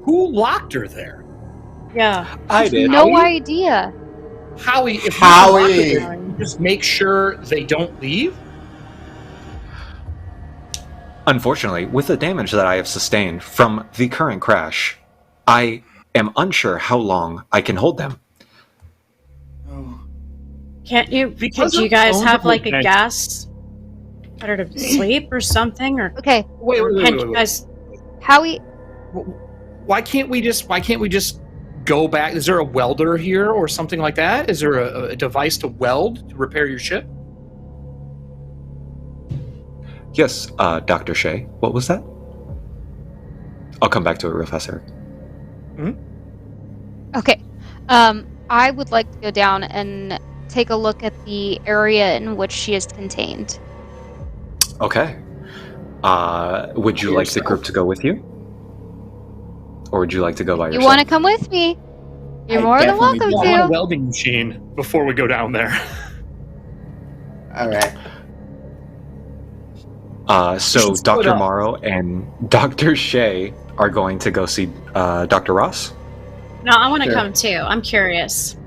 Speaker 3: Who locked her there?
Speaker 2: Yeah.
Speaker 1: I did.
Speaker 4: No idea.
Speaker 3: Howie, if
Speaker 5: Howie.
Speaker 3: you lock her there, you just make sure they don't leave?
Speaker 1: Unfortunately, with the damage that I have sustained from the current crash, I am unsure how long I can hold them.
Speaker 5: Oh.
Speaker 2: Can't you?
Speaker 3: Because
Speaker 2: Could you
Speaker 3: of
Speaker 2: guys
Speaker 3: bones
Speaker 2: have
Speaker 3: of
Speaker 2: like a
Speaker 3: revenge.
Speaker 2: gas? Put her to sleep or something, or
Speaker 4: Okay,
Speaker 3: Wait.
Speaker 2: can't you guys?
Speaker 4: Howie,
Speaker 3: Why can't we just go back? Is there a welder here or something like that? Is there a device to weld to repair your ship?
Speaker 1: Yes, Dr. Shea, what was that? I'll come back to it real fast, Eric.
Speaker 4: okay. I would like to go down and take a look at the area in which she is contained.
Speaker 1: Okay. Would you like the group to go with you? Or would you like to go by
Speaker 4: You
Speaker 1: yourself?
Speaker 4: want to come with me? You're
Speaker 5: I
Speaker 4: more than
Speaker 5: definitely
Speaker 4: welcome
Speaker 5: do.
Speaker 3: I want a
Speaker 4: to.
Speaker 3: welding machine before we go down there.
Speaker 5: All right.
Speaker 1: So
Speaker 3: should split
Speaker 1: Dr.
Speaker 3: up.
Speaker 1: Morrow and Dr. Shea are going to go see Dr. Ross?
Speaker 2: No, I want to
Speaker 5: Sure.
Speaker 2: come too. I'm curious.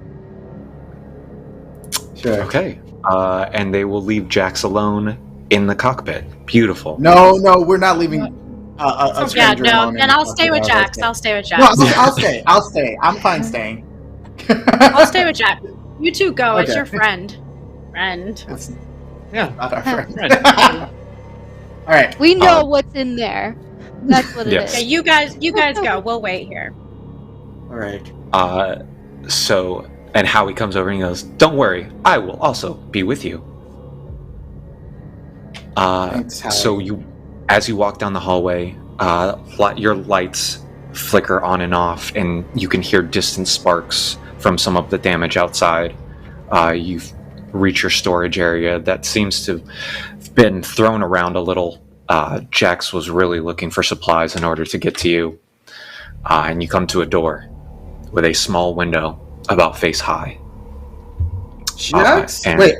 Speaker 5: Sure.
Speaker 1: Okay. And they will leave Jax alone in the cockpit. Beautiful.
Speaker 5: No, we're not leaving a
Speaker 2: Yeah,
Speaker 5: stranger
Speaker 2: no.
Speaker 5: alone.
Speaker 2: Then
Speaker 5: in
Speaker 2: I'll
Speaker 5: the
Speaker 2: stay with
Speaker 5: fucking
Speaker 2: Jax.
Speaker 5: hotel.
Speaker 2: I'll stay with
Speaker 5: No,
Speaker 2: Jax.
Speaker 5: I'll stay. I'm fine staying.
Speaker 2: I'll stay with Jax. You two go. It's
Speaker 5: Okay.
Speaker 2: your friend. Friend.
Speaker 5: It's
Speaker 3: Yeah.
Speaker 5: not our friend.
Speaker 3: Friend.
Speaker 5: All right.
Speaker 4: We know what's in there. That's what it
Speaker 1: Yes.
Speaker 2: Okay,
Speaker 4: is.
Speaker 2: you guys go. We'll wait here.
Speaker 5: All right.
Speaker 1: So, and Howie comes over and he goes, "Don't worry, I will also be with you."
Speaker 5: Thanks, Howie.
Speaker 1: So as you walk down the hallway, your lights flicker on and off, and you can hear distant sparks from some of the damage outside. You've reached your storage area that seems to have been thrown around a little. Jax was really looking for supplies in order to get to you. And you come to a door with a small window about face high.
Speaker 5: Jax?
Speaker 1: and-
Speaker 5: Wait,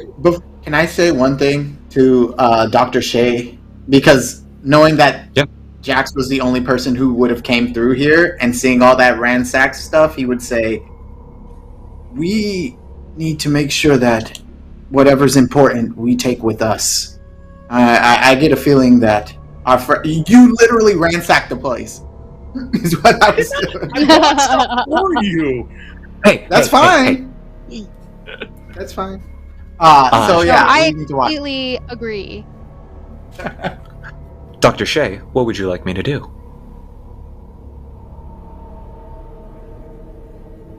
Speaker 5: can I say one thing to Dr. Shea? Because knowing that
Speaker 1: Yep.
Speaker 5: Jax was the only person who would have came through here and seeing all that ransacked stuff, he would say, we need to make sure that whatever's important we take with us. I get a feeling that you literally ransacked the place. Is what I was doing.
Speaker 3: I bought stuff for you.
Speaker 1: Hey,
Speaker 5: That's
Speaker 1: hey,
Speaker 5: fine.
Speaker 1: hey,
Speaker 5: That's fine. So
Speaker 4: No,
Speaker 5: yeah,
Speaker 4: I
Speaker 5: we need to watch.
Speaker 4: completely agree.
Speaker 1: hey. Dr. Shea, what would you like me to do?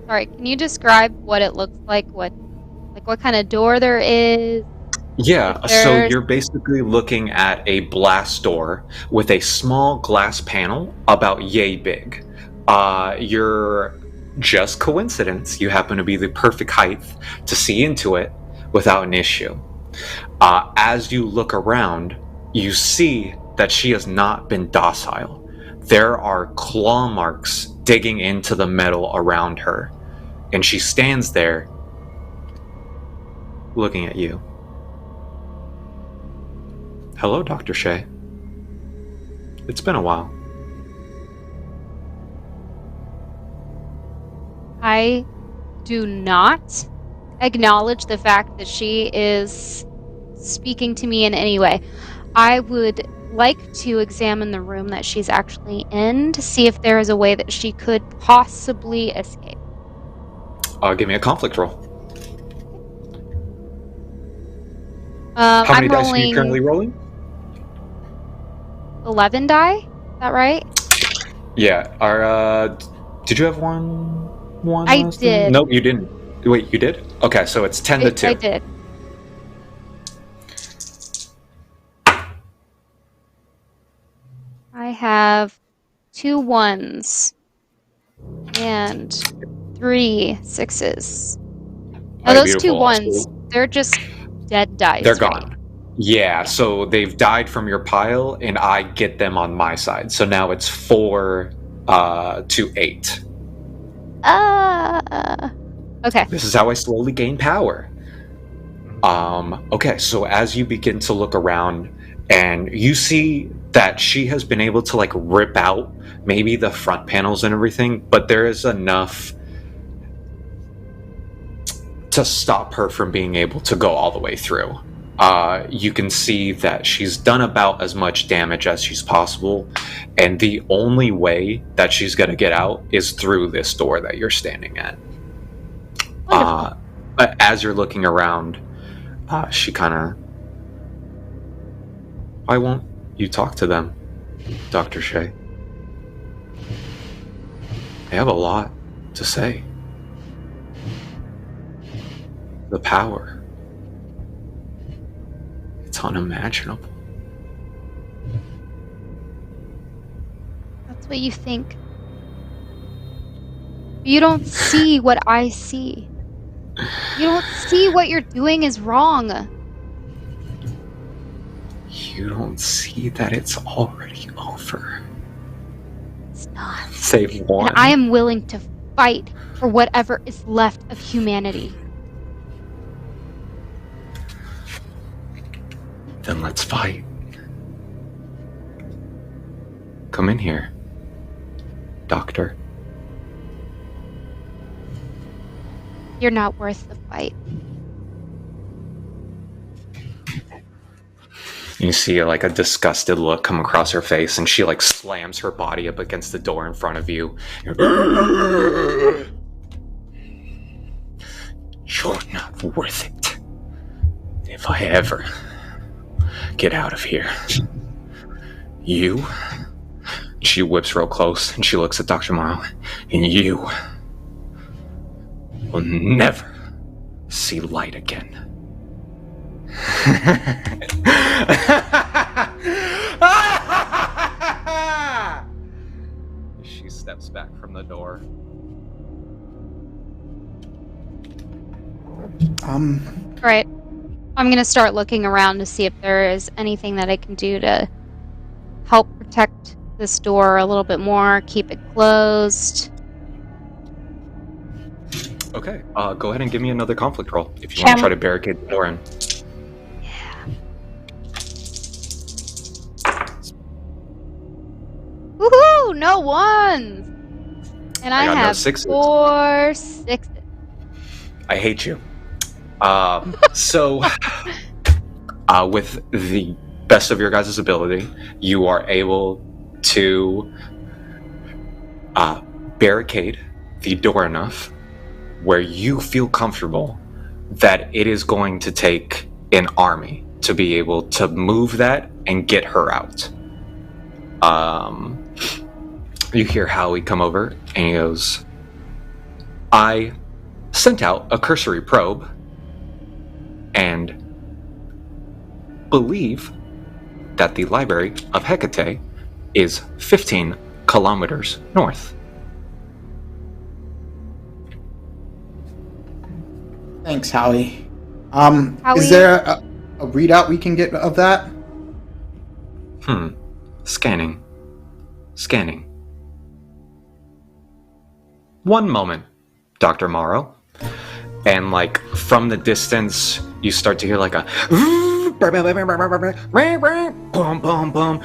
Speaker 4: Sorry, can you describe what it looks like? What kind of door there is?
Speaker 1: Yeah,
Speaker 4: If
Speaker 1: so
Speaker 4: there's-
Speaker 1: you're basically looking at a blast door with a small glass panel about yay big. You're just coincidence. You happen to be the perfect height to see into it without an issue. As you look around, you see that she has not been docile. There are claw marks digging into the metal around her, and she stands there looking at you. Hello, Dr. Shea. It's been a while.
Speaker 4: I do not acknowledge the fact that she is speaking to me in any way. I would like to examine the room that she's actually in to see if there is a way that she could possibly escape.
Speaker 1: Give me a conflict roll.
Speaker 4: I'm
Speaker 1: How many dice are
Speaker 4: rolling
Speaker 1: you currently rolling?
Speaker 4: 11 die. Is that right?
Speaker 1: Yeah. Did you have one?
Speaker 4: I
Speaker 1: last time?
Speaker 4: did.
Speaker 1: Nope, you didn't. Wait, you did? Okay, so it's 10 to 2.
Speaker 4: I did. I have 2 1s and 3 6s. Now, those 2 1s, they're just dead dice.
Speaker 1: They're
Speaker 4: right?
Speaker 1: gone. Yeah, so they've died from your pile, and I get them on my side. So now it's 4 to 8.
Speaker 4: Okay.
Speaker 1: This is how I slowly gain power. Okay, so as you begin to look around, and you see that she has been able to like rip out maybe the front panels and everything, but there is enough to stop her from being able to go all the way through. You can see that she's done about as much damage as she's possible, and the only way that she's going to get out is through this door that you're standing at. But as you're looking around, she kind of... Why won't you talk to them, Dr. Shea? They have a lot to say. The power. It's unimaginable.
Speaker 4: That's what you think. You don't see what I see. You don't see what you're doing is wrong.
Speaker 1: You don't see that it's already over.
Speaker 4: It's not.
Speaker 1: Save one.
Speaker 4: And I am willing to fight for whatever is left of humanity.
Speaker 1: Then let's fight. Come in here, Doctor.
Speaker 4: You're not worth the fight.
Speaker 1: You see like a disgusted look come across her face, and she like slams her body up against the door in front of you. You're not worth it. If I ever get out of here, you... She whips real close, and she looks at Dr. Morrow, and you will never see light again. She steps back from the door.
Speaker 4: Alright. I'm gonna start looking around to see if there is anything that I can do to help protect this door a little bit more, keep it closed.
Speaker 1: Okay, go ahead and give me another conflict roll if you want to try to barricade the door in.
Speaker 4: Woohoo! No ones! And I
Speaker 1: got no
Speaker 4: have
Speaker 1: sixes.
Speaker 4: 4 6s.
Speaker 1: I hate you. So, with the best of your guys' ability, you are able to barricade the door enough where you feel comfortable that it is going to take an army to be able to move that and get her out. You hear Howie come over and he goes, I sent out a cursory probe and believe that the Library of Hecate is 15 kilometers north.
Speaker 5: Thanks, Howie.
Speaker 4: Howie?
Speaker 5: Is there a readout we can get of that?
Speaker 1: Scanning. One moment, Dr. Morrow. And like from the distance, you start to hear like a boom, boom, boom,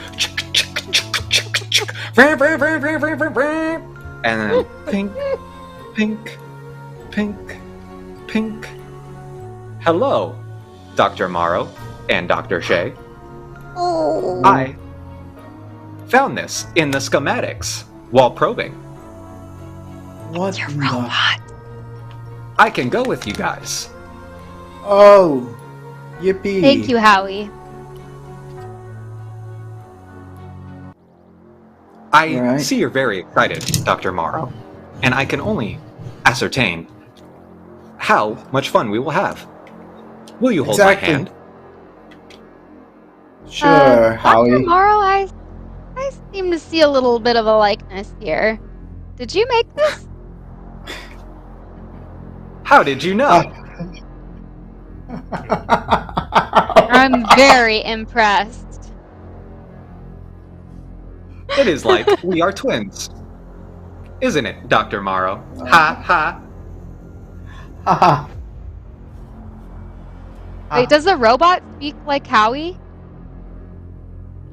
Speaker 1: and then pink, pink, Pink. Pink. Hello, Dr. Morrow and Dr. Shea.
Speaker 4: Oh.
Speaker 1: I found this in the schematics while probing.
Speaker 5: What
Speaker 4: Your
Speaker 5: in the...
Speaker 4: robot.
Speaker 1: I can go with you guys.
Speaker 5: Oh, yippee.
Speaker 4: Thank you, Howie.
Speaker 1: I
Speaker 5: Right.
Speaker 1: see you're very excited, Dr. Morrow, and I can only ascertain how much fun we will have. Will you hold
Speaker 5: Exactly.
Speaker 1: my hand?
Speaker 5: Sure, Howie.
Speaker 4: Dr. Morrow, I seem to see a little bit of a likeness here. Did you make this?
Speaker 1: How did you know?
Speaker 4: I'm very impressed.
Speaker 1: It is like we are twins. Isn't it, Dr. Morrow? Ha ha.
Speaker 5: Haha.
Speaker 4: Wait, does the robot speak like Howie?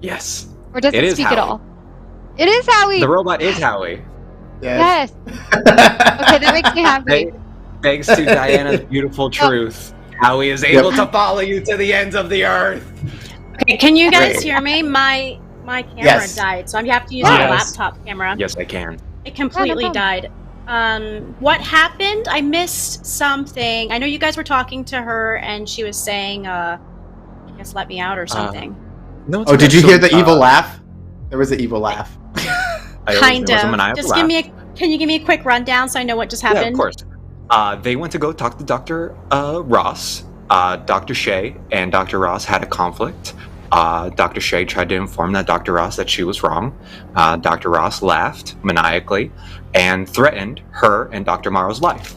Speaker 1: Yes.
Speaker 4: Or does
Speaker 1: It
Speaker 4: it
Speaker 1: is
Speaker 4: speak at
Speaker 1: Howie.
Speaker 4: all? It is Howie!
Speaker 1: The robot is Howie.
Speaker 5: Yes.
Speaker 4: Yes! Okay, that makes me happy.
Speaker 1: Thanks to Diana's beautiful truth, Howie is able to follow you to the ends of the earth.
Speaker 2: Okay, can you guys
Speaker 5: Great.
Speaker 2: hear me? My camera
Speaker 5: Yes.
Speaker 2: died, so I have to use
Speaker 1: Yes.
Speaker 2: my laptop camera.
Speaker 1: Yes, I can.
Speaker 2: It completely died. What happened? I missed something. I know you guys were talking to her, and she was saying, I guess let me out or something.
Speaker 1: No, it's
Speaker 5: Oh,
Speaker 1: okay.
Speaker 5: did you
Speaker 1: So,
Speaker 5: hear the evil laugh? There was an evil laugh.
Speaker 2: Kind
Speaker 1: there was a
Speaker 2: of.
Speaker 1: maniacal
Speaker 2: Just
Speaker 1: laugh.
Speaker 2: can you give me a quick rundown so I know what just happened?
Speaker 1: Yeah, of course. They went to go talk to Dr. Ross. Dr. Shea and Dr. Ross had a conflict. Dr. Shea tried to inform Dr. Ross that she was wrong. Dr. Ross laughed maniacally and threatened her and Dr. Morrow's life.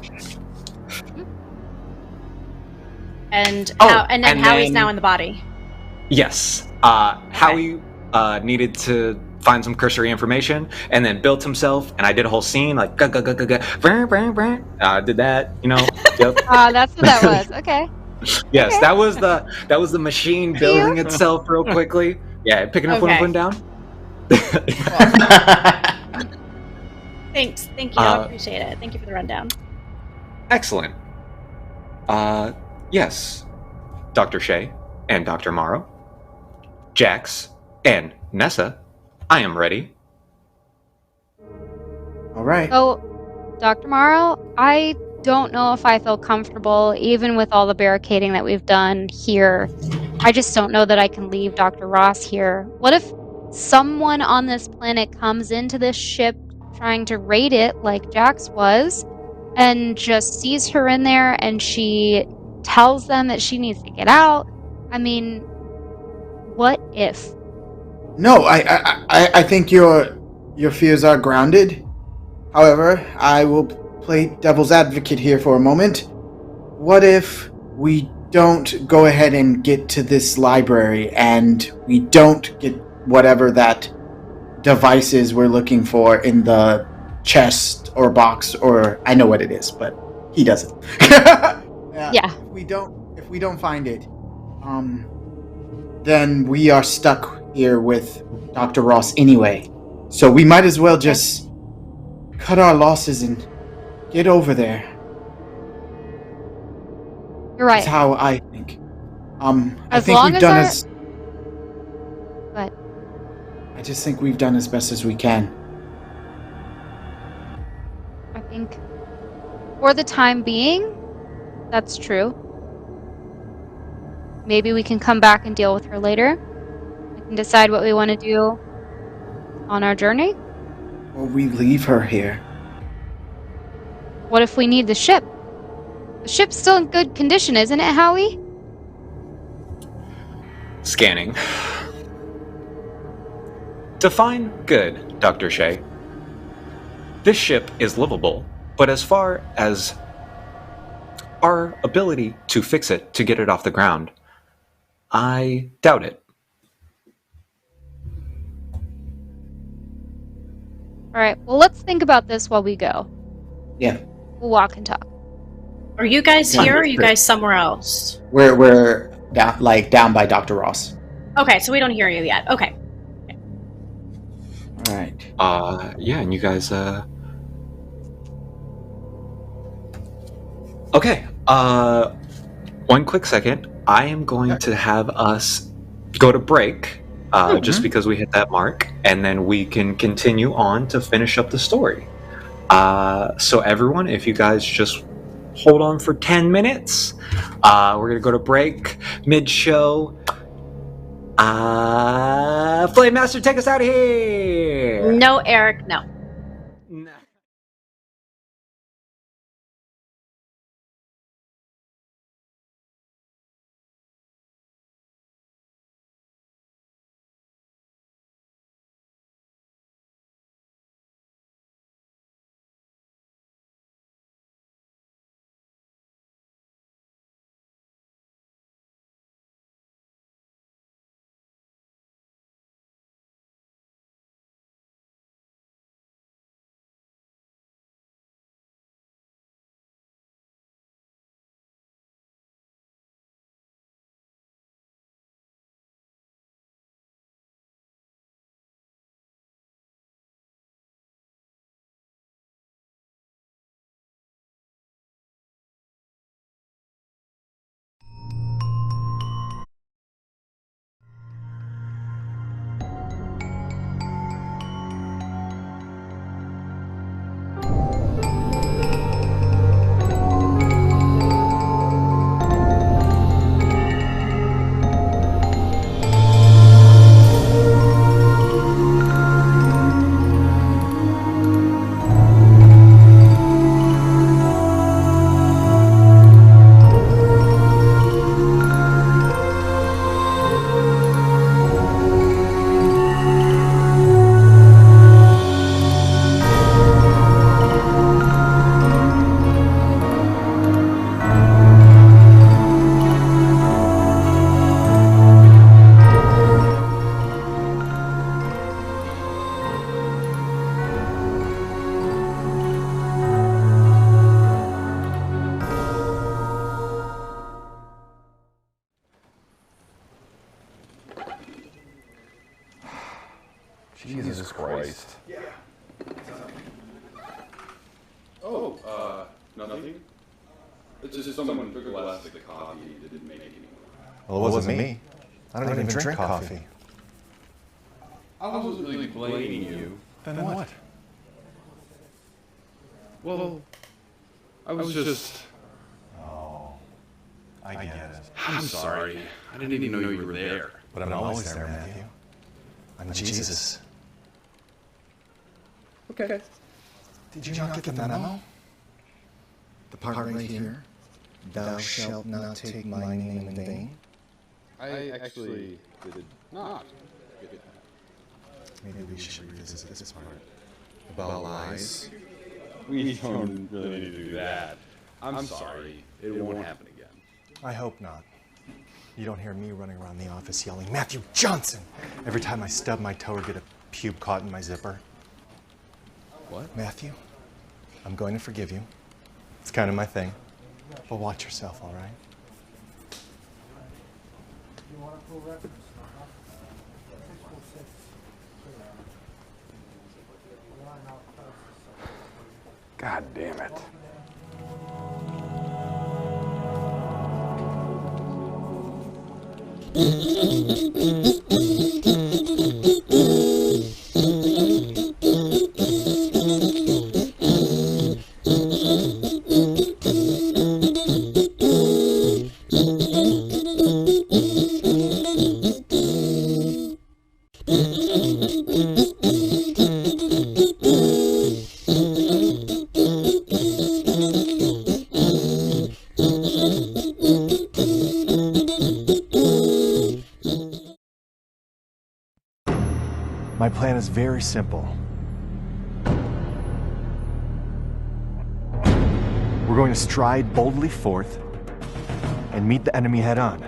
Speaker 2: And
Speaker 1: Oh,
Speaker 2: then
Speaker 1: and
Speaker 2: Howie's
Speaker 1: then-
Speaker 2: now in the body.
Speaker 1: Yes. Howie needed to find some cursory information and then built himself, and I did a whole scene like did that, you know. Yep.
Speaker 4: That's what that was. Okay.
Speaker 1: Yes,
Speaker 4: Okay.
Speaker 1: that was the machine building itself real quickly. Yeah, picking up what I'm
Speaker 2: Okay.
Speaker 1: putting down.
Speaker 2: Thanks. Thank you. I appreciate it. Thank you for the rundown.
Speaker 1: Excellent. Yes, Dr. Shea and Dr. Morrow, Jax and Nessa, I am ready.
Speaker 5: All right.
Speaker 4: So, Dr. Morrow, I don't know if I feel comfortable, even with all the barricading that we've done here. I just don't know that I can leave Dr. Ross here. What if someone on this planet comes into this ship trying to raid it like Jax was, and just sees her in there and she tells them that she needs to get out? I mean, what if?
Speaker 5: No, I think your fears are grounded. However, I will play devil's advocate here for a moment. What if we don't go ahead and get to this library and we don't get whatever that device is we're looking for in the chest or box, or I know what it is, but he doesn't.
Speaker 4: Yeah.
Speaker 5: If we don't find it, then we are stuck here with Dr. Ross anyway. So we might as well just cut our losses and get over there.
Speaker 4: You're right.
Speaker 5: That's how I think. I
Speaker 4: As
Speaker 5: think
Speaker 4: long
Speaker 5: we've
Speaker 4: as
Speaker 5: done
Speaker 4: our-
Speaker 5: as.
Speaker 4: But
Speaker 5: I just think we've done as best as we can.
Speaker 4: I think for the time being, that's true. Maybe we can come back and deal with her later. We can decide what we want to do on our journey.
Speaker 5: Or we leave her here.
Speaker 4: What if we need the ship? The ship's still in good condition, isn't it, Howie?
Speaker 1: Scanning. Define good, Dr. Shea. This ship is livable, but as far as our ability to fix it, to get it off the ground, I doubt it.
Speaker 4: Alright, well, let's think about this while we go.
Speaker 5: Yeah.
Speaker 4: We'll walk and talk.
Speaker 2: Are you guys here or are you
Speaker 1: Understood.
Speaker 2: guys somewhere else?
Speaker 5: We're down by Dr. Ross.
Speaker 2: Okay, so we don't hear you yet. Okay.
Speaker 5: All right.
Speaker 1: Yeah, and you guys, Okay. One quick second. I am going to have us go to break, just because we hit that mark, and then we can continue on to finish up the story. So everyone, if you guys just hold on for 10 minutes, we're gonna go to break mid-show. Flame Master, take us out of here.
Speaker 2: No, Eric, no.
Speaker 7: Jesus Christ. Yeah. Oh, nothing? It's just someone took a glass of the coffee that didn't make it anymore.
Speaker 8: Well, it wasn't me. I don't even drink coffee.
Speaker 7: I wasn't really blaming you.
Speaker 8: Then what?
Speaker 7: Well, I was just...
Speaker 8: Oh, I get it.
Speaker 7: I'm sorry. I didn't even know you were there.
Speaker 8: But I'm always there, Matthew. I'm Jesus.
Speaker 7: Okay.
Speaker 8: Did you not get the memo?
Speaker 9: The part right here. Thou shalt not take my name in vain.
Speaker 7: I actually did not get it.
Speaker 8: Maybe we should revisit this part. About lies.
Speaker 7: We don't really need to do that. I'm sorry. It won't happen again.
Speaker 8: I hope not. You don't hear me running around the office yelling, Matthew Johnson! Every time I stub my toe or get a pube caught in my zipper.
Speaker 7: What?
Speaker 8: Matthew, I'm going to forgive you. It's kind of my thing. But watch yourself, all right?
Speaker 7: God damn it.
Speaker 8: My plan is very simple. We're going to stride boldly forth and meet the enemy head on.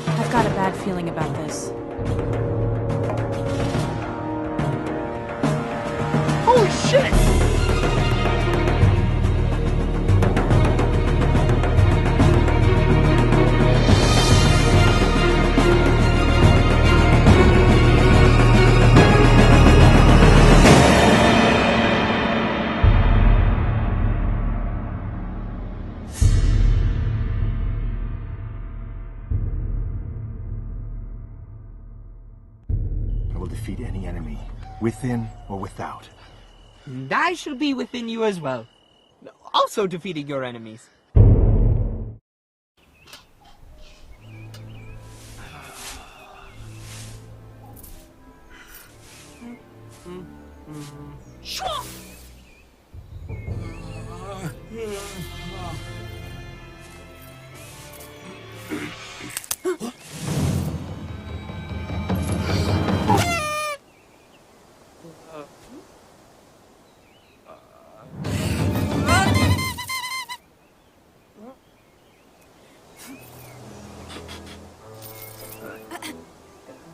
Speaker 10: I've got a bad feeling about this.
Speaker 8: Holy shit! Within or without?
Speaker 11: And I shall be within you as well. Also defeating your enemies.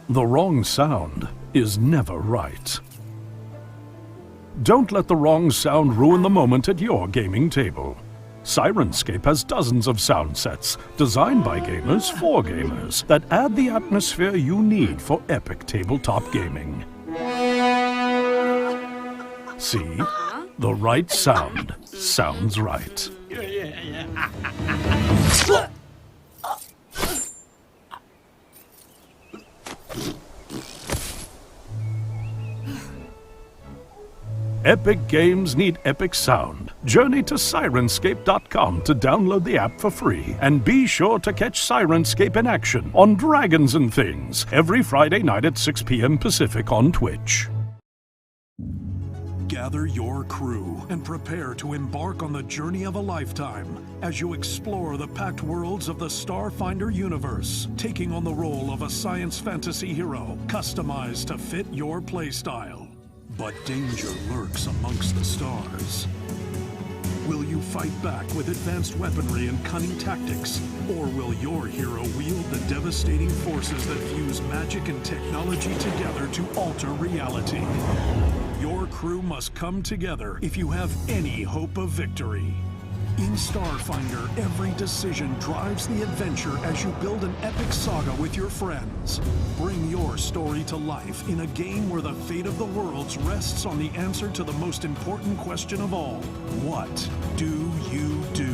Speaker 12: The wrong sound is never right. Don't let the wrong sound ruin the moment at your gaming table. Sirenscape has dozens of sound sets designed by gamers for gamers that add the atmosphere you need for epic tabletop gaming. See? The right sound sounds right. Epic games need epic sound. Journey to Sirenscape.com to download the app for free. And be sure to catch Sirenscape in action on Dragons and Things every Friday night at 6 p.m. Pacific on Twitch. Gather your crew and prepare to embark on the journey of a lifetime as you explore the packed worlds of the Starfinder universe, taking on the role of a science fantasy hero customized to fit your playstyle. But danger lurks amongst the stars. Will you fight back with advanced weaponry and cunning tactics? Or will your hero wield the devastating forces that fuse magic and technology together to alter reality? Your crew must come together if you have any hope of victory. In Starfinder, every decision drives the adventure as you build an epic saga with your friends. Bring your story to life in a game where the fate of the worlds rests on the answer to the most important question of all. What do you do?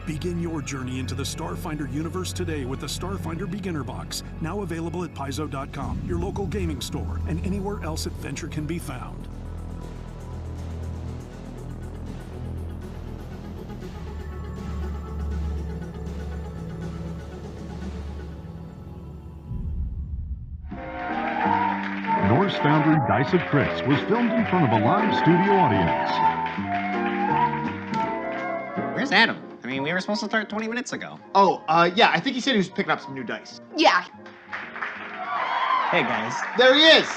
Speaker 12: Begin your journey into the Starfinder universe today with the Starfinder Beginner Box, now available at Paizo.com, your local gaming store, and anywhere else adventure can be found. Norse Foundry Dice of Tricks was filmed in front of a live studio audience.
Speaker 13: Where's Adam? I mean, we were supposed to start 20 minutes ago.
Speaker 14: Oh, yeah, I think he said he was picking up some new dice.
Speaker 15: Yeah.
Speaker 13: Hey, guys.
Speaker 14: There he is!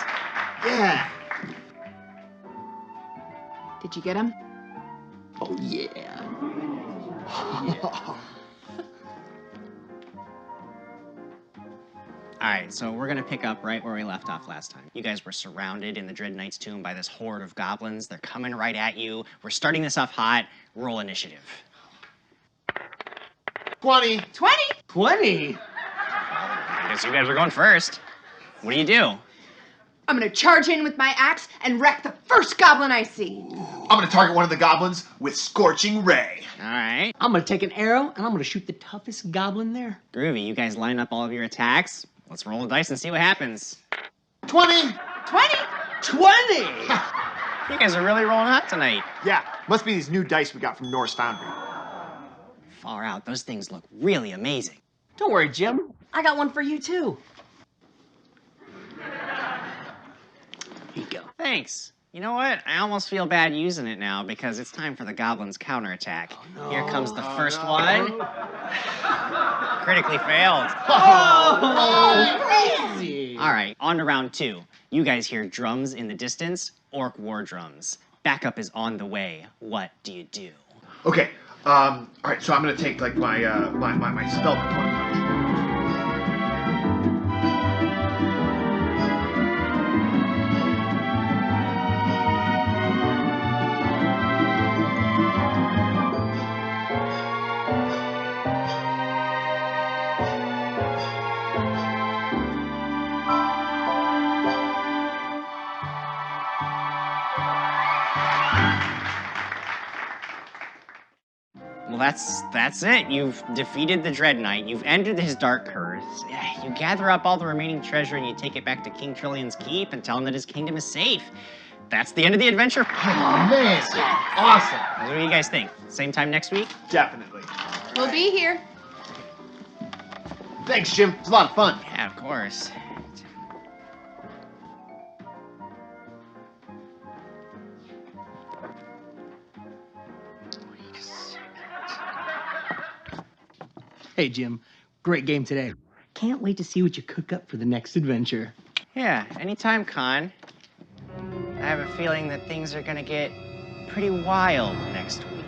Speaker 14: Yeah!
Speaker 15: Did you get him?
Speaker 14: Oh, yeah.
Speaker 13: Alright, so we're gonna pick up right where we left off last time. You guys were surrounded in the Dread Knight's tomb by this horde of goblins. They're coming right at you. We're starting this off hot. Roll initiative.
Speaker 14: 20.
Speaker 15: 20?
Speaker 14: 20?
Speaker 13: I guess you guys are going first. What do?
Speaker 15: I'm gonna charge in with my axe and wreck the first goblin I see.
Speaker 14: I'm gonna target one of the goblins with Scorching Ray.
Speaker 13: Alright.
Speaker 11: I'm gonna take an arrow and I'm gonna shoot the toughest goblin there.
Speaker 13: Groovy, you guys line up all of your attacks. Let's roll the dice and see what happens.
Speaker 14: 20!
Speaker 15: 20?
Speaker 14: 20!
Speaker 13: You guys are really rolling hot tonight.
Speaker 14: Yeah, must be these new dice we got from Norse Foundry.
Speaker 13: Far out, those things look really amazing.
Speaker 11: Don't worry, Jim. I got one for you, too. Here you go.
Speaker 13: Thanks. You know what? I almost feel bad using it now because it's time for the goblins' counterattack. Oh, no. Here comes the first one. Critically failed.
Speaker 14: Oh, crazy!
Speaker 13: All right, on to round 2. You guys hear drums in the distance, orc war drums. Backup is on the way. What do you do?
Speaker 14: Okay, all right, so I'm gonna take like my spell component punch.
Speaker 13: Well, that's it. You've defeated the Dread Knight. You've ended his dark curse. You gather up all the remaining treasure and you take it back to King Trillion's keep and tell him that his kingdom is safe. That's the end of the adventure.
Speaker 14: Oh, man. Awesome.
Speaker 13: What do you guys think? Same time next week?
Speaker 14: Definitely.
Speaker 15: We'll be here.
Speaker 14: Thanks, Jim. It's a lot of fun.
Speaker 13: Yeah, of course.
Speaker 11: Hey, Jim. Great game today. Can't wait to see what you cook up for the next adventure.
Speaker 13: Yeah, anytime, Con. I have a feeling that things are gonna get pretty wild next week.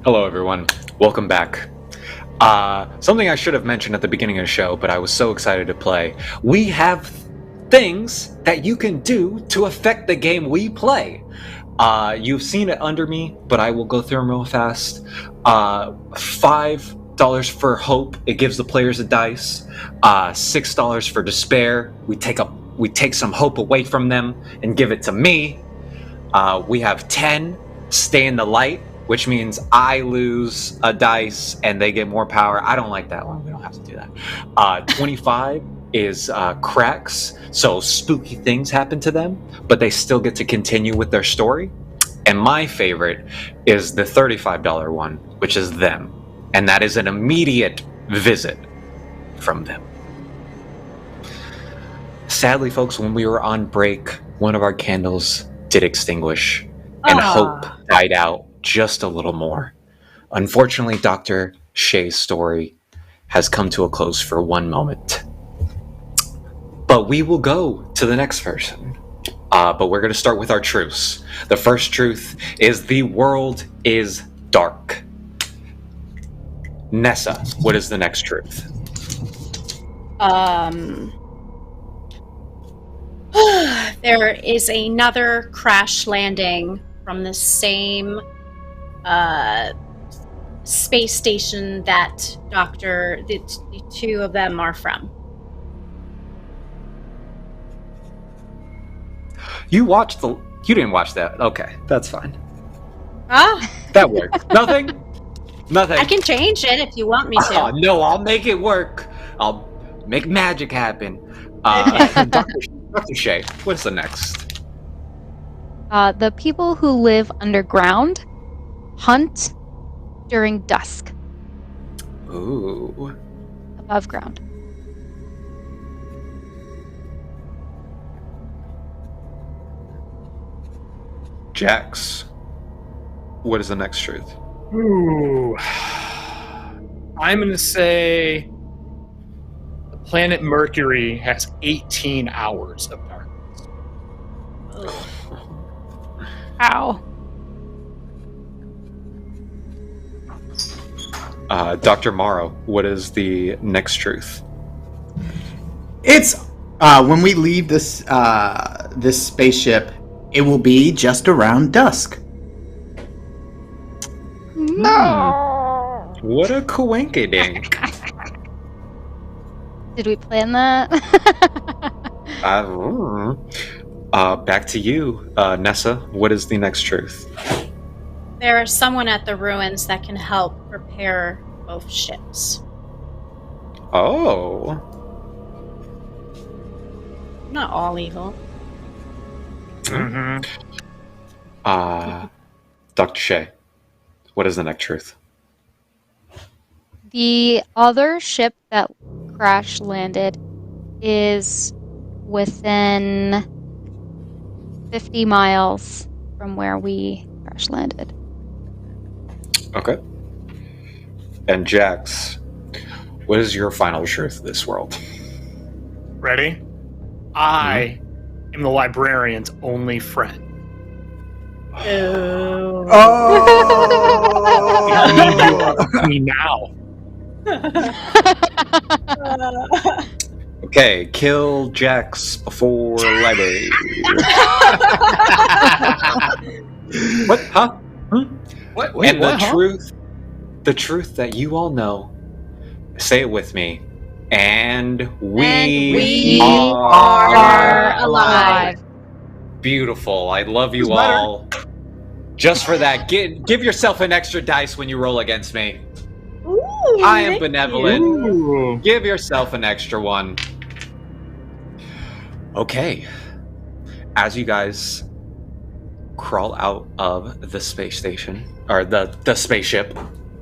Speaker 1: Hello, everyone. Welcome back. Something I should have mentioned at the beginning of the show, but I was so excited to play. We have things that you can do to affect the game we play. You've seen it under me, but I will go through them real fast. $5 for hope. It gives the players a dice. $6 for despair. We take some hope away from them and give it to me. We have 10. Stay in the light, which means I lose a dice and they get more power. I don't like that one. We don't have to do that. 25 is cracks, so spooky things happen to them, but they still get to continue with their story. And my favorite is the $35 one, which is them. And that is an immediate visit from them. Sadly, folks, when we were on break, one of our candles did extinguish, and hope died out just a little more. Unfortunately, Dr. Shea's story has come to a close for one moment. But we will go to the next person. But we're going to start with our truths. The first truth is the world is dark. Nessa, what is the next truth?
Speaker 2: There is another crash landing from the same space station that the two of them are from.
Speaker 1: You didn't watch that. Okay, that's fine.
Speaker 2: Ah,
Speaker 1: That worked. Nothing? Nothing.
Speaker 2: I can change it if you want me to.
Speaker 1: Oh, no, I'll make it work. I'll make magic happen. Dr. Shea, what's the next?
Speaker 4: The people who live underground hunt during dusk.
Speaker 1: Ooh.
Speaker 4: Above ground.
Speaker 1: Jax. What is the next truth?
Speaker 3: Ooh. I'm going to say the planet Mercury has 18 hours of darkness.
Speaker 4: Ow.
Speaker 1: Dr. Morrow, what is the next truth?
Speaker 5: It's when we leave this this spaceship, it will be just around dusk.
Speaker 4: No.
Speaker 1: What a coinkydink.
Speaker 4: Did we plan that?
Speaker 1: Back to you, Nessa. What is the next truth?
Speaker 2: There is someone at the ruins that can help repair both ships.
Speaker 1: Oh.
Speaker 2: Not all evil.
Speaker 3: Mm-hmm.
Speaker 1: Dr. Shea, what is the next truth?
Speaker 4: The other ship that crash landed is within 50 miles from where we crash landed.
Speaker 1: Okay. And Jax, what is your final truth of this world?
Speaker 3: Ready? I am the librarian's only friend.
Speaker 2: Oh.
Speaker 3: I need you on me now.
Speaker 1: Okay, kill Jax before library. What? Huh?
Speaker 3: What? Wait,
Speaker 1: And
Speaker 3: what?
Speaker 1: the truth that you all know, say it with me, and we
Speaker 2: are alive.
Speaker 1: Beautiful. I love you all. Just for that, give yourself an extra dice when you roll against me.
Speaker 2: Ooh,
Speaker 1: I am benevolent.
Speaker 3: Ooh.
Speaker 1: Give yourself an extra one. Okay. As you guys crawl out of the space station, or the spaceship,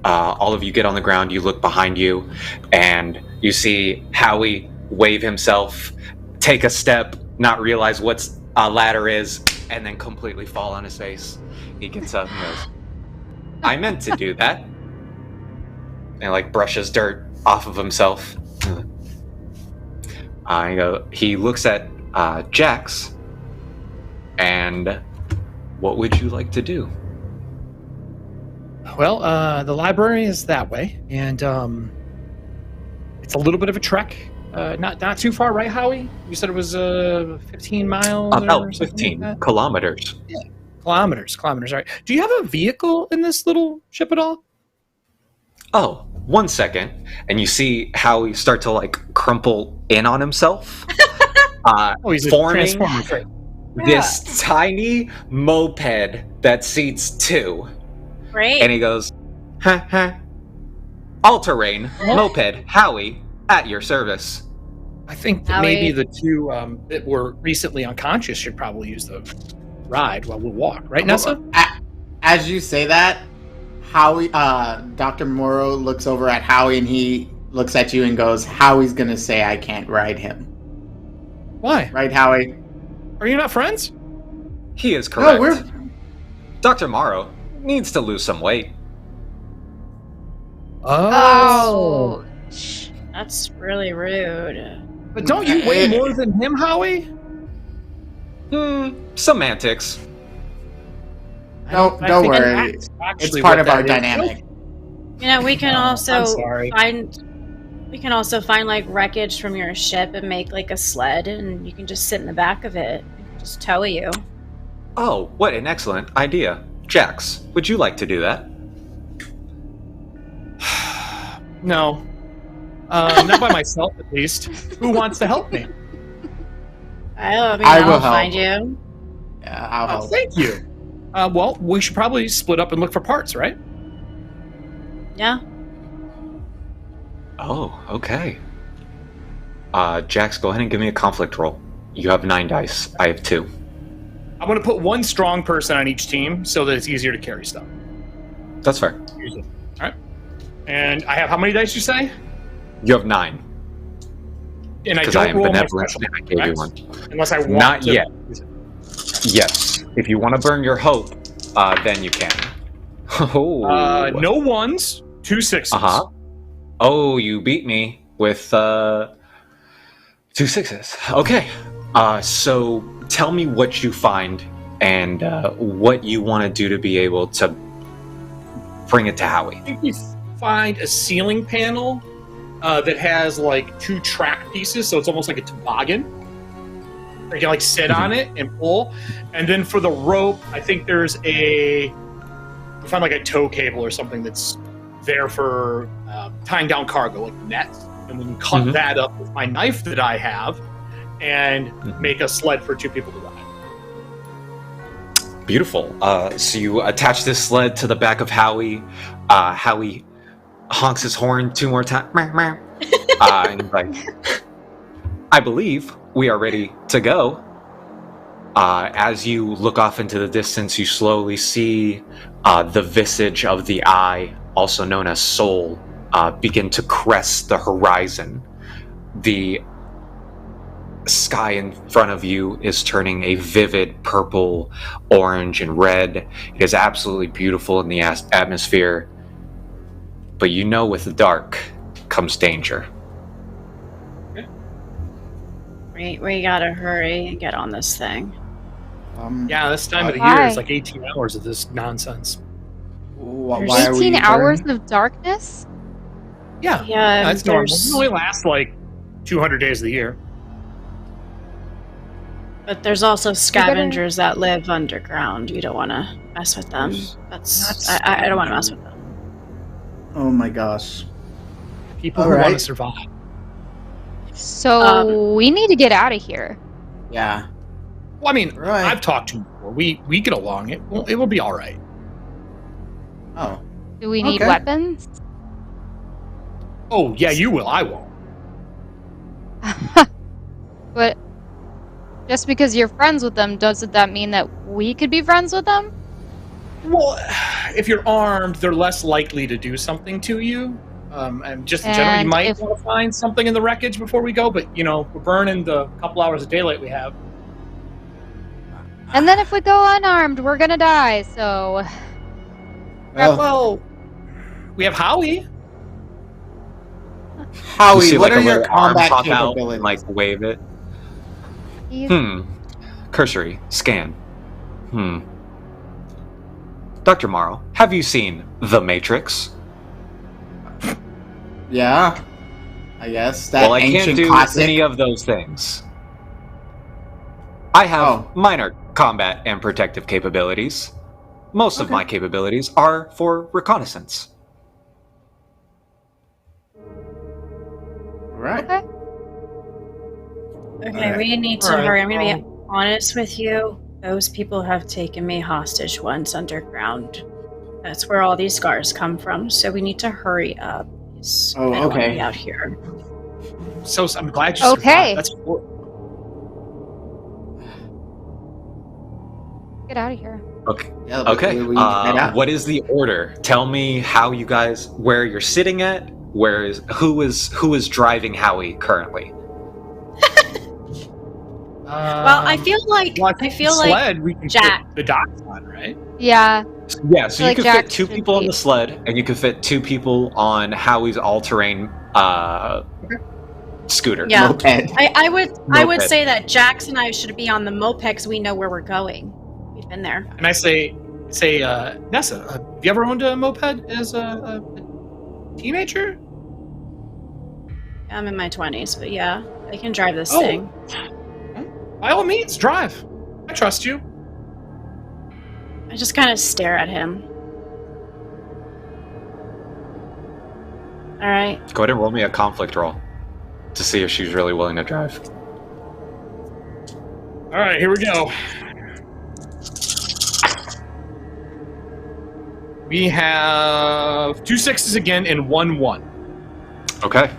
Speaker 1: all of you get on the ground, you look behind you, and you see Howie wave himself, take a step, not realize what a ladder is, and then completely fall on his face. He gets up and goes, I meant to do that. And like brushes dirt off of himself. He looks at Jax, and what would you like to do?
Speaker 3: Well, the library is that way, and it's a little bit of a trek. Not too far, right, Howie? You said it was 15 miles.
Speaker 1: About 15
Speaker 3: like
Speaker 1: kilometers.
Speaker 3: Yeah, kilometers. All right. Do you have a vehicle in this little ship at all?
Speaker 1: Oh, 1 second, and you see Howie start to like crumple in on himself,
Speaker 3: He's a
Speaker 1: forming
Speaker 3: transformer, right?
Speaker 1: this tiny moped that seats two.
Speaker 2: Great.
Speaker 1: And he goes, ha ha. All-terrain moped Howie at your service.
Speaker 3: I think that maybe the two that were recently unconscious should probably use the ride while we walk, right, Nessa?
Speaker 5: As you say that, Howie, Dr. Morrow looks over at Howie and he looks at you and goes, Howie's gonna say I can't ride him.
Speaker 3: Why?
Speaker 5: Right, Howie?
Speaker 3: Are you not friends?
Speaker 1: He is correct.
Speaker 5: No,
Speaker 1: Dr. Morrow needs to lose some weight.
Speaker 3: Oh.
Speaker 2: That's really rude.
Speaker 3: But don't you weigh more than him, Howie?
Speaker 1: Semantics.
Speaker 5: Don't worry. It's part of our dynamic.
Speaker 2: You know, we can also
Speaker 3: sorry.
Speaker 2: find like wreckage from your ship and make like a sled, and you can just sit in the back of it, just tow you.
Speaker 1: Oh, what an excellent idea. Jax, would you like to do that?
Speaker 3: No. Not by myself, at least. Who wants to help me?
Speaker 2: I will
Speaker 5: help.
Speaker 2: find you.
Speaker 5: Yeah, I'll help.
Speaker 3: Thank you. Well, we should probably split up and look for parts, right?
Speaker 2: Yeah.
Speaker 1: Oh, okay. Jax, go ahead and give me a conflict roll. You have 9 dice. I have 2.
Speaker 3: I'm going to put one strong person on each team so that it's easier to carry stuff.
Speaker 1: That's fair.
Speaker 3: All right. And I have how many dice you say?
Speaker 1: You have 9.
Speaker 3: And I
Speaker 1: Because
Speaker 3: don't
Speaker 1: I am
Speaker 3: roll my
Speaker 1: benevolent
Speaker 3: special,
Speaker 1: and I gave you
Speaker 3: correct?
Speaker 1: one.
Speaker 3: Unless I want
Speaker 1: Not
Speaker 3: to.
Speaker 1: yet. Yes. If you want to burn your hope, then you can. Oh.
Speaker 3: No ones, 2 sixes.
Speaker 1: Uh-huh. Oh, you beat me with 2 6s. Okay. So tell me what you find and what you want to do to be able to bring it to Howie.
Speaker 3: I think you find a ceiling panel that has like 2 track pieces, so it's almost like a toboggan. You can like sit on it and pull. And then for the rope, I think there's you find like a tow cable or something that's there for tying down cargo, like nets. And we can cut that up with my knife that I have and make a sled for 2 people to ride.
Speaker 1: Beautiful. So you attach this sled to the back of Howie. Howie honks his horn 2 more times. And he's like, I believe we are ready to go. As you look off into the distance, you slowly see the visage of the eye, also known as soul, begin to crest the horizon. The sky in front of you is turning a vivid purple, orange, and red. It is absolutely beautiful in the atmosphere. But you know with the dark comes danger.
Speaker 2: We gotta hurry and get on this thing.
Speaker 3: Yeah, this time of the year is like 18 hours of this nonsense.
Speaker 5: Why
Speaker 4: 18 hours of darkness?
Speaker 3: Yeah, that's normal. It only lasts like 200 days of the year.
Speaker 2: But there's also scavengers that live underground. You don't want to mess with them. I don't want to mess with them.
Speaker 5: Oh my gosh.
Speaker 3: People who want to survive.
Speaker 4: So we need to get out of here.
Speaker 5: Yeah.
Speaker 3: Well, I mean, I've talked to him before. We get along. It will be all right.
Speaker 5: Oh.
Speaker 4: Do we need weapons?
Speaker 3: Oh, yeah, you will. I won't.
Speaker 4: But just because you're friends with them, doesn't that mean that we could be friends with them?
Speaker 3: Well, if you're armed, they're less likely to do something to you. And just in general, you might want to find something in the wreckage before we go, but, we're burning the couple hours of daylight we have.
Speaker 4: And then if we go unarmed, we're gonna die, so...
Speaker 3: Well, we have Howie.
Speaker 5: Howie,
Speaker 1: you see,
Speaker 5: what
Speaker 1: like,
Speaker 5: are
Speaker 1: a
Speaker 5: your
Speaker 1: little arm
Speaker 5: combat
Speaker 1: pop out
Speaker 5: capabilities?
Speaker 1: and, like, wave it. Cursory. Scan. Dr. Morrow, have you seen The Matrix?
Speaker 5: Yeah, I guess. That
Speaker 1: Well, I can't
Speaker 5: ancient
Speaker 1: do
Speaker 5: classic.
Speaker 1: any of those things. I have minor combat and protective capabilities. Most of my capabilities are for reconnaissance.
Speaker 5: Right.
Speaker 2: Okay, we need to hurry. I'm going to be honest with you. Those people have taken me hostage once underground. That's where all these scars come from, so we need to hurry up. I don't want to be out here.
Speaker 3: So I'm glad you survived. That's
Speaker 4: Get out of here.
Speaker 1: Okay.
Speaker 5: Yeah,
Speaker 1: Okay. What is the order? Tell me how you guys, where you're sitting at. Who is driving Howie currently?
Speaker 2: Well, I feel like
Speaker 3: sled, we can
Speaker 2: Jack.
Speaker 3: put the docks on, right?
Speaker 4: Yeah.
Speaker 1: Yeah, so you
Speaker 4: Like
Speaker 1: can
Speaker 4: Jack
Speaker 1: fit 2
Speaker 4: should
Speaker 1: people on
Speaker 4: be-
Speaker 1: the sled, and you can fit 2 people on Howie's all-terrain scooter.
Speaker 2: Yeah,
Speaker 5: Moped.
Speaker 2: I would
Speaker 1: Moped.
Speaker 2: say that Jax and I should be on the moped because we know where we're going. We've been there.
Speaker 3: And I say, Nessa, have you ever owned a moped as a teenager?
Speaker 2: I'm in my 20s, but yeah, I can drive this
Speaker 3: Oh.
Speaker 2: thing.
Speaker 3: By all means, drive. I trust you.
Speaker 2: I just kind of stare at him. All right.
Speaker 1: Go ahead and roll me a conflict roll to see if she's really willing to drive.
Speaker 3: All right, here we go. We have 2 6s again and 1 1.
Speaker 1: Okay.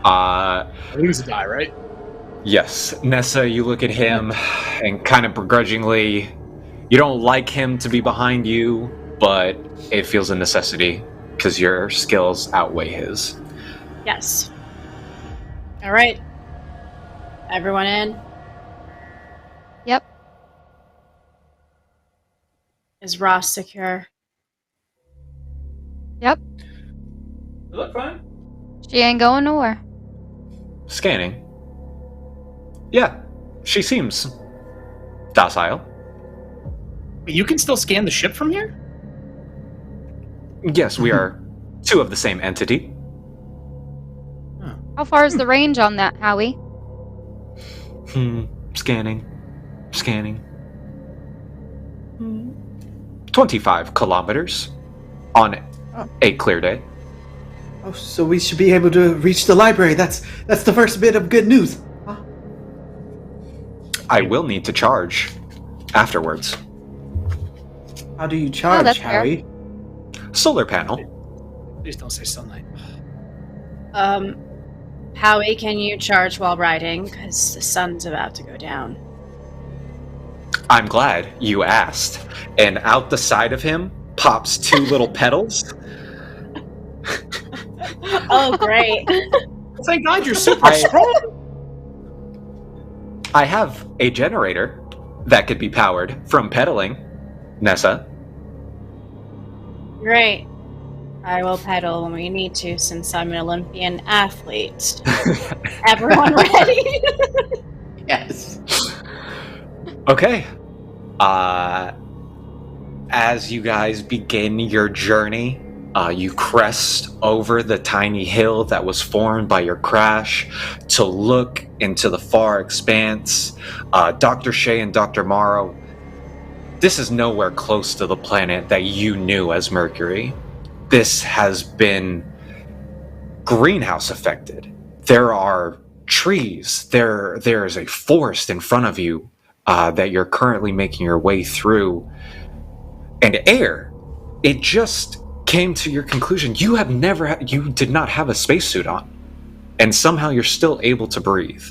Speaker 3: I lose a die, right?
Speaker 1: Yes. Nessa, you look at him and kind of begrudgingly, you don't like him to be behind you, but it feels a necessity because your skills outweigh his.
Speaker 2: Yes. All right. Everyone in?
Speaker 4: Yep.
Speaker 2: Is Ross secure?
Speaker 4: Yep.
Speaker 3: You look fine.
Speaker 4: She ain't going nowhere.
Speaker 1: Scanning. Yeah, she seems docile.
Speaker 3: You can still scan the ship from here?
Speaker 1: Yes, we are two of the same entity.
Speaker 4: How far is the range on that, Howie?
Speaker 1: Scanning. 25 kilometers on a clear day.
Speaker 5: Oh, so we should be able to reach the library. That's the first bit of good news.
Speaker 1: I will need to charge afterwards.
Speaker 5: How do you charge, Howie?
Speaker 1: Solar panel.
Speaker 3: Please don't say sunlight.
Speaker 2: Howie, can you charge while riding? Because the sun's about to go down.
Speaker 1: I'm glad you asked. And out the side of him pops two little petals.
Speaker 2: Oh, great.
Speaker 3: Thank God you're super strong.
Speaker 1: I have a generator that could be powered from pedaling, Nessa.
Speaker 2: Great. I will pedal when we need to, since I'm an Olympian athlete. Everyone ready?
Speaker 5: Yes.
Speaker 1: Okay. As you guys begin your journey, you crest over the tiny hill that was formed by your crash to look into the far expanse. Dr. Shea and Dr. Morrow, this is nowhere close to the planet that you knew as Mercury. This has been greenhouse affected. There are trees. There is a forest in front of you that you're currently making your way through. And air. It just came to your conclusion. You did not have a spacesuit on. And somehow you're still able to breathe.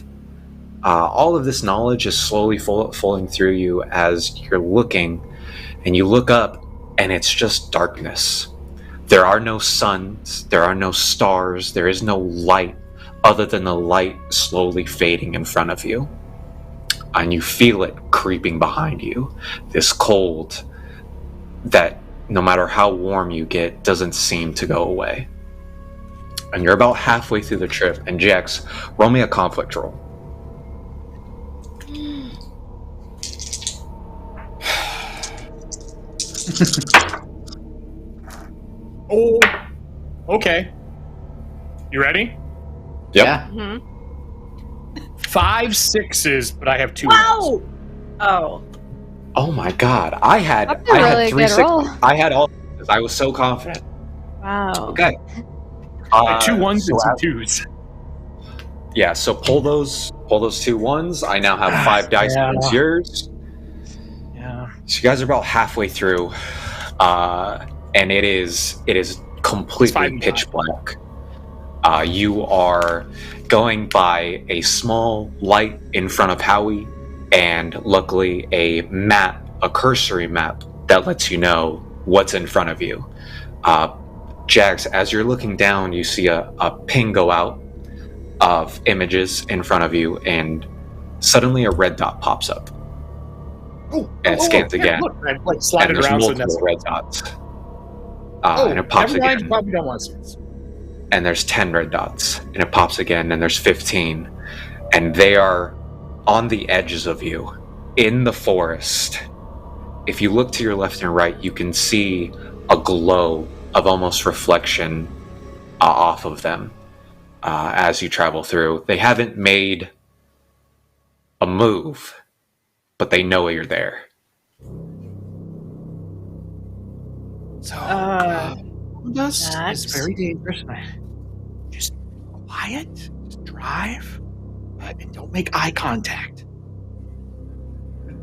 Speaker 1: All of this knowledge is slowly flowing through you as you're looking, and you look up, and it's just darkness. There are no suns, there are no stars, there is no light other than the light slowly fading in front of you. And you feel it creeping behind you. This cold that, no matter how warm you get, doesn't seem to go away. And you're about halfway through the trip, and Jax, roll me a conflict roll.
Speaker 3: Oh, okay. You ready?
Speaker 1: Yep.
Speaker 5: Yeah.
Speaker 2: Mm-hmm.
Speaker 3: 5 6s, but I have 2
Speaker 2: Wow! Oh.
Speaker 1: Oh my god, I had
Speaker 4: That's a really
Speaker 1: three
Speaker 4: good
Speaker 1: six.
Speaker 4: roll.
Speaker 1: I had all. I was so confident.
Speaker 2: Wow.
Speaker 1: Okay.
Speaker 3: 2 1s
Speaker 1: so
Speaker 3: and 2 2s.
Speaker 1: Yeah, so pull those 2 1s. I now have 5 dice against yours.
Speaker 3: Yeah.
Speaker 1: So you guys are about halfway through, and it is completely pitch black. You are going by a small light in front of Howie, and luckily a cursory map that lets you know what's in front of you. Jax, as you're looking down, you see a ping go out of images in front of you, and suddenly a red dot pops up. And it scans again.
Speaker 3: Look, I slide
Speaker 1: and
Speaker 3: it
Speaker 1: there's
Speaker 3: around so
Speaker 1: multiple red dots.
Speaker 3: Oh,
Speaker 1: and it pops
Speaker 3: never mind,
Speaker 1: again.
Speaker 3: probably don't want to see this.
Speaker 1: And there's 10 red dots. And it pops again, and there's 15. And they are on the edges of you, in the forest. If you look to your left and right, you can see a glow of almost reflection off of them as you travel through. They haven't made a move, but they know you're there.
Speaker 3: So, this
Speaker 2: Jax?
Speaker 3: is very dangerous. Just quiet, just drive, and don't make eye contact.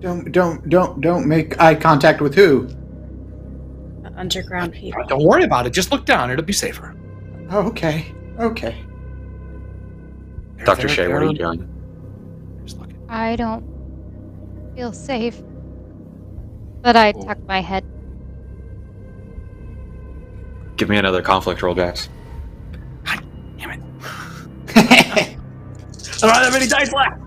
Speaker 5: Don't make eye contact with who?
Speaker 2: Underground people.
Speaker 3: Don't worry about it. Just look down. It'll be safer.
Speaker 5: Oh, okay.
Speaker 1: Dr. Shea, what are you doing?
Speaker 4: I don't feel safe. But I tuck my head.
Speaker 1: Give me another conflict roll, Jax.
Speaker 3: Damn it. I don't have that many dice left.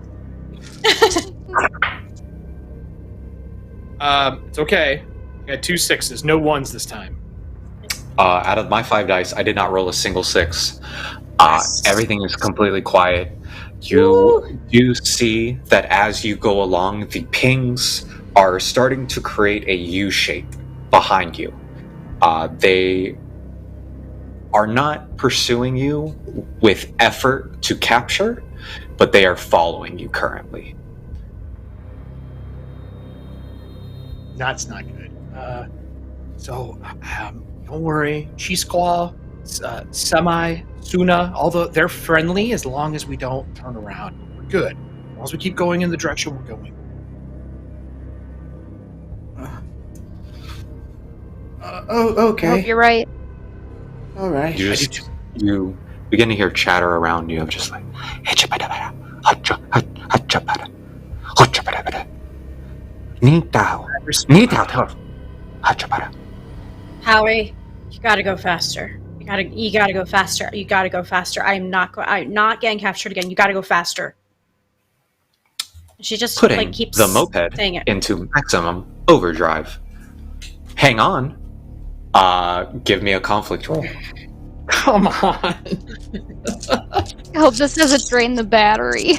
Speaker 3: It's okay. I got 2 6s, no 1s this time.
Speaker 1: Out of my 5 dice, I did not roll a single 6. Everything is completely quiet. You do see that as you go along, the pings are starting to create a U shape behind you. They are not pursuing you with effort to capture, but they are following you currently.
Speaker 3: That's not good. Don't worry. Cheeseclaw, Semi, Suna, they're friendly as long as we don't turn around. We're good. As long as we keep going in the direction we're going.
Speaker 5: Okay.
Speaker 4: I hope you're right.
Speaker 5: All right.
Speaker 1: You begin to hear chatter around you of just like
Speaker 2: Howie, you gotta go faster. You gotta go faster. You gotta go faster. I'm not getting captured again. You gotta go faster. She just
Speaker 1: putting
Speaker 2: keeps
Speaker 1: the moped
Speaker 2: saying it.
Speaker 1: into maximum overdrive. Hang on. Give me a conflict roll.
Speaker 3: Come on.
Speaker 4: I hope this doesn't drain the battery.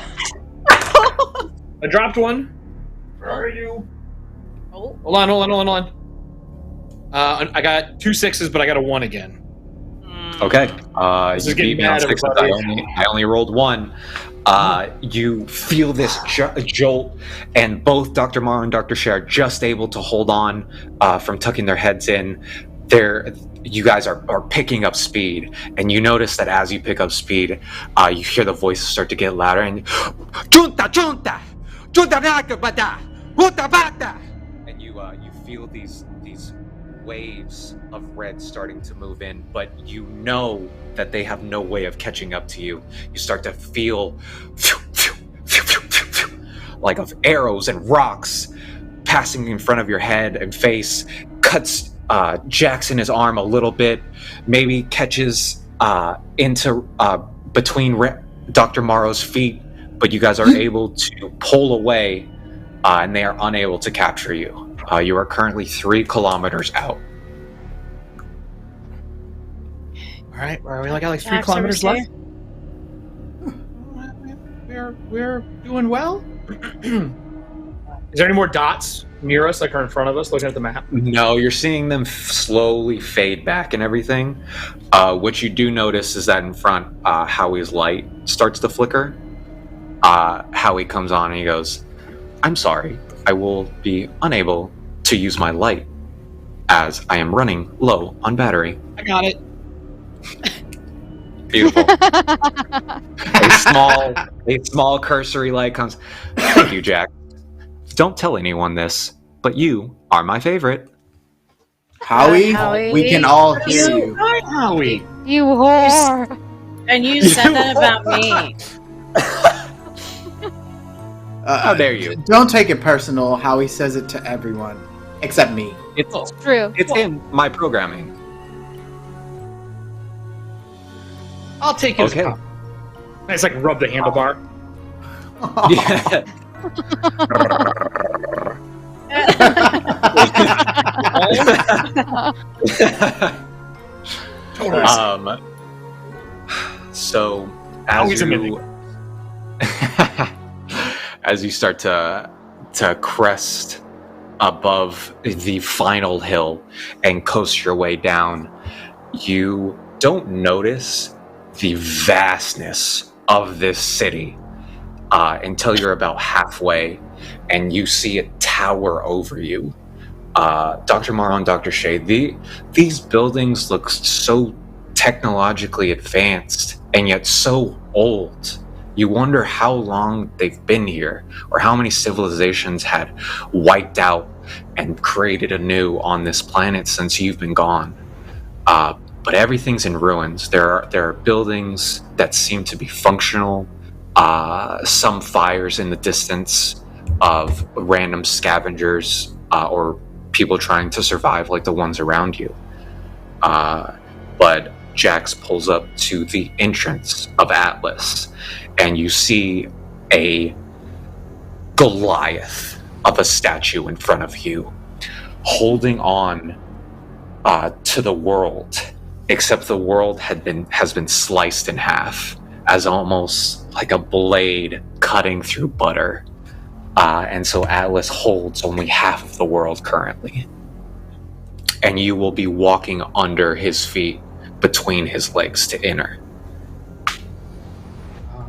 Speaker 3: I dropped one. Where are you?
Speaker 2: Oh.
Speaker 3: Hold on. I got 2 6s, but I got a 1 again.
Speaker 1: Okay.
Speaker 3: This
Speaker 1: You
Speaker 3: is getting
Speaker 1: beat me on
Speaker 3: bad,
Speaker 1: 6.
Speaker 3: everybody.
Speaker 1: I only rolled 1. You feel this jolt, and both Dr. Morrow and Dr. Shea are just able to hold on from tucking their heads in. You guys are picking up speed, and you notice that as you pick up speed, you hear the voices start to get louder, and Junta, and you feel these waves of red starting to move in, but you know that they have no way of catching up to you. You start to feel like of arrows and rocks passing in front of your head and face, cuts Jackson his arm a little bit, maybe catches into between Dr. Morrow's feet, but you guys are able to pull away, and they are unable to capture you. You are currently 3 kilometers out.
Speaker 3: All right, we only got 3
Speaker 2: Jack's
Speaker 3: kilometers
Speaker 2: over
Speaker 3: left. We're doing well. Is there any more dots near us, or in front of us, looking at the map?
Speaker 1: No, you're seeing them slowly fade back and everything. What you do notice is that in front, Howie's light starts to flicker. Howie comes on and he goes, "I'm sorry, I will be unable to use my light as I am running low on battery."
Speaker 3: I got it.
Speaker 1: Beautiful. a small cursory light comes. Thank you, Jack. Don't tell anyone this, but you are my favorite.
Speaker 5: Howie,
Speaker 2: Howie.
Speaker 5: we can all hear you.
Speaker 3: Howie.
Speaker 4: You whore.
Speaker 2: And you said that about me.
Speaker 1: How dare you?
Speaker 5: Don't take it personal. Howie says it to everyone, except me.
Speaker 1: It's
Speaker 4: true.
Speaker 1: It's in my programming.
Speaker 3: I'll take it.
Speaker 1: Okay.
Speaker 3: It's like rub the handlebar.
Speaker 1: Yeah. So as you as you start to crest above the final hill and coast your way down, you don't notice the vastness of this city until you're about halfway and you see it tower over you. Dr. Morrow and Dr. Shea, these buildings look so technologically advanced and yet so old. You wonder how long they've been here, or how many civilizations had wiped out and created anew on this planet since you've been gone. But everything's in ruins. There are buildings that seem to be functional, some fires in the distance of random scavengers or people trying to survive like the ones around you. But Jax pulls up to the entrance of Atlas, and you see a Goliath of a statue in front of you, holding on to the world, except the world has been sliced in half as almost like a blade cutting through butter. And so Atlas holds only half of the world currently. And you will be walking under his feet, between his legs to enter.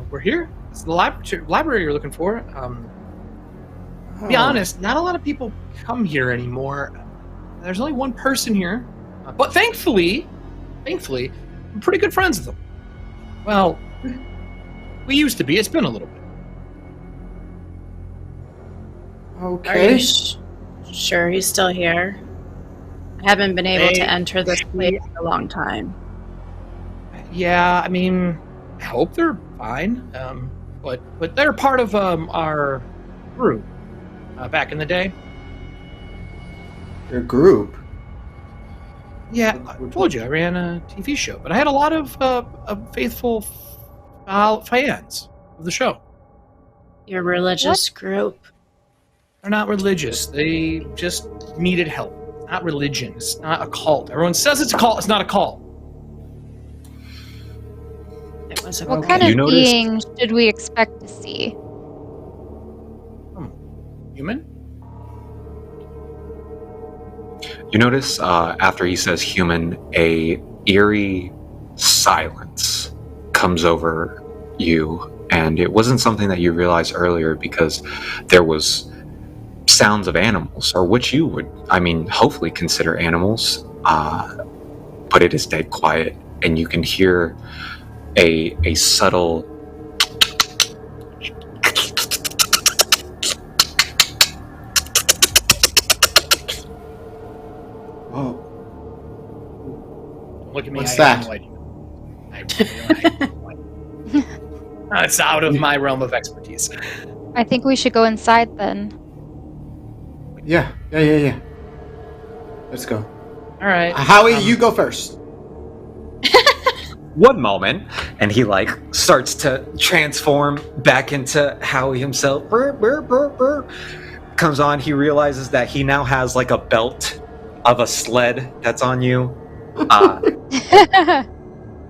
Speaker 3: We're here. It's the library you're looking for. To be honest, not a lot of people come here anymore. There's only one person here. But thankfully, I'm pretty good friends with them. Well, we used to be. It's been a little bit.
Speaker 2: Are
Speaker 5: Okay.
Speaker 2: you sure he's still here? I haven't been able to enter this place in a long time.
Speaker 3: Yeah, I mean, I hope they're fine. But they're part of our group back in the day.
Speaker 5: Your group?
Speaker 3: Yeah, I told you I ran a TV show, but I had a lot of faithful fans of the show.
Speaker 2: Your religious group?
Speaker 3: They're not religious. They just needed help. Not religion. It's not a cult. Everyone says it's a cult. It's not a cult.
Speaker 2: It was a
Speaker 4: What kind of being should we expect to see?
Speaker 3: Human?
Speaker 1: You notice after he says human, a eerie silence comes over you, and it wasn't something that you realized earlier because there was sounds of animals, or which you would, hopefully consider animals, but it is dead quiet, and you can hear a subtle
Speaker 3: Look at me.
Speaker 5: What's
Speaker 3: I have
Speaker 5: that?
Speaker 3: no idea. It's out of my realm of expertise.
Speaker 4: I think we should go inside then.
Speaker 5: Yeah. Let's go.
Speaker 3: All right.
Speaker 5: Howie, you go first.
Speaker 1: one moment, and he starts to transform back into Howie himself. Brr, brr, brr, brr. Comes on, he realizes that he now has a belt of a sled that's on you.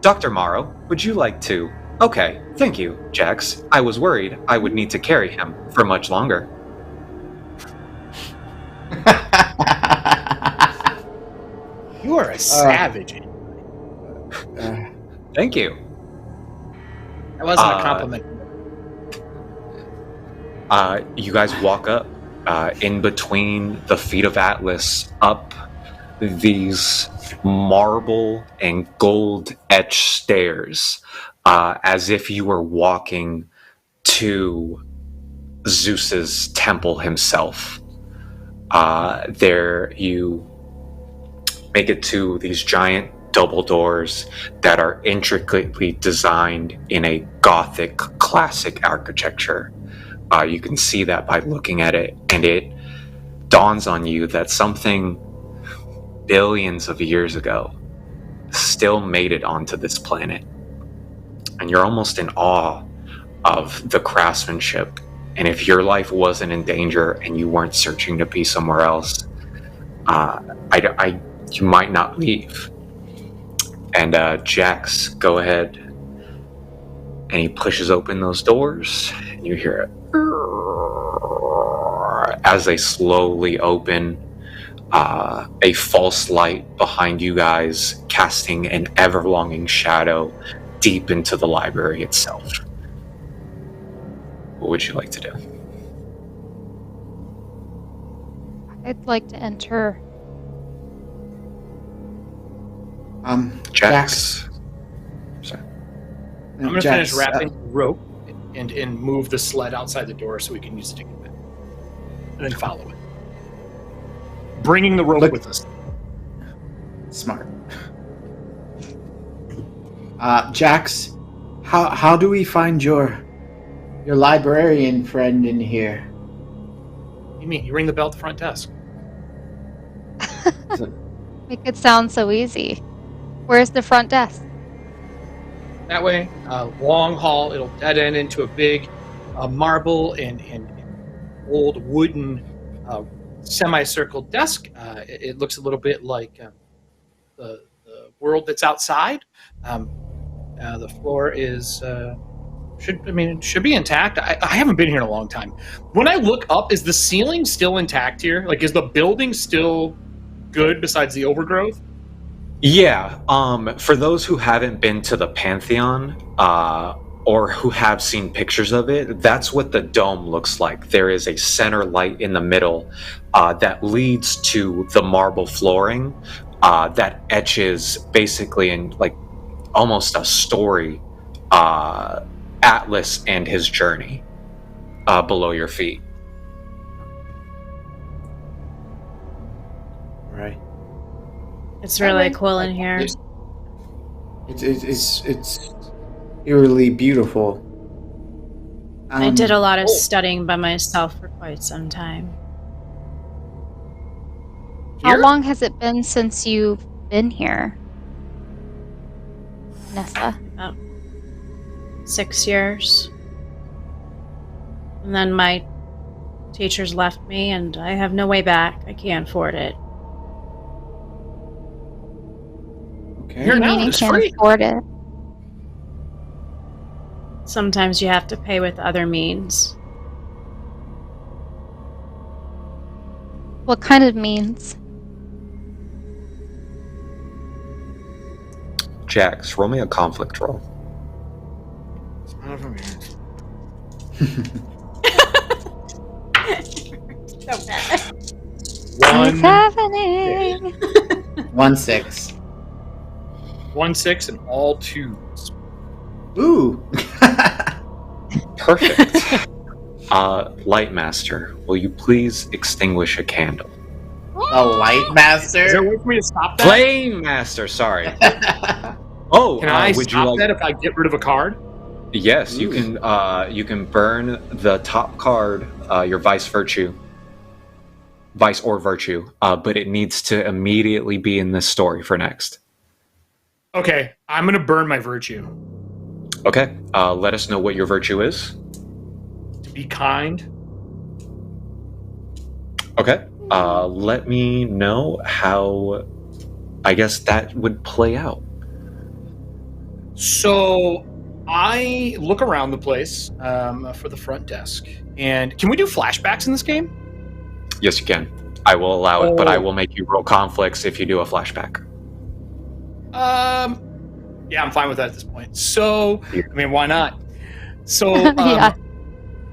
Speaker 1: Dr. Morrow, would you like to? Okay, thank you, Jax. I was worried I would need to carry him for much longer.
Speaker 3: You are a savage.
Speaker 1: Thank you.
Speaker 3: That wasn't a compliment.
Speaker 1: You guys walk up in between the feet of Atlas, up these marble and gold etched stairs, as if you were walking to Zeus's temple himself. There you make it to these giant double doors that are intricately designed in a Gothic classic architecture. You can see that by looking at it, and it dawns on you that something billions of years ago still made it onto this planet. And you're almost in awe of the craftsmanship. And if your life wasn't in danger and you weren't searching to be somewhere else, you might not leave. And Jax, go ahead. And he pushes open those doors, and you hear it as they slowly open. A false light behind you guys, casting an ever-longing shadow deep into the library itself. What would you like to do?
Speaker 4: I'd like to enter.
Speaker 1: Jax.
Speaker 3: Sorry. I'm going to finish wrapping the rope and move the sled outside the door so we can use it to get back. And then follow it. Bringing the rope with us.
Speaker 5: Smart. Jax, how do we find your librarian friend in here?
Speaker 3: What do you mean? You ring the bell at the front desk.
Speaker 4: Make it sound so easy. Where's the front desk?
Speaker 3: That way, long hall, it'll dead end into a big marble and old wooden semicircle desk. It looks a little bit like the world that's outside. The floor is it should be intact. I haven't been here in a long time. When I look up, is the ceiling still intact here? Like, is the building still good besides the overgrowth?
Speaker 1: Yeah. For those who haven't been to the Pantheon, or who have seen pictures of it, that's what the dome looks like. There is a center light in the middle that leads to the marble flooring that etches basically in like almost a story, Atlas and his journey below your feet.
Speaker 5: Right.
Speaker 2: It's really cool in here.
Speaker 5: It's eerily beautiful.
Speaker 2: I did a lot of studying by myself for quite some time.
Speaker 4: How long has it been since you've been here, Nessa?
Speaker 2: 6 years. And then my teachers left me, and I have no way back. I can't afford it.
Speaker 5: Okay.
Speaker 3: Here
Speaker 4: You
Speaker 3: now,
Speaker 4: mean you
Speaker 3: it's
Speaker 4: can't
Speaker 3: free.
Speaker 4: afford it?
Speaker 2: Sometimes you have to pay with other means.
Speaker 4: What kind of means?
Speaker 1: Jax, roll me a conflict roll.
Speaker 2: So bad.
Speaker 4: What's happening?
Speaker 5: 1-6.
Speaker 3: 1-6 and all 2s.
Speaker 5: Ooh.
Speaker 1: Perfect. Lightmaster, will you please extinguish a candle?
Speaker 5: A light master?
Speaker 3: Is there a way for me to stop that?
Speaker 1: Flame Master, sorry. Oh,
Speaker 3: Can I
Speaker 1: would
Speaker 3: stop
Speaker 1: you like
Speaker 3: that if I get rid of a card?
Speaker 1: Yes, you can. You can burn the top card, your vice or virtue, but it needs to immediately be in this story for next.
Speaker 3: Okay, I'm gonna burn my virtue.
Speaker 1: Okay, let us know what your virtue is.
Speaker 3: To be kind.
Speaker 1: Okay, let me know how. I guess that would play out.
Speaker 3: So I look around the place for the front desk, and can we do flashbacks in this game?
Speaker 1: Yes, you can. I will allow it, but I will make you roll conflicts if you do a flashback.
Speaker 3: Yeah, I'm fine with that at this point. So, I mean, why not? So,
Speaker 4: Yeah.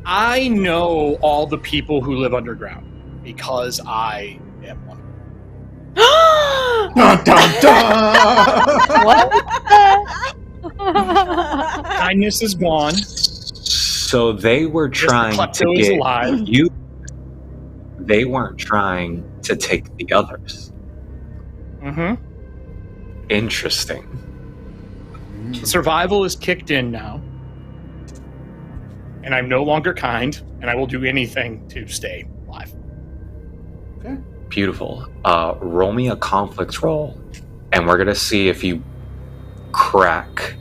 Speaker 3: I know all the people who live underground because I am one.
Speaker 5: Dun, dun, dun!
Speaker 4: What?
Speaker 3: Kindness is gone.
Speaker 1: So they were trying to
Speaker 3: Klepto is
Speaker 1: get
Speaker 3: alive.
Speaker 1: you. They weren't trying to take the others.
Speaker 3: Mm-hmm.
Speaker 1: Interesting.
Speaker 3: Survival is kicked in now. And I'm no longer kind, and I will do anything to stay alive.
Speaker 5: Okay.
Speaker 1: Beautiful. Roll me a conflict roll, and we're gonna see if you crack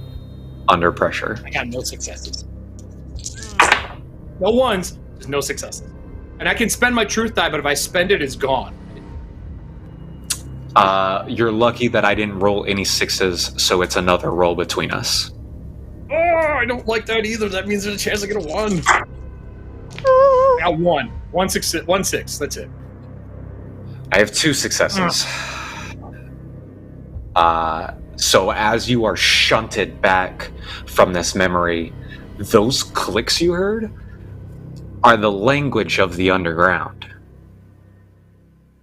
Speaker 1: under pressure.
Speaker 3: I got no successes. No ones, there's no successes. And I can spend my truth die, but if I spend it, it's gone.
Speaker 1: You're lucky that I didn't roll any 6s, so it's another roll between us.
Speaker 3: Oh, I don't like that either. That means there's a chance I get a 1. I got 1. 1 6, that's it.
Speaker 1: I have 2 successes. So as you are shunted back from this memory, those clicks you heard are the language of the underground.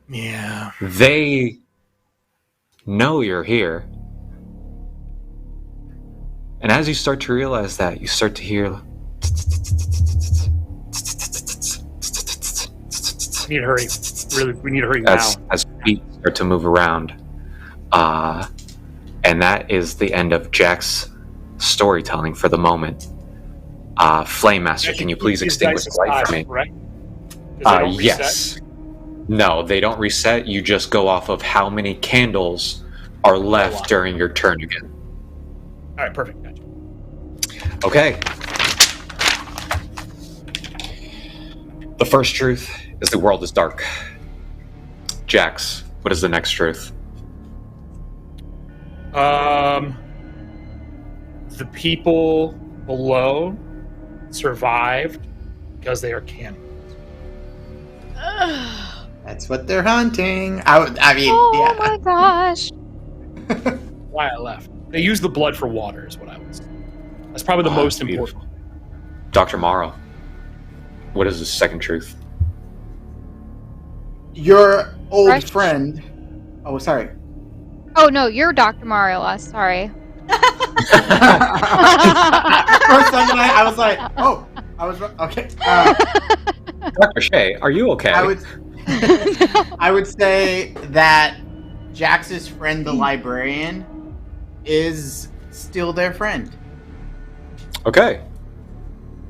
Speaker 3: Yeah.
Speaker 1: They know you're here. And as you start to realize that, you start to hear...
Speaker 3: We need to hurry. Really, we need to hurry now.
Speaker 1: As feet start to move around. And that is the end of Jack's storytelling for the moment. Flame Master, can you please extinguish the light for me?
Speaker 3: Right?
Speaker 1: Yes. No, they don't reset. You just go off of how many candles are left during your turn again.
Speaker 3: All right, perfect. Gotcha.
Speaker 1: Okay. The first truth is the world is dark. Jax, what is the next truth?
Speaker 3: The people below survived because they are cannibals.
Speaker 5: That's what they're hunting. I mean,
Speaker 4: Oh my gosh.
Speaker 3: Why I left. They use the blood for water is what I was. That's probably the most important.
Speaker 1: Dr. Morrow, what is the second truth?
Speaker 5: Your old friend. Oh, sorry.
Speaker 4: Oh no, you're Dr. Mario. Sorry.
Speaker 5: For a second, I was like, oh, I was okay.
Speaker 1: Dr. Shea, are you okay?
Speaker 5: I would say that Jax's friend, the librarian, is still their friend.
Speaker 1: Okay.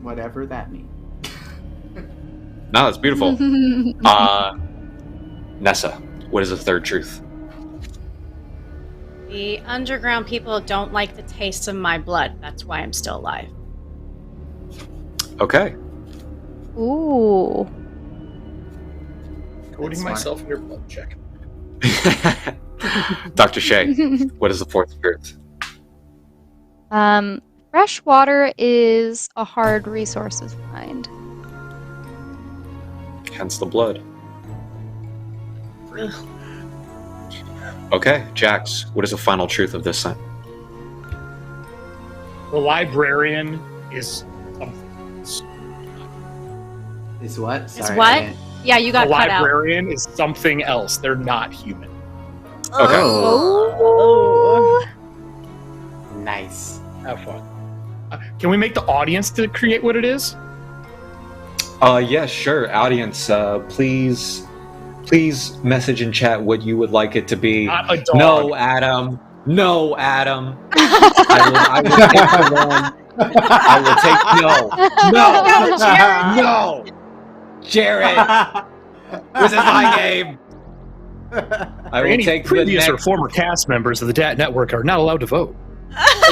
Speaker 5: Whatever that means.
Speaker 1: No, that's beautiful. Nessa, what is the third truth?
Speaker 2: The underground people don't like the taste of my blood. That's why I'm still alive.
Speaker 1: Okay.
Speaker 4: Ooh.
Speaker 3: Coating myself in your blood, check.
Speaker 1: Dr. Shea, what is the fourth truth?
Speaker 4: Fresh water is a hard resource to find.
Speaker 1: Hence the blood. Okay, Jax, what is the final truth of this sentence?
Speaker 3: The librarian is something.
Speaker 5: Is what?
Speaker 2: Is
Speaker 5: Sorry,
Speaker 2: what? Yeah, you got
Speaker 3: the
Speaker 2: cut out.
Speaker 3: librarian is something else. They're not human.
Speaker 1: Okay.
Speaker 4: Oh.
Speaker 5: Nice.
Speaker 3: Have fun. Can we make the audience to create what it is?
Speaker 1: Yeah, sure. Audience, please message in chat what you would like it to be.
Speaker 3: Not a dog.
Speaker 1: No, Adam. No, Adam. I will take the one. I will take no. Jared. This is my game. I will
Speaker 3: Any
Speaker 1: take the
Speaker 3: previous or
Speaker 1: next.
Speaker 3: former cast members of the DAT Network are not allowed to vote.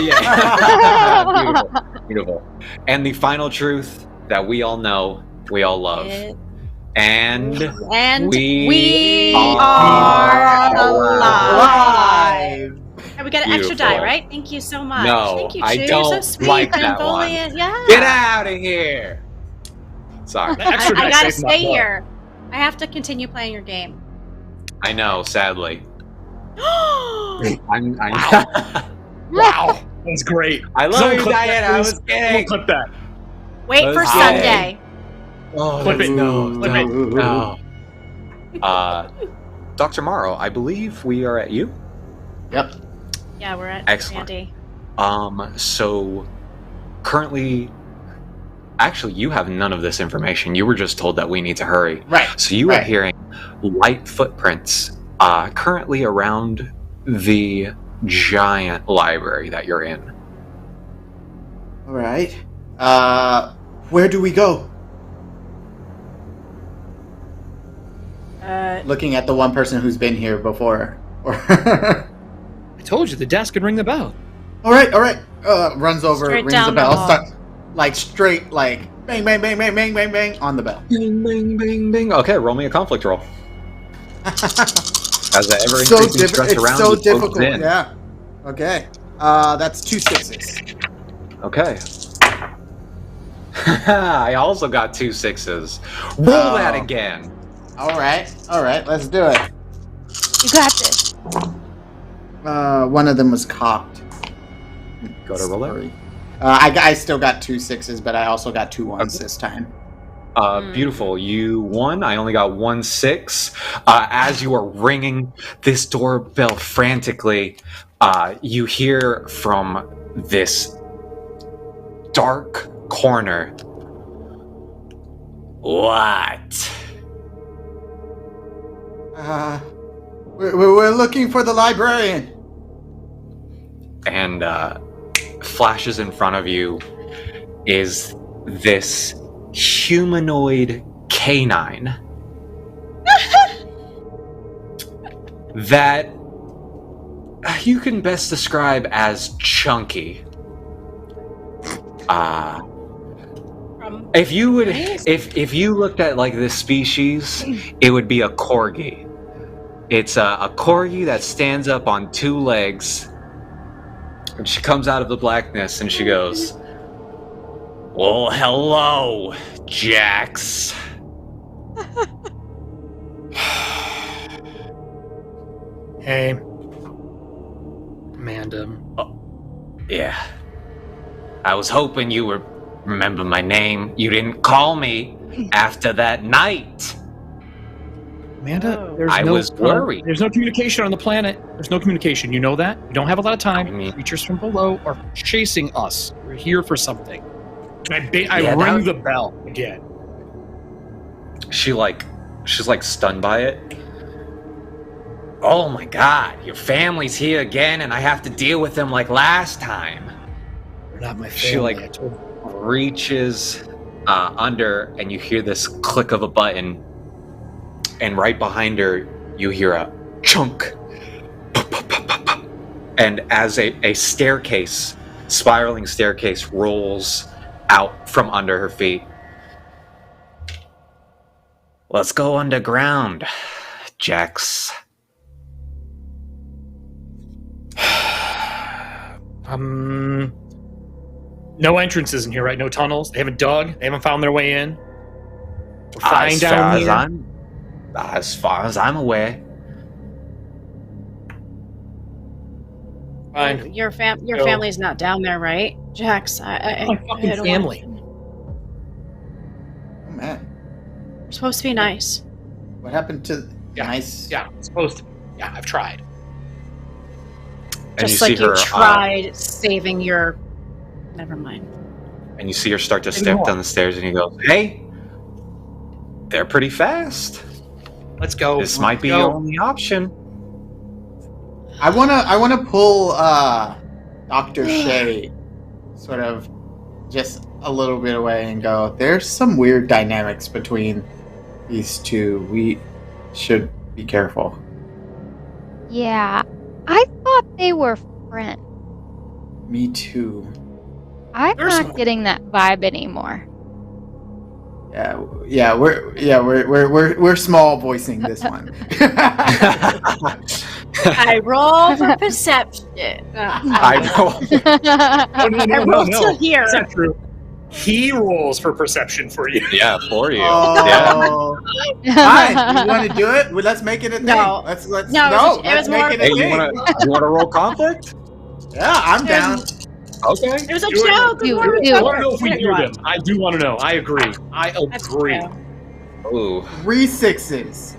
Speaker 1: Yeah. Beautiful. And the final truth that we all know, we all love. And we are
Speaker 2: alive. And we got an extra die,
Speaker 1: Beautiful.
Speaker 2: right? Thank you so much.
Speaker 1: No,
Speaker 2: Thank you,
Speaker 1: I
Speaker 2: Chu.
Speaker 1: don't
Speaker 2: You're so sweet
Speaker 1: like
Speaker 2: and
Speaker 1: that one.
Speaker 2: bullying. Yeah.
Speaker 1: Get out of here. Sorry.
Speaker 2: I gotta stay here. I have to continue playing your game.
Speaker 1: I know, sadly. I'm
Speaker 3: Wow. That's great.
Speaker 1: I love
Speaker 3: Someone
Speaker 1: you,
Speaker 3: clip that,
Speaker 1: Diana. I
Speaker 3: please.
Speaker 1: was kidding.
Speaker 3: Someone clip that.
Speaker 2: Wait for Sunday.
Speaker 1: Oh,
Speaker 3: Clip it.
Speaker 1: no,
Speaker 3: Clip it.
Speaker 1: no. Dr. Morrow, I believe we are at you.
Speaker 5: Yep.
Speaker 2: Yeah, we're at
Speaker 1: Excellent.
Speaker 2: Randy.
Speaker 1: So currently, actually, you have none of this information. You were just told that we need to hurry.
Speaker 5: Right.
Speaker 1: So you are hearing light footprints currently around the giant library that you're in.
Speaker 5: All right. Where do we go? Looking at the one person who's been here before.
Speaker 3: I told you the desk could ring the bell.
Speaker 5: All right. Runs over,
Speaker 2: Straight
Speaker 5: rings
Speaker 2: down
Speaker 5: the
Speaker 2: the
Speaker 5: bell,
Speaker 2: hall.
Speaker 5: straight, bang, bang, bang, bang, bang, bang, bang, on the bell.
Speaker 1: Bing, bing, bing, bing. Okay, roll me a conflict roll. As the ever
Speaker 5: So
Speaker 1: increasing stress around
Speaker 5: so
Speaker 1: you pokes
Speaker 5: difficult.
Speaker 1: in.
Speaker 5: Yeah. Okay. That's 2 6s.
Speaker 1: Okay. I also got 2 6s. Roll that again.
Speaker 5: All right. Let's do it.
Speaker 4: You got this.
Speaker 5: One of them was cocked.
Speaker 1: Go to roll it.
Speaker 5: I still got 2 6s, but I also got 2 1s this time.
Speaker 1: Beautiful. You won. I only got 1 6. As you are ringing this doorbell frantically, you hear from this dark corner. What?
Speaker 5: We're looking for the librarian.
Speaker 1: And flashes in front of you is this humanoid canine that you can best describe as chunky. If you would, if you looked at like this species, it would be a corgi. It's a corgi that stands up on 2 legs And she comes out of the blackness and she goes, "Well, hello, Jax."
Speaker 3: Hey, Amanda.
Speaker 1: Yeah. I was hoping you would remember my name. You didn't call me after that night.
Speaker 3: Amanda,
Speaker 1: I was worried.
Speaker 3: There's no communication on the planet. There's no communication. You know that? We don't have a lot of time. Creatures from below are chasing us. We're here for something. And I ring the bell again.
Speaker 1: She's like stunned by it. Oh my god, your family's here again and I have to deal with them like last time.
Speaker 3: They're not my family.
Speaker 1: She like reaches under and you hear this click of a button, and right behind her you hear a chunk. And as a staircase, spiraling staircase rolls out from under her feet. Let's go underground, Jax.
Speaker 3: No entrances in here, right? No tunnels. They haven't dug. They haven't found their way in. We're fine down here.
Speaker 1: As far as I'm aware.
Speaker 3: Fine.
Speaker 2: Your family's not down there, right, Jax?
Speaker 3: My fucking family.
Speaker 5: Oh man,
Speaker 2: You're supposed to be nice.
Speaker 5: what happened to nice?
Speaker 3: Yeah, it's supposed to. Yeah, I've tried.
Speaker 1: And
Speaker 2: Just
Speaker 1: you
Speaker 2: like
Speaker 1: see
Speaker 2: you
Speaker 1: her,
Speaker 2: tried saving your. Never mind.
Speaker 1: And you see her start to step down the stairs, and you go, "Hey, they're pretty fast.
Speaker 3: Let's go.
Speaker 1: This might be your only option."
Speaker 5: I wanna pull Dr. Shea sort of just a little bit away and go, there's some weird dynamics between these two. We should be careful.
Speaker 4: Yeah, I thought they were friends.
Speaker 5: Me too.
Speaker 4: I'm not getting that vibe anymore.
Speaker 5: We're small voicing this one.
Speaker 2: I roll for perception.
Speaker 1: I roll.
Speaker 3: No,
Speaker 2: I roll to hear.
Speaker 3: That's not true. He rolls for perception for you.
Speaker 1: Yeah, for you.
Speaker 5: Oh. Fine. You want to do it? Well, let's make it a thing.
Speaker 2: No.
Speaker 5: Let's
Speaker 2: No, it
Speaker 5: let's
Speaker 2: was more
Speaker 5: make it
Speaker 1: Hey,
Speaker 5: a
Speaker 1: you
Speaker 5: thing.
Speaker 1: want to roll conflict?
Speaker 5: Yeah, I'm down.
Speaker 1: Okay.
Speaker 2: It was a
Speaker 3: Do it.
Speaker 2: joke.
Speaker 4: Do
Speaker 2: What were we
Speaker 4: it.
Speaker 3: I
Speaker 2: talking
Speaker 3: want to know if we
Speaker 2: about?
Speaker 3: hear them. I do want to know. I agree. I
Speaker 2: That's
Speaker 3: agree.
Speaker 2: true.
Speaker 1: Ooh,
Speaker 5: 3 6s.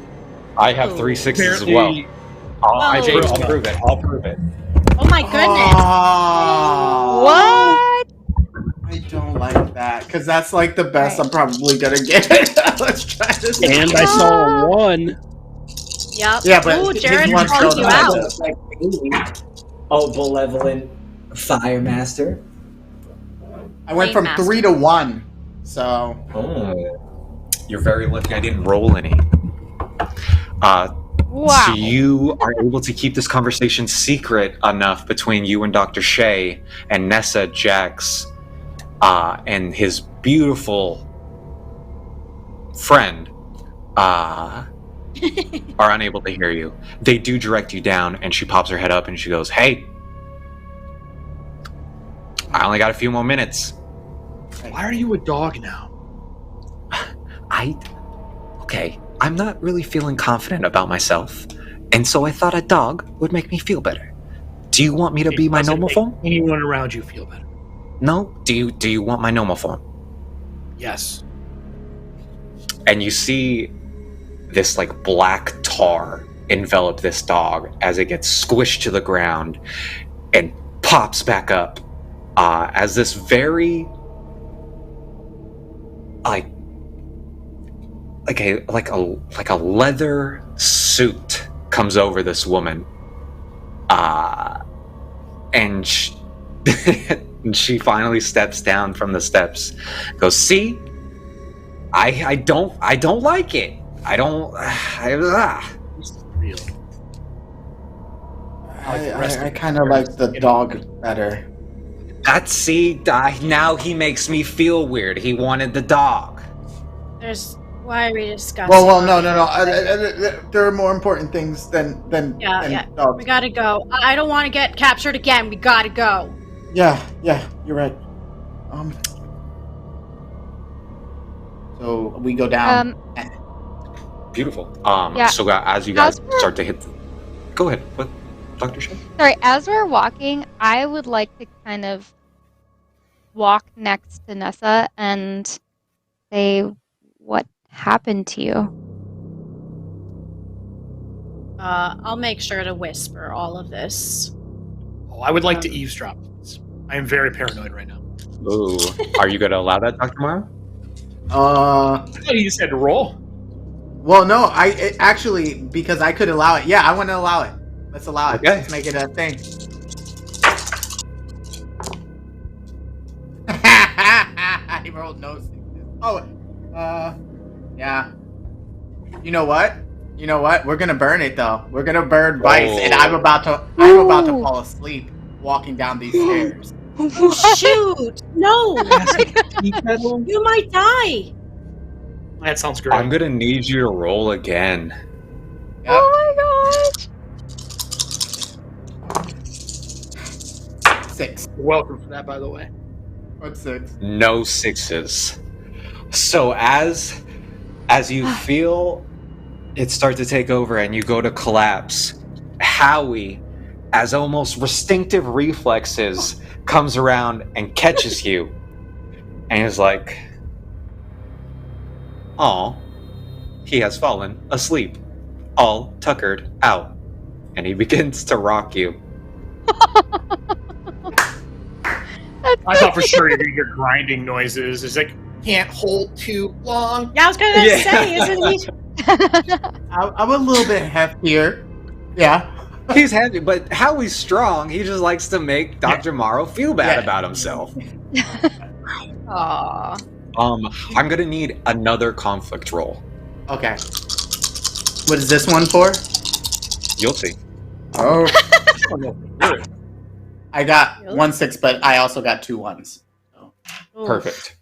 Speaker 1: I have 3 6s as well.
Speaker 3: Apparently-
Speaker 1: I'll
Speaker 3: James,
Speaker 1: prove it. I'll prove it.
Speaker 2: Oh my goodness.
Speaker 5: Oh,
Speaker 4: What?
Speaker 5: I don't like that because that's like the best I'm probably gonna get. Let's try this.
Speaker 6: And I saw a 1.
Speaker 2: Yep.
Speaker 5: Yeah, but
Speaker 2: Ooh,
Speaker 5: his
Speaker 2: Jared
Speaker 5: one's
Speaker 2: called you out.
Speaker 16: Oh, benevolent fire master.
Speaker 5: I went from 3 to 1, so.
Speaker 1: Oh, you're very lucky I didn't roll any.
Speaker 4: Wow.
Speaker 1: So you are able to keep this conversation secret enough between you and Dr. Shea and Nessa, Jax, and his beautiful friend are unable to hear you. They do direct you down, and she pops her head up and she goes, "Hey, I only got a few more minutes."
Speaker 3: Why are you a dog now?
Speaker 1: Okay, I'm not really feeling confident about myself, and so I thought a dog would make me feel better. Do you want me to be my normal form?
Speaker 3: Anyone around you feel better?
Speaker 1: No? Do you want my normal form?
Speaker 3: Yes.
Speaker 1: And you see this like black tar envelop this dog as it gets squished to the ground and pops back up as this very like a leather suit comes over this woman, and she finally steps down from the steps. Goes, "See, I don't like it. I
Speaker 5: kind of like the dog better.
Speaker 1: Now he makes me feel weird. He wanted the dog."
Speaker 2: There's Why are we discussing?
Speaker 5: Well, no. There are more important things than
Speaker 2: Yeah.
Speaker 5: dogs.
Speaker 2: We gotta go. I don't want to get captured again. We gotta go.
Speaker 5: Yeah, you're right. So we go down.
Speaker 1: Beautiful.
Speaker 4: Yeah.
Speaker 1: So as you guys
Speaker 4: As we're-
Speaker 1: start to hit, go ahead. What, Dr. Shay?
Speaker 4: Sorry, as we're walking, I would like to kind of walk next to Nessa and say, what happened to you?
Speaker 2: I'll make sure to whisper all of this.
Speaker 3: Oh, I would like to eavesdrop. I am very paranoid right now.
Speaker 1: Ooh, are you going to allow that, Dr. Morrow?
Speaker 3: I thought you said roll.
Speaker 5: Well, no, actually, because I could allow it. Yeah, I want to allow it. Let's allow it.
Speaker 1: Okay.
Speaker 5: Let's make it a thing. I rolled no sixes. Oh, yeah. You know what? We're gonna burn it though. We're gonna burn Vice, and I'm about to fall asleep walking down these stairs.
Speaker 2: Shoot! No! You might die.
Speaker 3: That sounds great.
Speaker 1: I'm going to need you to roll again.
Speaker 5: Yep.
Speaker 4: Oh my gosh!
Speaker 5: 6.
Speaker 3: You're welcome for that, by the way.
Speaker 5: What's 6?
Speaker 1: No sixes. So as you feel it start to take over and you go to collapse, Howie, as almost instinctive reflexes, comes around and catches you, and is like, "Aw, he has fallen asleep, all tuckered out," and he begins to rock you.
Speaker 3: I thought for sure you're gonna hear grinding noises. It's like can't hold too long.
Speaker 2: Yeah, I was gonna say, isn't he?
Speaker 5: I'm a little bit heftier. Yeah.
Speaker 1: He's heavy, but Howie's strong. He just likes to make Dr. Morrow feel bad about himself.
Speaker 2: Aww.
Speaker 1: I'm gonna need another conflict roll.
Speaker 5: Okay. What is this one for?
Speaker 1: You'll see.
Speaker 5: Oh. I got 1 6, but I also got 2 1s. So.
Speaker 1: Perfect.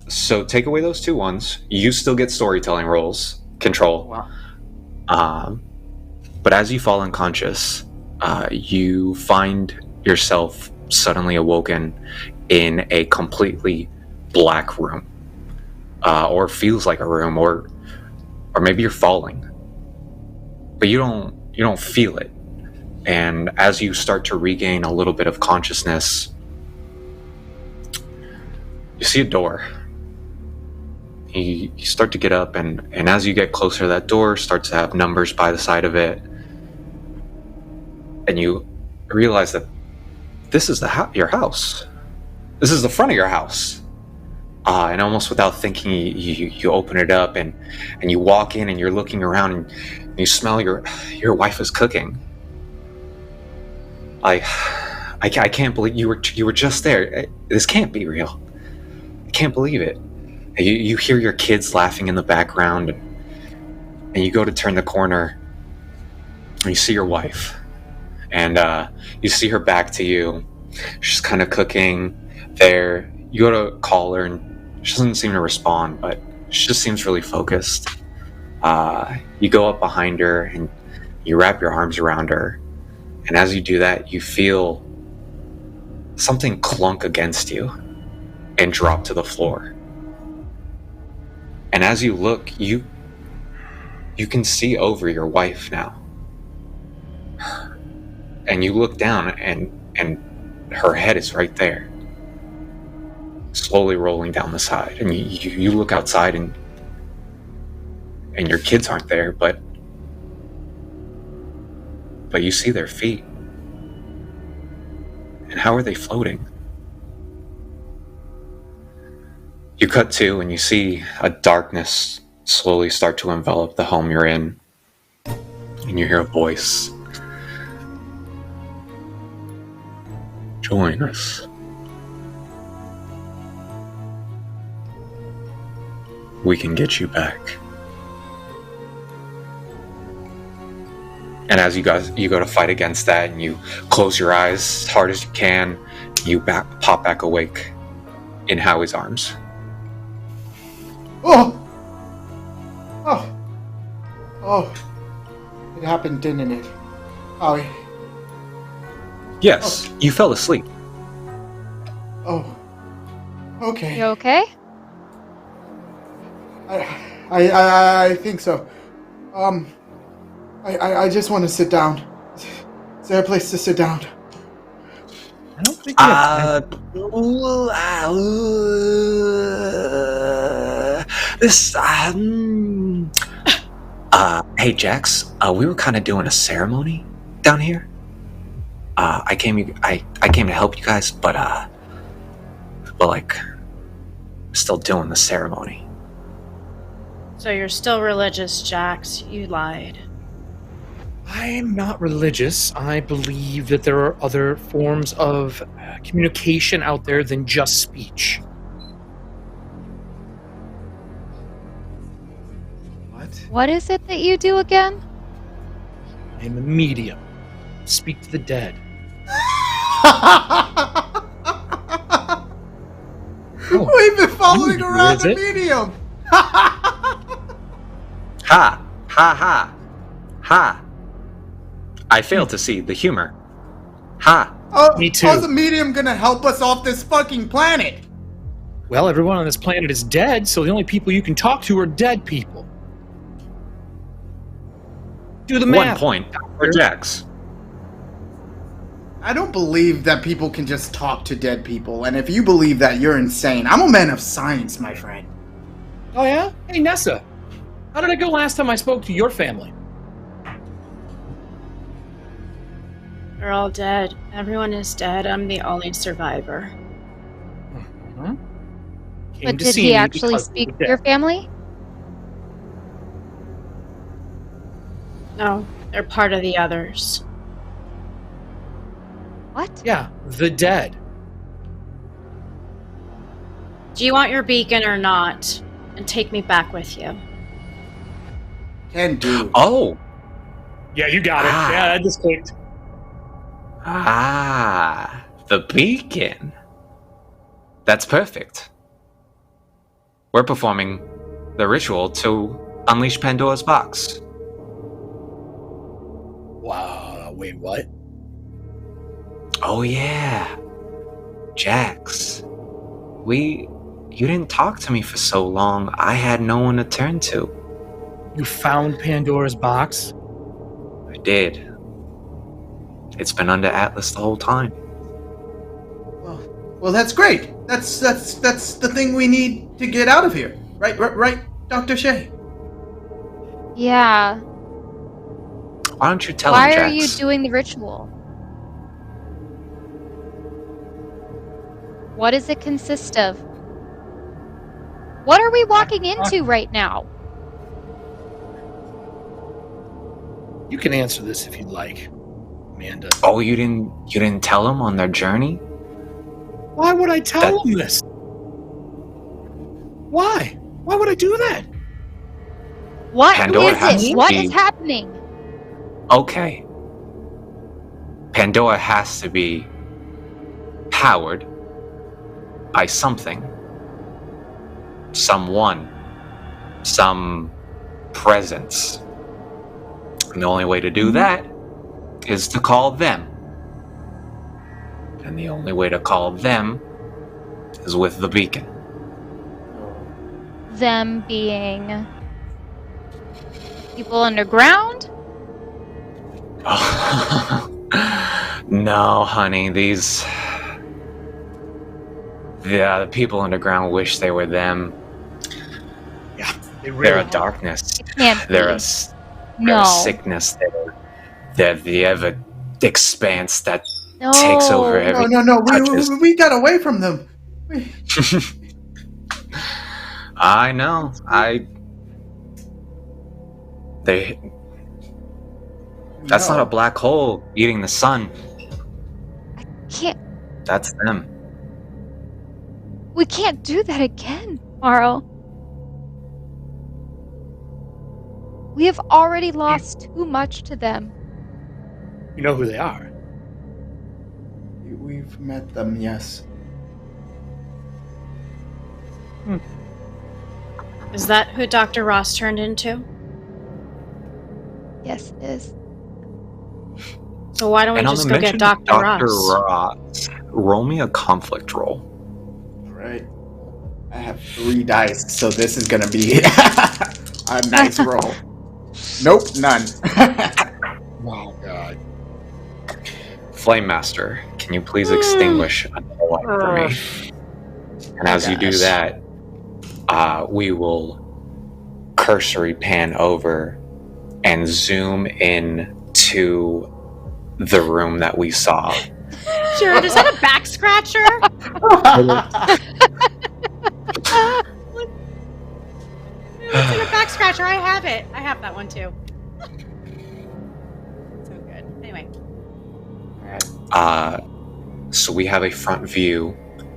Speaker 1: So take away those 2 1s. You still get storytelling rolls. Control.
Speaker 5: Wow.
Speaker 1: But as you fall unconscious, you find yourself suddenly awoken in a completely black room, or feels like a room, or maybe you're falling, but you don't feel it. And as you start to regain a little bit of consciousness, you see a door. You start to get up, and as you get closer to that door, starts to have numbers by the side of it, and you realize that this is your house. This is the front of your house. And almost without thinking, you open it up, and you walk in, and you're looking around, and you smell your wife is cooking. I can't believe you were just there. This can't be real. I can't believe it. You hear your kids laughing in the background, and you go to turn the corner, and you see your wife, and you see her back to you. She's kind of cooking there. You go to call her, and she doesn't seem to respond, but she just seems really focused. You go up behind her, and you wrap your arms around her, and as you do that, you feel something clunk against you and drop to the floor. And as you look, you can see over your wife now. And you look down, and her head is right there, slowly rolling down the side. And you look outside, and your kids aren't there, but you see their feet. And how are they floating? You cut to, and you see a darkness slowly start to envelop the home you're in. And you hear a voice. Join us. We can get you back. And as you go to fight against that, and you close your eyes as hard as you can, you pop back awake in Howie's arms.
Speaker 5: Oh! Oh, it happened, didn't it? Oh,
Speaker 1: Yes, you fell asleep.
Speaker 5: oh. Okay.
Speaker 4: You okay?
Speaker 5: I think so. I just want to sit down. Is there a place to sit down?
Speaker 3: I don't think we have time.
Speaker 1: Hey Jax, we were kind of doing a ceremony down here. I came to help you guys, but still doing the ceremony.
Speaker 2: So you're still religious, Jax. You lied.
Speaker 3: I'm not religious. I believe that there are other forms of communication out there than just speech.
Speaker 4: What is it that you do again?
Speaker 3: I'm a medium. Speak to the dead.
Speaker 5: We've been following
Speaker 3: Who
Speaker 5: around
Speaker 3: is
Speaker 5: the
Speaker 3: it?
Speaker 5: medium.
Speaker 1: Ha! Ha ha! Ha! I fail to see the humor. Ha!
Speaker 5: Oh,
Speaker 3: Me too.
Speaker 5: How's the medium gonna help us off this fucking planet?
Speaker 3: Well, everyone on this planet is dead, so the only people you can talk to are dead people. Do the
Speaker 1: 1
Speaker 3: math.
Speaker 1: point for Jax.
Speaker 5: I don't believe that people can just talk to dead people, and if you believe that, you're insane. I'm a man of science, my friend.
Speaker 3: Oh yeah? Hey, Nessa. How did it go last time I spoke to your family?
Speaker 2: They're all dead. Everyone is dead. I'm the only survivor.
Speaker 3: Came
Speaker 4: But
Speaker 3: to
Speaker 4: did
Speaker 3: see
Speaker 4: he
Speaker 3: me
Speaker 4: actually
Speaker 3: because
Speaker 4: speak
Speaker 3: you were
Speaker 4: to your
Speaker 3: dead.
Speaker 4: family?
Speaker 2: No, they're part of the others.
Speaker 4: What?
Speaker 3: Yeah, the dead.
Speaker 2: Do you want your beacon or not? And take me back with you.
Speaker 5: Can do.
Speaker 1: Oh!
Speaker 3: Yeah, you got it. Yeah, that just clicked.
Speaker 1: Ah, the beacon. That's perfect. We're performing the ritual to unleash Pandora's box.
Speaker 3: Wow, wait, what?
Speaker 1: Oh yeah. Jax. You didn't talk to me for so long, I had no one to turn to.
Speaker 3: You found Pandora's box?
Speaker 1: I did. It's been under Atlas the whole time.
Speaker 5: Well, that's great. That's the thing we need to get out of here. Right, Dr. Shea?
Speaker 4: Yeah.
Speaker 1: Why don't you tell
Speaker 4: Why
Speaker 1: him,
Speaker 4: are
Speaker 1: Jax?
Speaker 4: you doing the ritual? What does it consist of? What are we walking into right now?
Speaker 3: You can answer this if you'd like, Amanda.
Speaker 1: Oh, you didn't tell him on their journey?
Speaker 3: Why would I tell him this? Why? Why would I do that?
Speaker 4: What
Speaker 1: Pandora has
Speaker 4: is
Speaker 1: to
Speaker 4: it? What
Speaker 1: be-
Speaker 4: is happening?
Speaker 1: Okay. Pandora has to be powered by something. Someone. Some presence. And the only way to do that is to call them. And the only way to call them is with the beacon.
Speaker 4: Them being people underground?
Speaker 1: No, honey, the people underground wish they were them.
Speaker 3: Yeah,
Speaker 1: they're a darkness.
Speaker 4: Can't
Speaker 1: They're
Speaker 4: be.
Speaker 1: a
Speaker 4: No.
Speaker 1: sickness. They're the ever expanse that takes over everything.
Speaker 5: No. We got away from them.
Speaker 1: I know. That's not a black hole eating the sun.
Speaker 4: Can't.
Speaker 1: That's them.
Speaker 4: We can't do that again, Morrow. We have already lost too much to them.
Speaker 3: You know who they are.
Speaker 5: We've met them, yes.
Speaker 2: Is that who Dr. Ross turned into?
Speaker 4: Yes, it is.
Speaker 2: So why don't we
Speaker 1: And on
Speaker 2: just
Speaker 1: the
Speaker 2: go get
Speaker 1: mention of
Speaker 2: Dr.
Speaker 1: Dr.
Speaker 2: Ross?
Speaker 1: Ross, roll me a conflict roll.
Speaker 5: All right. I have 3 dice, so this is gonna be a nice roll. Nope, none.
Speaker 3: Oh God.
Speaker 1: Flame Master, can you please extinguish another light for me? And as you do that, we will cursory pan over and zoom in to the room that we saw.
Speaker 2: Jared, is that a back scratcher? It's in a back scratcher. I have it. I have that one too. So good. Anyway.
Speaker 1: So we have a front view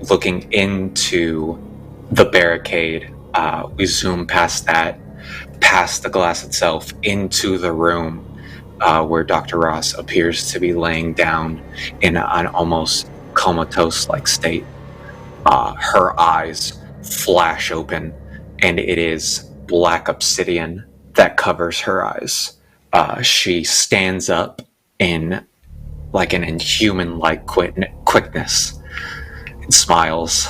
Speaker 1: looking into the barricade. We zoom past that, past the glass itself, into the room where Dr. Ross appears to be laying down in an almost comatose-like state. Her eyes flash open, and it is black obsidian that covers her eyes. She stands up in like an inhuman-like quickness and smiles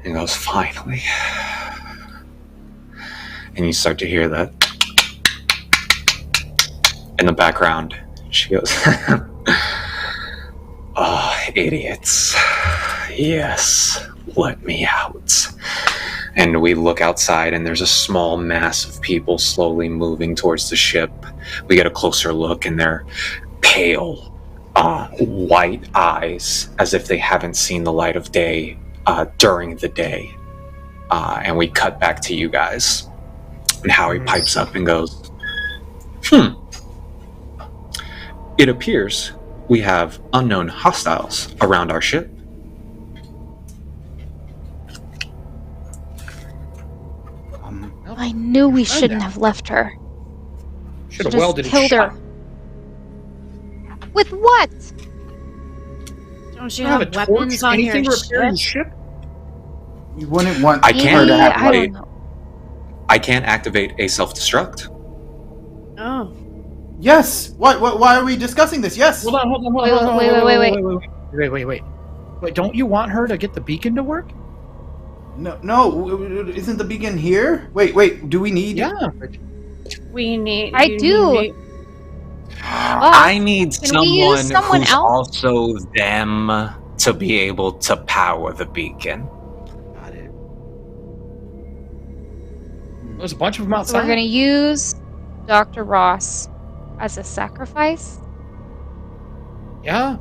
Speaker 1: and goes, "Finally." And you start to hear that in the background. She goes, "Oh, idiots. Yes, let me out." And we look outside, and there's a small mass of people slowly moving towards the ship. We get a closer look, and they're pale, white eyes, as if they haven't seen the light of day during the day. And we cut back to you guys. And Howie pipes up and goes, "It appears we have unknown hostiles around our ship."
Speaker 4: I knew we shouldn't have left her.
Speaker 3: Should have welded
Speaker 4: killed her. With what?
Speaker 2: Don't you have weapons on
Speaker 3: anything
Speaker 2: your
Speaker 3: to repair your
Speaker 2: ship?
Speaker 3: ship?
Speaker 5: You wouldn't want
Speaker 1: I can't.
Speaker 5: her to have
Speaker 4: I don't know.
Speaker 1: I can't activate a self-destruct.
Speaker 2: Oh.
Speaker 5: Yes. Why are we discussing this? Yes.
Speaker 3: Hold on. Wait. Wait, don't you want her to get the beacon to work?
Speaker 5: No. Isn't the beacon here? Wait. Do we need?
Speaker 3: Yeah.
Speaker 2: We need.
Speaker 4: I do.
Speaker 1: I need
Speaker 4: Can we use someone
Speaker 1: who's
Speaker 4: else?
Speaker 1: also them to be able to power the beacon.
Speaker 3: Got it. There's a bunch of them
Speaker 4: So
Speaker 3: outside.
Speaker 4: we're going to use Dr. Ross as a sacrifice.
Speaker 3: Yeah.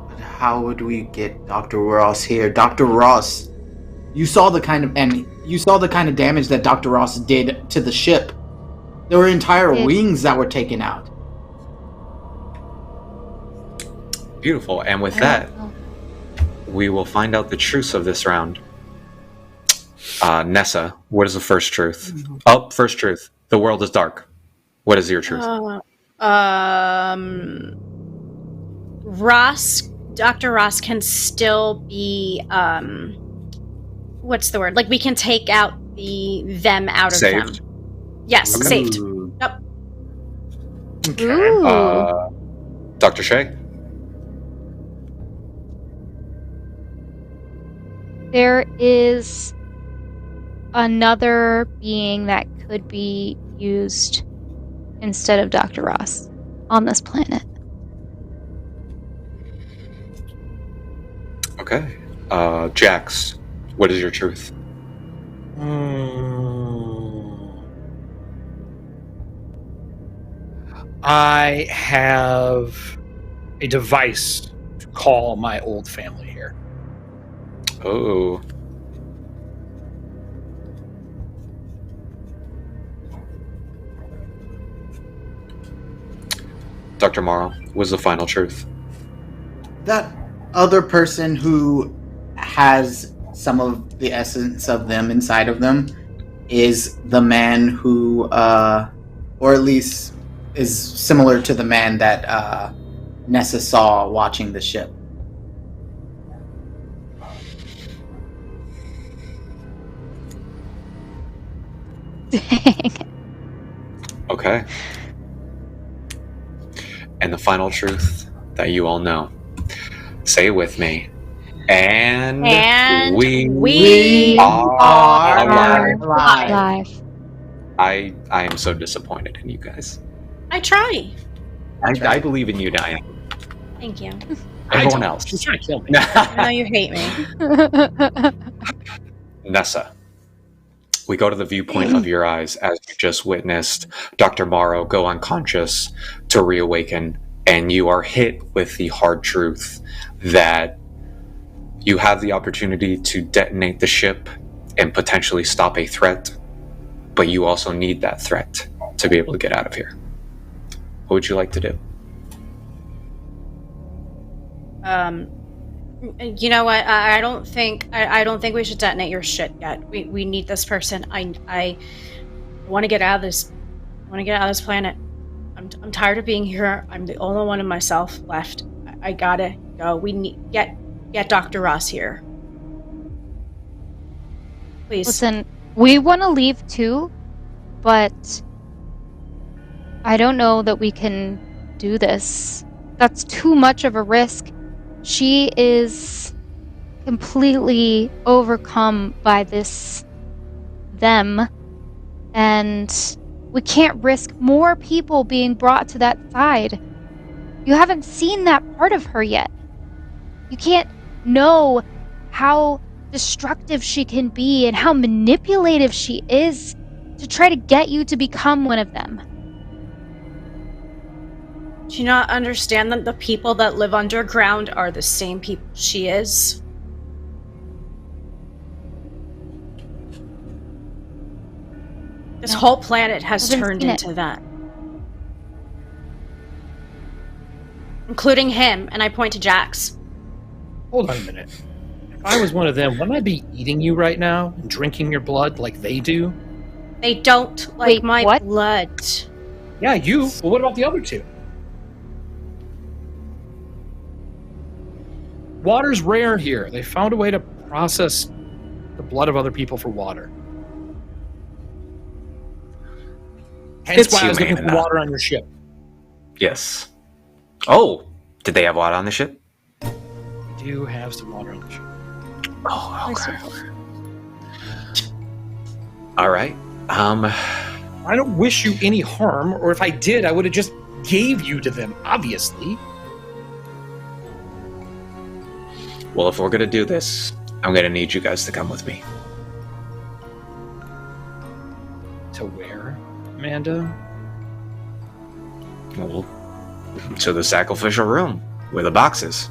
Speaker 5: But how would we get Dr. Ross here? Dr. Ross, you saw the kind of damage that Dr. Ross did to the ship. There were entire wings that were taken out.
Speaker 1: Beautiful. And with that, we will find out the truths of this round. Nessa, what is the first truth? Oh, first truth. The world is dark. What is your truth?
Speaker 2: Dr. Ross can still be, what's the word? Like, we can take out them out of
Speaker 1: Saved.
Speaker 2: them. Yes,
Speaker 1: Okay.
Speaker 2: saved. Yep.
Speaker 4: Ooh.
Speaker 1: Dr. Shea?
Speaker 4: There is another being that could be used instead of Dr. Ross on this planet.
Speaker 1: Okay. Jax, what is your truth?
Speaker 3: I have a device to call my old family here.
Speaker 1: Oh. Dr. Morrow, what's the final truth?
Speaker 5: That other person who has some of the essence of them inside of them is the man who, or at least is similar to the man that Nessa saw watching the ship.
Speaker 4: Dang.
Speaker 1: Okay. And the final truth that you all know. Say it with me. And we are alive. I am so disappointed in you guys.
Speaker 2: I try.
Speaker 1: I believe in you, Diane.
Speaker 2: Thank you.
Speaker 1: Everyone else.
Speaker 3: She's trying to kill me.
Speaker 2: I know you hate me.
Speaker 1: Nessa, we go to the viewpoint of your eyes as you just witnessed Dr. Morrow go unconscious to reawaken, and you are hit with the hard truth that you have the opportunity to detonate the ship and potentially stop a threat, but you also need that threat to be able to get out of here. What would you like to do?
Speaker 2: You know what? I don't think we should detonate your shit yet. We need this person. I want to get out of this. I want to get out of this planet. I'm tired of being here. I'm the only one of myself left. I gotta go. We need get Dr. Ross here. Please.
Speaker 4: Listen, we want to leave too, but I don't know that we can do this. That's too much of a risk. She is completely overcome by them, and we can't risk more people being brought to that side. You haven't seen that part of her yet. You can't know how destructive she can be and how manipulative she is to try to get you to become one of them.
Speaker 2: Do you not understand that the people that live underground are the same people she is? This whole planet has turned into that. Including him, and I point to Jax.
Speaker 3: Hold on a minute. If I was one of them, wouldn't I be eating you right now and drinking your blood like they do?
Speaker 2: They don't like my blood.
Speaker 3: Yeah, you. Well, what about the other two? Water's rare here. They found a way to process the blood of other people for water. Hence why I was looking for water on your ship.
Speaker 1: Yes. Oh, did they have water on the ship?
Speaker 3: We do have some water on the ship.
Speaker 1: Oh, okay. All right.
Speaker 3: I don't wish you any harm, or if I did, I would have just gave you to them, obviously.
Speaker 1: Well, if we're gonna do this, I'm gonna need you guys to come with me.
Speaker 3: To where, Amanda?
Speaker 1: Well, to the sacrificial room, where the box is.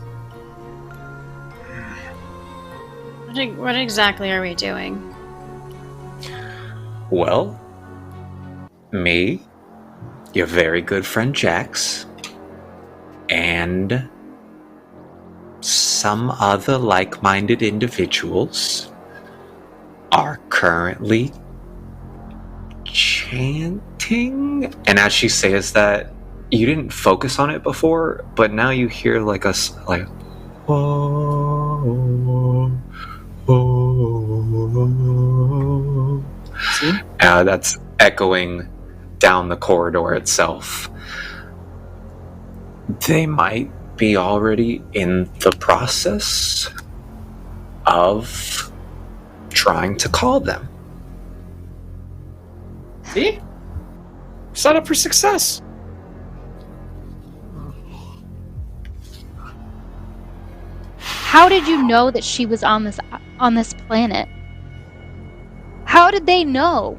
Speaker 2: What exactly are we doing?
Speaker 1: Well, me, your very good friend Jax, and some other like-minded individuals are currently chanting. And as she says that, you didn't focus on it before, but now you hear like us like, whoa, whoa. That's echoing down the corridor itself. They might be already in the process of trying to call them.
Speaker 3: See? Set up for success.
Speaker 4: How did you know that she was on this planet? How did they know?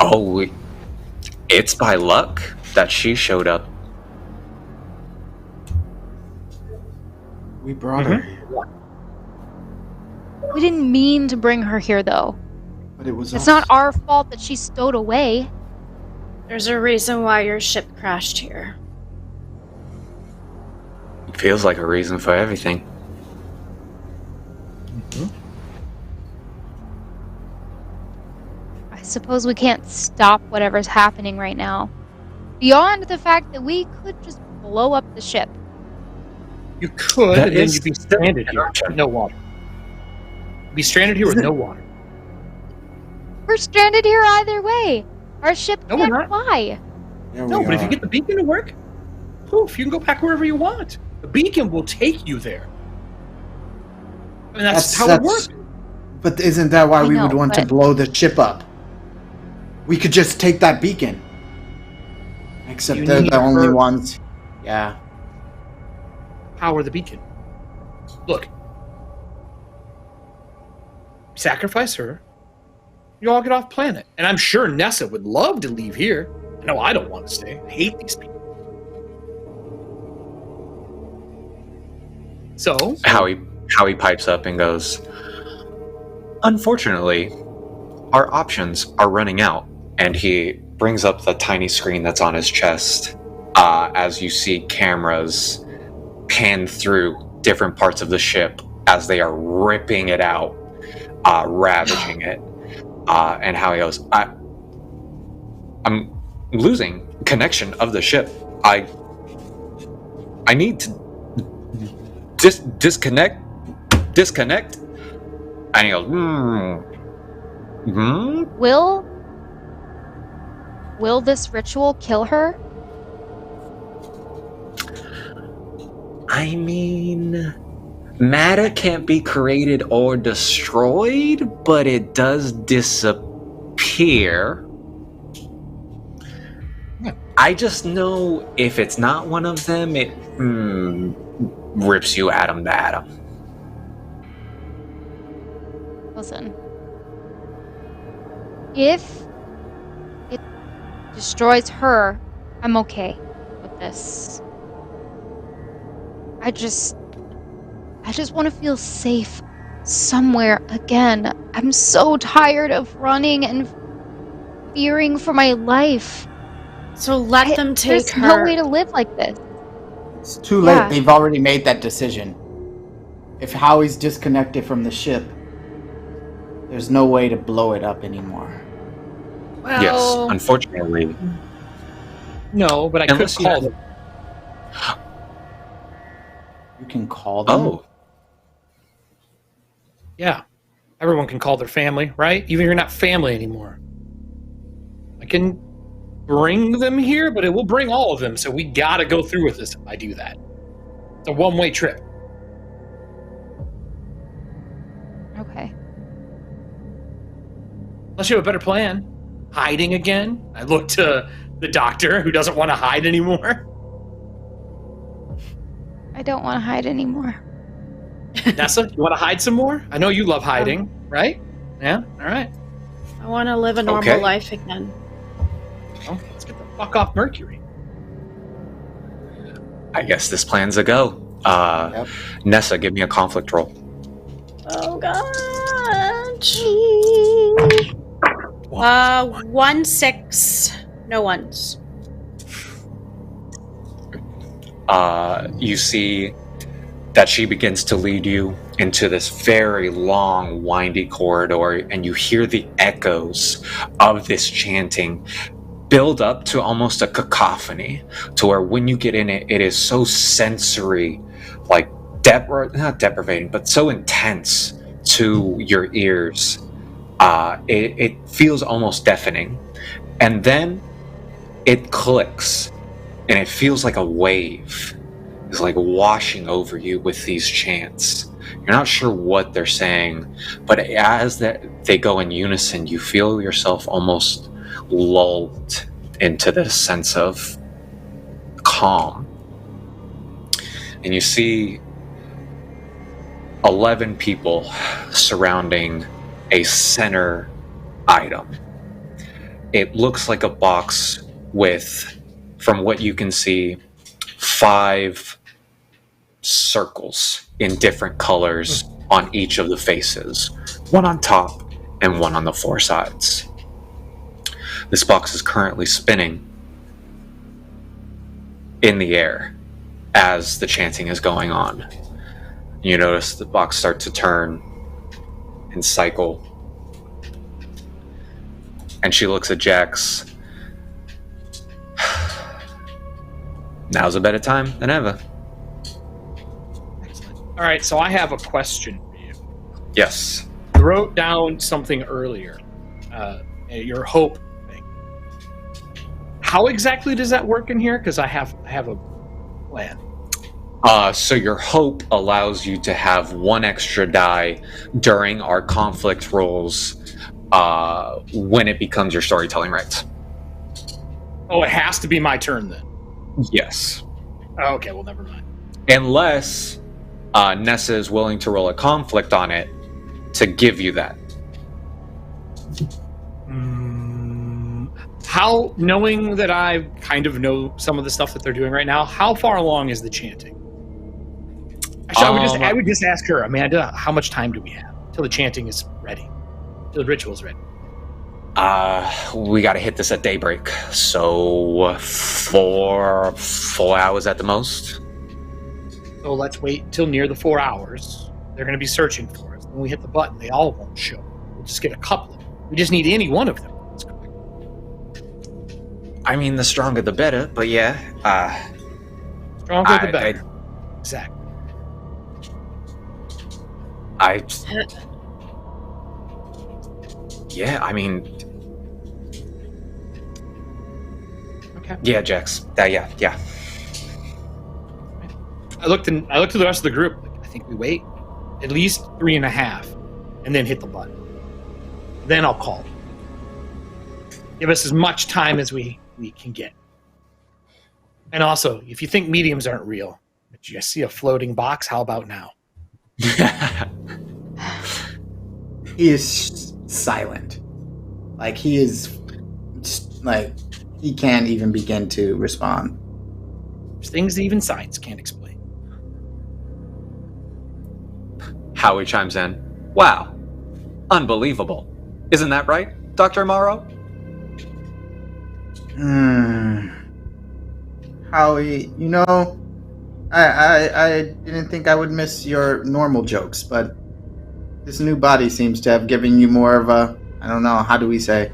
Speaker 1: Oh, it's by luck that she showed up.
Speaker 5: We brought her.
Speaker 4: We didn't mean to bring her here, though.
Speaker 5: But it was
Speaker 4: It's not our fault that she's stowed away.
Speaker 2: There's a reason why your ship crashed here.
Speaker 1: Feels like a reason for everything.
Speaker 4: I suppose we can't stop whatever's happening right now. Beyond the fact that we could just blow up the ship.
Speaker 3: You could,
Speaker 1: That
Speaker 3: and then
Speaker 1: is
Speaker 3: you'd be stranded here with no water. Be stranded here with no water.
Speaker 4: We're stranded here either way. Our ship
Speaker 3: No, we're
Speaker 4: can't
Speaker 3: not.
Speaker 4: fly.
Speaker 3: No, but if you get the beacon to work, poof, you can go back wherever you want. The beacon will take you there. I mean, that's how it works.
Speaker 5: But isn't that why
Speaker 4: I
Speaker 5: we
Speaker 4: know,
Speaker 5: would want to
Speaker 4: but-
Speaker 5: blow the ship up? We could just take that beacon. Except
Speaker 3: You
Speaker 5: they're
Speaker 3: need
Speaker 5: the only
Speaker 3: her-
Speaker 5: ones. Yeah.
Speaker 3: Power the beacon. Look. Sacrifice her. You all get off planet. And I'm sure Nessa would love to leave here. I know I don't want to stay. I hate these people. So?
Speaker 1: Howie pipes up and goes, unfortunately, our options are running out. And he brings up the tiny screen that's on his chest as you see cameras pan through different parts of the ship as they are ripping it out, ravaging it. And Howie goes, I'm losing connection of the ship. I need to disconnect. And he goes,
Speaker 4: Will this ritual kill her?
Speaker 1: I mean, matter can't be created or destroyed, but it does disappear. I just know if it's not one of them, it rips you atom to atom.
Speaker 4: Listen. If it destroys her, I'm okay with this. I just want to feel safe somewhere again. I'm so tired of running and fearing for my life.
Speaker 2: So let them take
Speaker 4: There's
Speaker 2: her.
Speaker 4: no way to live like this.
Speaker 5: It's too late.
Speaker 4: Yeah.
Speaker 5: They've already made that decision. If Howie's disconnected from the ship, there's no way to blow it up anymore.
Speaker 2: Well,
Speaker 1: Yes, unfortunately.
Speaker 3: No, but I could
Speaker 1: Unless you
Speaker 3: call
Speaker 1: have-
Speaker 3: them.
Speaker 5: You can call them?
Speaker 1: Oh.
Speaker 3: Yeah. Everyone can call their family, right? Even if you're not family anymore. I can bring them here, but it will bring all of them, so we gotta go through with this if I do that. It's a one-way trip.
Speaker 4: Okay.
Speaker 3: Unless you have a better plan. Hiding again? I look to the doctor who doesn't want to hide anymore.
Speaker 4: I don't want to hide anymore.
Speaker 3: Nessa, you want to hide some more? I know you love hiding, right? Yeah? All right.
Speaker 2: I want to live a normal
Speaker 1: Okay.
Speaker 2: life again.
Speaker 3: Well, let's get the fuck off Mercury.
Speaker 1: I guess this plan's a go. Nessa, give me a conflict roll.
Speaker 2: Oh god. 1, 6. No ones.
Speaker 1: You see that she begins to lead you into this very long, windy corridor, and you hear the echoes of this chanting build up to almost a cacophony, to where when you get in it, it is so sensory, like not deprivating, but so intense to your ears. It feels almost deafening. And then it clicks, and it feels like a wave is like washing over you with these chants. You're not sure what they're saying, but as they go in unison, you feel yourself almost lulled into this sense of calm. And you see 11 people surrounding a center item. It looks like a box with, from what you can see, 5 circles in different colors on each of the faces, one on top and one on the 4 sides. This box is currently spinning in the air as the chanting is going on. You notice the box start to turn and cycle. And she looks at Jax. Now's a better time than ever.
Speaker 3: All right, so I have a question for you.
Speaker 1: Yes.
Speaker 3: You wrote down something earlier. your hope thing. How exactly does that work in here? Because I have a plan.
Speaker 1: So your hope allows you to have one extra die during our conflict rolls when it becomes your storytelling rights.
Speaker 3: Oh, it has to be my turn then.
Speaker 1: Yes.
Speaker 3: Oh, okay, well, never mind.
Speaker 1: Unless Nessa is willing to roll a conflict on it to give you that.
Speaker 3: How, knowing that I kind of know some of the stuff that they're doing right now, how far along is the chanting? Actually, I would just ask her, Amanda, how much time do we have till the chanting is ready, till the ritual is ready?
Speaker 1: We got to hit this at daybreak, so 4 hours at the most.
Speaker 3: So let's wait until near the 4 hours. They're going to be searching for us. When we hit the button, they all won't show. We'll just get a couple of them. We just need any one of them.
Speaker 1: I mean, the stronger the better, but yeah.
Speaker 3: Stronger the better. Exactly.
Speaker 1: Yeah, I mean...
Speaker 3: Okay.
Speaker 1: Yeah, Jax. Yeah.
Speaker 3: I looked to the rest of the group. I think we wait at least 3.5 and then hit the button. Then I'll call. Give us as much time as we can get. And also, if you think mediums aren't real, but you see a floating box, how about now?
Speaker 5: He is silent. Like, he is... Like, he can't even begin to respond.
Speaker 3: There's things that even science can't explain.
Speaker 1: Howie chimes in. Wow. Unbelievable. Isn't that right, Dr. Morrow?
Speaker 5: Howie, you know, I didn't think I would miss your normal jokes, but this new body seems to have given you more of a, I don't know, how do we say,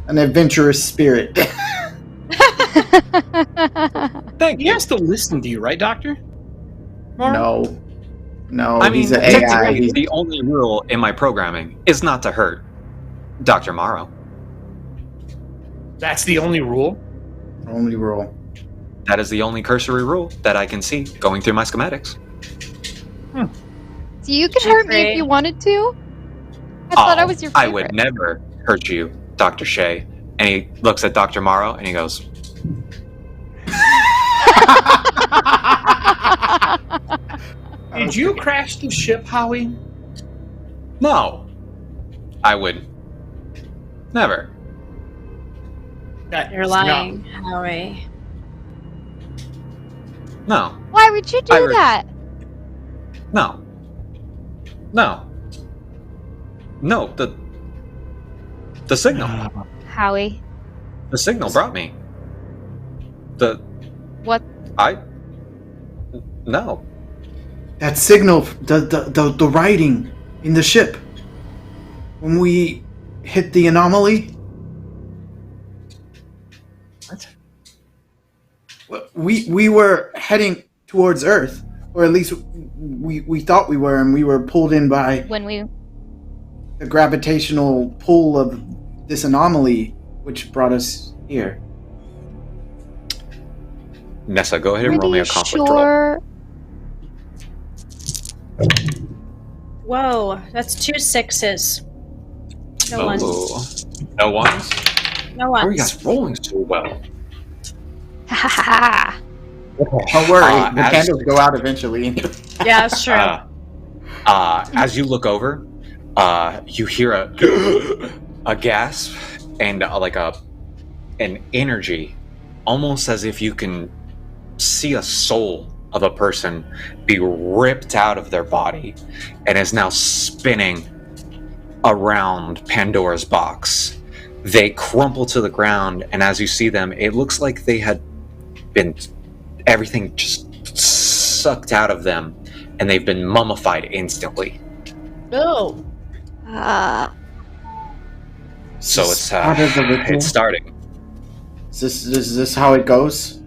Speaker 5: an adventurous spirit.
Speaker 3: He has to listen to you, right, Doctor?
Speaker 5: No,
Speaker 1: I mean,
Speaker 5: he's an AI.
Speaker 1: technically, the only rule in my programming is not to hurt Dr. Morrow.
Speaker 3: That's the only rule?
Speaker 5: Only rule.
Speaker 1: That is the only cursory rule that I can see going through my schematics.
Speaker 4: So you could hurt me if you wanted to? I thought I was your favorite.
Speaker 1: I would never hurt you, Dr. Shea. And he looks at Dr. Morrow and he goes...
Speaker 3: Did you crash the ship, Howie?
Speaker 1: No. I would never.
Speaker 2: You're lying, Howie.
Speaker 1: No.
Speaker 4: Why would you do that?
Speaker 1: No. The signal.
Speaker 4: Howie.
Speaker 1: The signal brought me.
Speaker 4: What?
Speaker 1: No.
Speaker 5: That signal, the writing in the ship. When we hit the anomaly. What? We were heading towards Earth, or at least we thought we were, and we were pulled in by the gravitational pull of this anomaly, which brought us here.
Speaker 1: Nessa, go ahead and roll me a conflict roll.
Speaker 2: Whoa, that's 2 6s. No ones.
Speaker 1: No ones?
Speaker 2: No
Speaker 1: How are you
Speaker 2: ones.
Speaker 1: guys rolling so well?
Speaker 5: Don't worry, the candles go out eventually.
Speaker 2: Yeah, that's true.
Speaker 1: As you look over, you hear a gasp and an energy, almost as if you can see a soul of a person be ripped out of their body and is now spinning around Pandora's box. They crumple to the ground, and as you see them, it looks like they had been everything just sucked out of them, and they've been mummified instantly.
Speaker 2: Oh.
Speaker 1: So it's starting.
Speaker 5: Is this how it goes?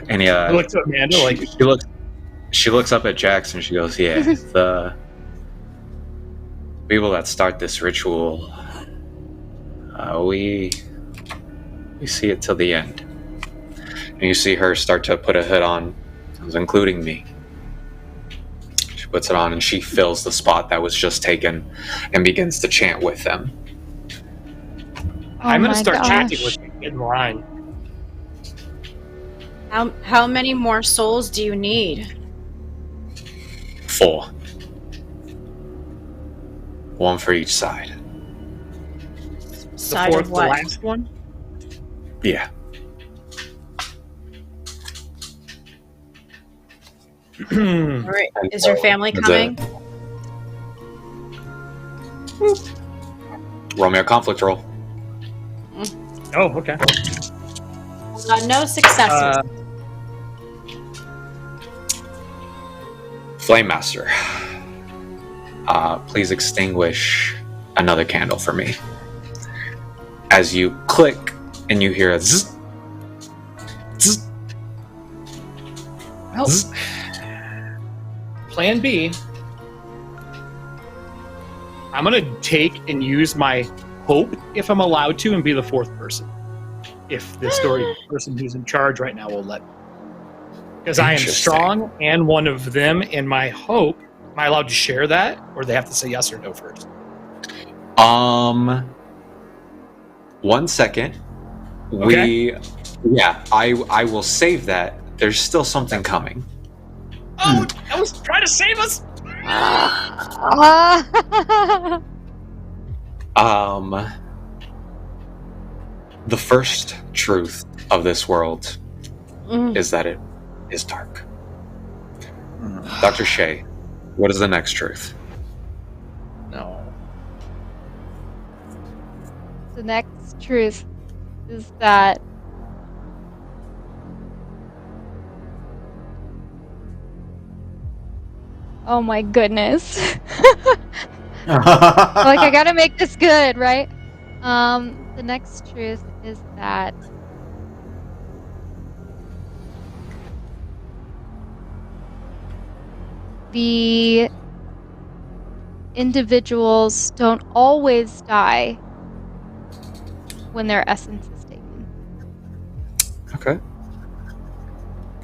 Speaker 1: And
Speaker 3: I looked at Amanda
Speaker 1: she looks up at Jax and she goes, "Yeah, people that start this ritual, we see it till the end. And you see her start to put a hood on, including me. She puts it on and she fills the spot that was just taken and begins to chant with them.
Speaker 3: I'm going to start chanting with you in line.
Speaker 2: How many more souls do you need?
Speaker 1: 4. 1 for each side.
Speaker 2: Side
Speaker 3: the
Speaker 2: of what?
Speaker 3: last one?
Speaker 1: Yeah.
Speaker 2: Alright, is your family coming?
Speaker 1: Roll me a conflict roll.
Speaker 3: Oh, okay.
Speaker 2: No successes.
Speaker 1: Flame Master, please extinguish another candle for me. As you click and you hear a zzz, zzz,
Speaker 3: Well,
Speaker 1: zzz.
Speaker 3: Plan B. I'm going to take and use my hope, if I'm allowed to, and be the 4th person. If the story person who's in charge right now will let me. Because I am strong and one of them, and my hope, am I allowed to share that? Or they have to say yes or no first?
Speaker 1: 1 second.
Speaker 3: Okay.
Speaker 1: I will save that. There's still something coming.
Speaker 3: Oh, I was trying to save us!
Speaker 1: The first truth of this world is that it is dark. Dr. Shea, what is the next truth?
Speaker 3: No.
Speaker 4: The next truth is that oh my goodness. Like, I gotta make this good, right? The next truth is that the individuals don't always die when their essence is taken.
Speaker 1: Okay.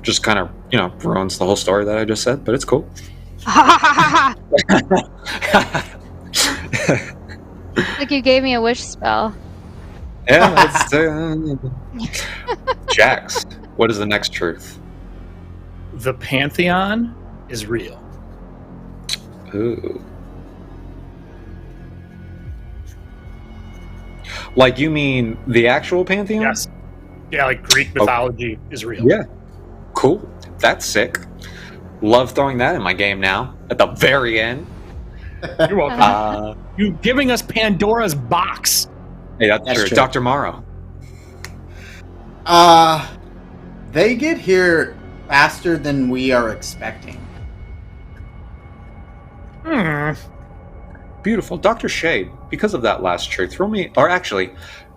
Speaker 1: Just kind of, ruins the whole story that I just said, but it's cool.
Speaker 4: Like you gave me a wish spell.
Speaker 1: Yeah, that's Jax, what is the next truth?
Speaker 3: The Pantheon is real.
Speaker 1: Ooh. Like, you mean the actual Pantheon?
Speaker 3: Yes. Yeah, like Greek mythology is real.
Speaker 1: Yeah. Cool. That's sick. Love throwing that in my game now. At the very end.
Speaker 3: You're welcome. You giving us Pandora's box.
Speaker 1: Hey, that's true. Dr. Morrow.
Speaker 5: They get here faster than we are expecting.
Speaker 1: Beautiful. Dr. Shea, because of that last truth, throw me, or actually,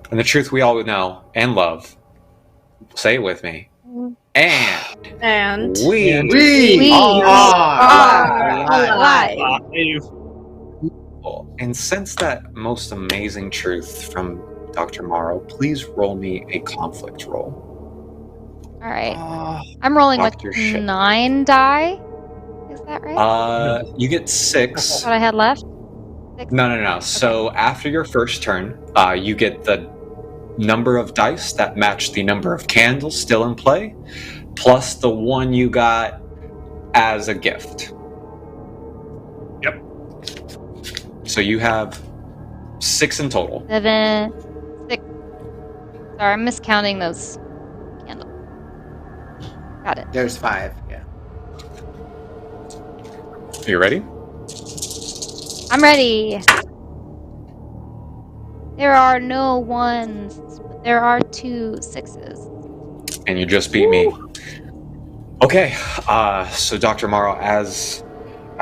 Speaker 1: and the truth we all know and love, say it with me. And we are alive. And since that most amazing truth from Dr. Morrow, please roll me a conflict roll.
Speaker 4: All right. I'm rolling with
Speaker 1: Dr. Shea.
Speaker 4: 9 die. Is that right?
Speaker 1: You get 6.
Speaker 4: That's what I had left. 6?
Speaker 1: No. So after your first turn, you get the number of dice that match the number of candles still in play, plus the one you got as a gift.
Speaker 3: Yep.
Speaker 1: So you have 6 in total.
Speaker 4: 7, 6. Sorry, I'm miscounting those candles. Got it.
Speaker 5: There's 5, yeah.
Speaker 1: Are you ready?
Speaker 4: I'm ready. There are no 1s, but there are 2 6s.
Speaker 1: And you just beat me. Okay, so Dr. Morrow, as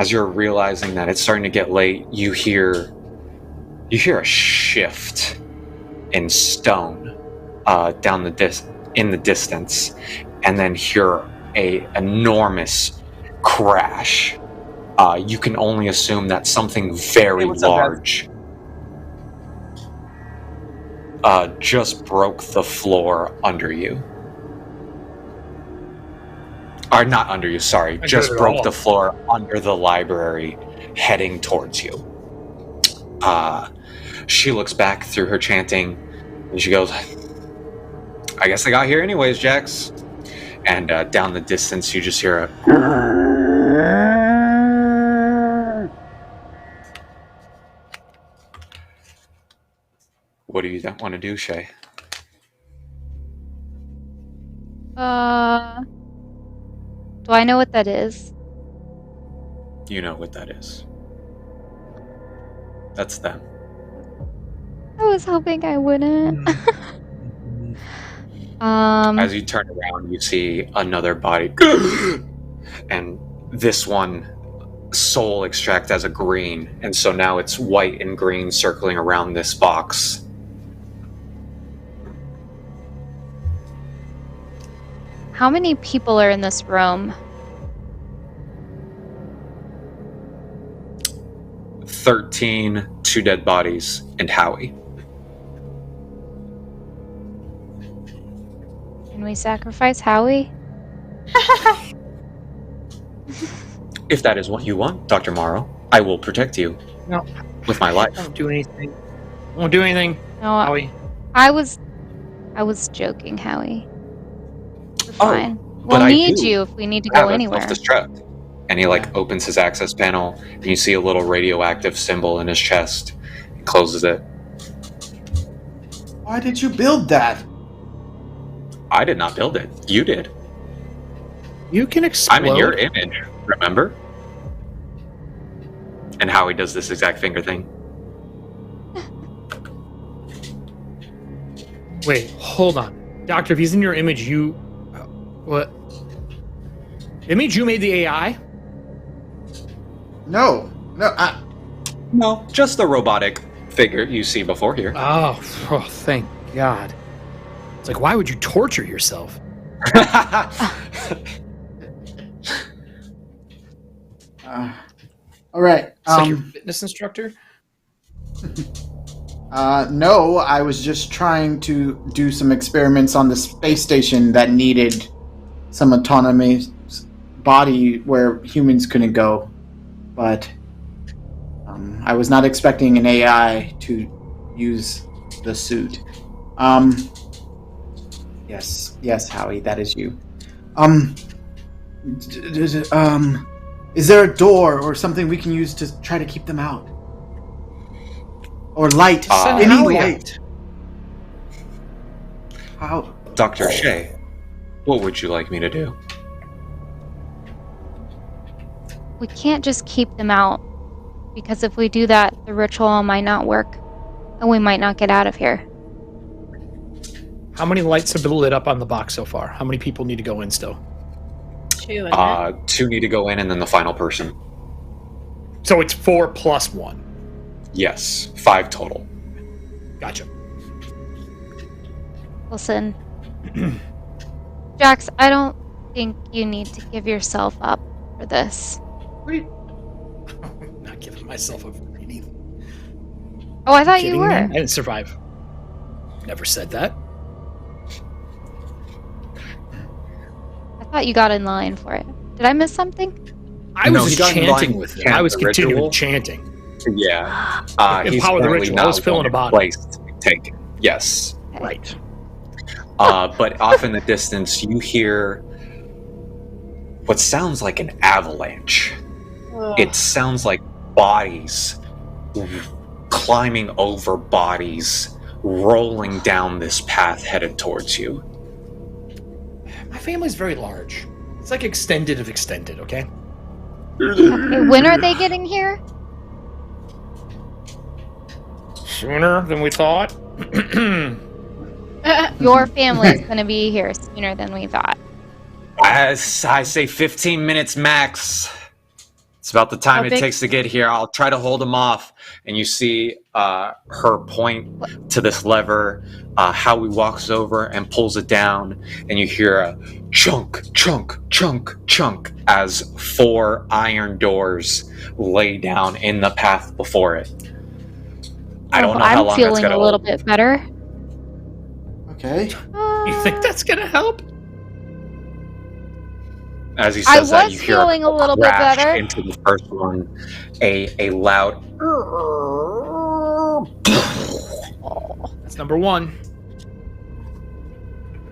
Speaker 1: you're realizing that it's starting to get late, you hear a shift in stone down in the distance, and then hear a enormous crash You can only assume that something very large just broke the floor under you. Or not under you, sorry. Just broke the floor under the library, heading towards you. She looks back through her chanting, and she goes, I guess I got here anyways, Jax. And down the distance, you just hear a... What do you want to do, Shay?
Speaker 4: Do I know what that is?
Speaker 1: You know what that is. That's them.
Speaker 4: I was hoping I wouldn't.
Speaker 1: As you turn around, you see another body. And this one, soul extract as a green. And so now it's white and green circling around this box.
Speaker 4: How many people are in this room?
Speaker 1: 13, 2 dead bodies, and Howie.
Speaker 4: Can we sacrifice Howie?
Speaker 1: If that is what you want, Dr. Morrow, I will protect you.
Speaker 3: No.
Speaker 1: With my life.
Speaker 3: Don't do anything. Won't do anything.
Speaker 4: No,
Speaker 3: Howie.
Speaker 4: I was joking, Howie. We're fine.
Speaker 1: but
Speaker 4: We'll
Speaker 1: I
Speaker 4: need
Speaker 1: do
Speaker 4: you if we need to go anywhere.
Speaker 1: Self-destruct. And he opens his access panel, and you see a little radioactive symbol in his chest. He closes it.
Speaker 5: Why did you build that?
Speaker 1: I did not build it. You did.
Speaker 3: You can explode.
Speaker 1: I'm in your image, remember? And Howie does this exact finger thing.
Speaker 3: Wait, hold on. Doctor, if he's in your image, you... what? It means you made the AI?
Speaker 5: No.
Speaker 1: No, just the robotic figure you see before here.
Speaker 3: Oh, thank God. It's like, why would you torture yourself?
Speaker 5: All right.
Speaker 3: It's like your fitness instructor?
Speaker 5: No, I was just trying to do some experiments on the space station that needed some autonomous body where humans couldn't go. But I was not expecting an AI to use the suit. Yes, Howie, that is you. Is there a door or something we can use to try to keep them out? Or light? Any light? How?
Speaker 1: Dr. Shea, what would you like me to do?
Speaker 4: We can't just keep them out, because if we do that, the ritual might not work, and we might not get out of here.
Speaker 3: How many lights have been lit up on the box so far? How many people need to go in still?
Speaker 2: 2,
Speaker 1: 2 need to go in, and then the final person.
Speaker 3: So it's 4 plus 1.
Speaker 1: Yes, 5 total.
Speaker 3: Gotcha.
Speaker 4: Listen, Jax, I don't think you need to give yourself up for this.
Speaker 3: I'm not giving myself up for anything.
Speaker 4: Oh, I thought you were.
Speaker 3: I didn't survive. Never said that.
Speaker 4: I thought you got in line for it. Did I miss something?
Speaker 3: I was chanting with him. I was continuing chanting.
Speaker 1: Yeah.
Speaker 3: He's
Speaker 1: He's
Speaker 3: power the
Speaker 1: currently
Speaker 3: ritual. I was
Speaker 1: not
Speaker 3: filling a bottle.
Speaker 1: placed. Take. Yes.
Speaker 3: Right.
Speaker 1: But off in the distance, you hear what sounds like an avalanche. It sounds like bodies climbing over bodies, rolling down this path headed towards you.
Speaker 3: My family's very large. It's like extended of extended, okay?
Speaker 4: Okay, when are they getting here?
Speaker 3: Sooner than we thought.
Speaker 4: Your family's gonna be here sooner than we thought.
Speaker 1: As I say, 15 minutes max. It's about the time
Speaker 2: How
Speaker 1: it
Speaker 2: big-
Speaker 1: takes to get here. I'll try to hold him off. And you see her point to this lever. Howie walks over and pulls it down. And you hear a chunk, chunk, chunk, chunk as 4 iron doors lay down in the path before it. I don't know how long that's
Speaker 4: feeling
Speaker 1: going to
Speaker 4: a little
Speaker 1: hold.
Speaker 4: bit better.
Speaker 5: Okay.
Speaker 3: You think that's gonna help?
Speaker 1: As he
Speaker 4: I
Speaker 1: says that,
Speaker 4: was
Speaker 1: you hear
Speaker 4: feeling a little bit
Speaker 1: crash
Speaker 4: better.
Speaker 1: into the first one. A loud.
Speaker 3: That's number 1.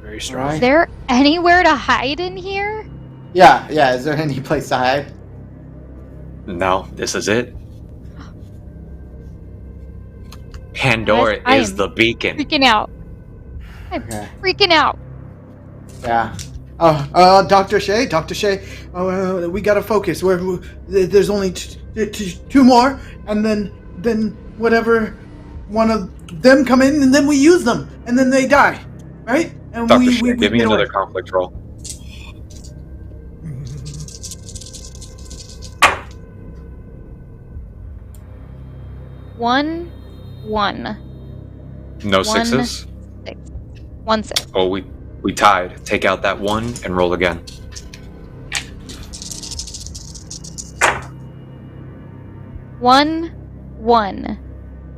Speaker 3: Very strong.
Speaker 5: Right.
Speaker 4: Is there anywhere to hide in here?
Speaker 5: Yeah. Is there any place to hide?
Speaker 1: No, this is it. Pandora
Speaker 4: I
Speaker 1: is
Speaker 4: am
Speaker 1: the beacon.
Speaker 4: Freaking out. I'm freaking out.
Speaker 5: Yeah. Dr. Shea. Oh, we gotta focus. There's only 2 more, and then whatever one of them come in, and then we use them, and then they die, right? And
Speaker 1: Dr.
Speaker 5: we
Speaker 1: Shea, give me
Speaker 5: get
Speaker 1: another
Speaker 5: away.
Speaker 1: conflict roll.
Speaker 4: One.
Speaker 1: No sixes?
Speaker 4: 6. 1 6.
Speaker 1: Oh, we tied. Take out that 1 and roll again.
Speaker 4: One.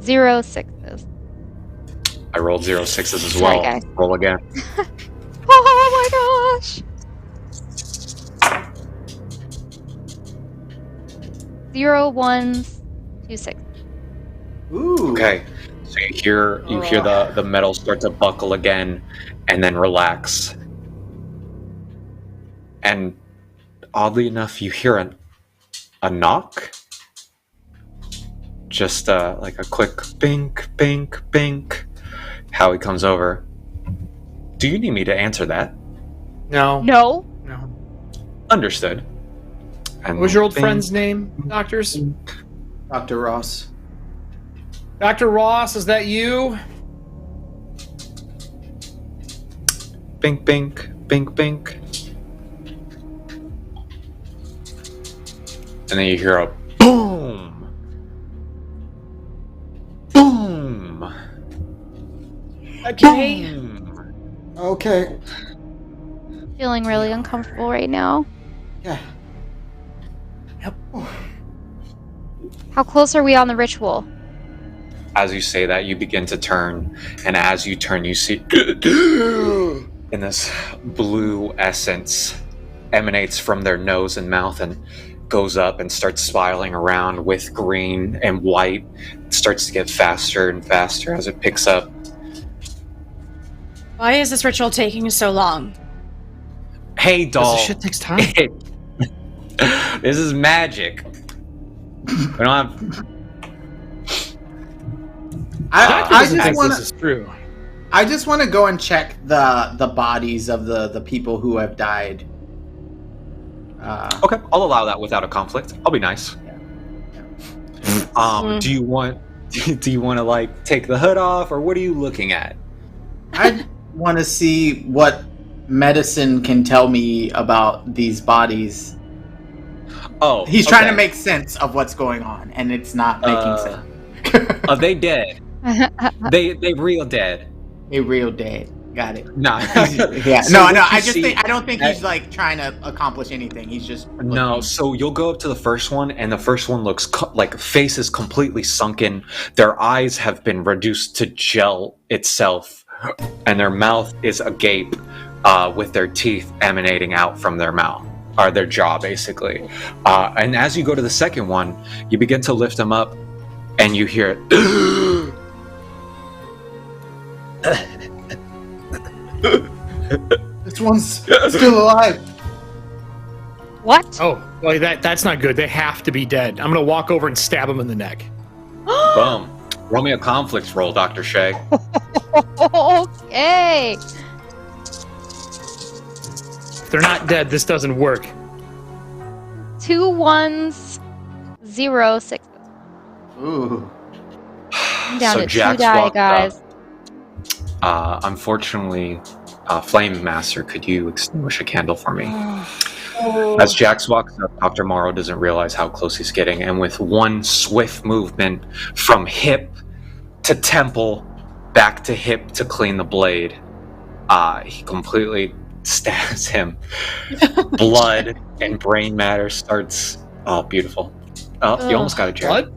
Speaker 4: 0 6s.
Speaker 1: I rolled 0 sixes as
Speaker 4: Sorry,
Speaker 1: well.
Speaker 4: guys.
Speaker 1: Roll again.
Speaker 4: Oh my gosh! 0 1s, 2 6.
Speaker 5: Ooh.
Speaker 1: Okay. So you hear the metal start to buckle again and then relax. And oddly enough, you hear a knock. Just like a quick bink, bink, bink. Howie comes over. Do you need me to answer that?
Speaker 3: No.
Speaker 4: No.
Speaker 1: Understood. And
Speaker 3: What was your old
Speaker 1: bink.
Speaker 3: friend's name, doctors?
Speaker 5: Dr. Ross.
Speaker 3: Dr. Ross, is that you?
Speaker 1: Bink, bink, bink, bink. And then you hear a boom. Boom.
Speaker 3: Okay.
Speaker 1: Boom.
Speaker 5: Okay.
Speaker 4: Feeling really uncomfortable right now.
Speaker 5: Yeah.
Speaker 3: Yep.
Speaker 4: How close are we on the ritual?
Speaker 1: As you say that, you begin to turn, and as you turn, you see in this blue essence emanates from their nose and mouth and goes up and starts spiraling around with green and white. It starts to get faster and faster as it picks up.
Speaker 2: Why is this ritual taking so long?
Speaker 1: Hey, doll.
Speaker 3: This shit takes time.
Speaker 1: This is magic. We don't have.
Speaker 5: I just want
Speaker 3: This is true.
Speaker 5: I just want to go and check the bodies of the people who have died.
Speaker 1: Okay, I'll allow that without a conflict. I'll be nice. Do you want to like take the hood off, or what are you looking at?
Speaker 5: I want to see what medicine can tell me about these bodies.
Speaker 1: Oh,
Speaker 5: He's trying to
Speaker 1: okay.
Speaker 5: make sense of what's going on, and it's not making sense.
Speaker 1: Are they dead? They real dead.
Speaker 5: They real dead. Got it.
Speaker 1: No.
Speaker 5: Yeah.
Speaker 1: So
Speaker 5: No.
Speaker 1: what you
Speaker 5: I just
Speaker 1: see-
Speaker 5: think I don't think he's like trying to accomplish anything. He's just
Speaker 1: No, so you'll go up to the first one, and the first one looks like face is completely sunken. Their eyes have been reduced to gel itself, and their mouth is agape, with their teeth emanating out from their mouth, or their jaw, basically. And as you go to the second one, you begin to lift them up, and you hear it.
Speaker 5: This one's still alive.
Speaker 4: What?
Speaker 3: Oh, well, that's not good. They have to be dead. I'm gonna walk over and stab him in the neck.
Speaker 1: Boom. Roll me a conflict roll, Dr. Shea.
Speaker 4: Okay.
Speaker 3: If they're not dead, this doesn't work.
Speaker 4: 2 1s, 0 6s.
Speaker 5: Ooh.
Speaker 4: I'm down
Speaker 1: So
Speaker 4: to 2
Speaker 1: Jax
Speaker 4: die,
Speaker 1: walked
Speaker 4: guys.
Speaker 1: Unfortunately, Flame Master, could you extinguish a candle for me? As Jax walks up, Dr. Morrow doesn't realize how close he's getting, and with one swift movement from hip to temple, back to hip to clean the blade, he completely stabs him. Blood and brain matter starts... Oh, beautiful. Oh, you almost got it, Jared.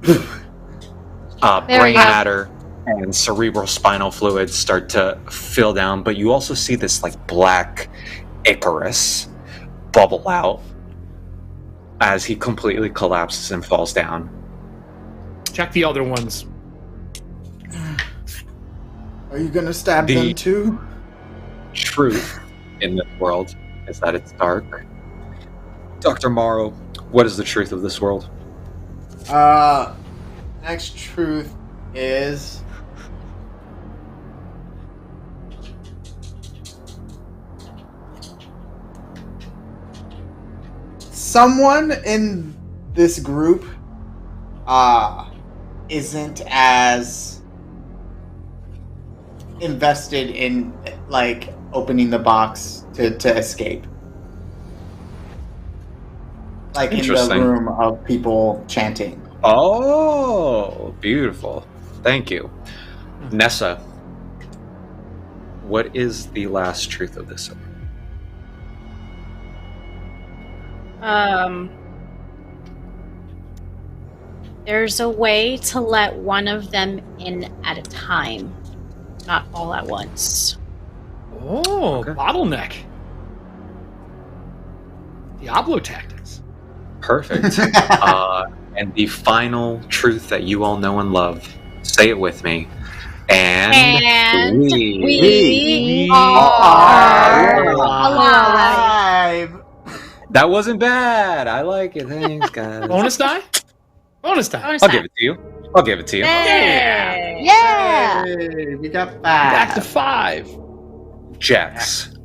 Speaker 1: Brain matter and cerebral spinal fluids start to fill down, but you also see this like black Icarus bubble out as he completely collapses and falls down.
Speaker 3: Check the other ones.
Speaker 5: Are you gonna stab them too?
Speaker 1: Truth in this world is that it's dark. Dr. Morrow, what is the truth of this world?
Speaker 5: Next truth is someone in this group isn't as invested in like opening the box to escape. Like in the room of people chanting.
Speaker 1: Oh, beautiful. Thank you. Nessa, what is the last truth of this?
Speaker 2: There's a way to let one of them in at a time, not all at once.
Speaker 3: Oh, okay. Bottleneck. Diablo tactics.
Speaker 1: Perfect. And the final truth that you all know and love. Say it with me. And we are alive. That wasn't bad. I like it. Thanks, guys.
Speaker 3: Bonus die? Bonus die.
Speaker 1: I'll give it to you. I'll give it to you.
Speaker 3: Yeah.
Speaker 4: Yeah.
Speaker 5: Hey, we got 5.
Speaker 3: Back to 5.
Speaker 1: Jax.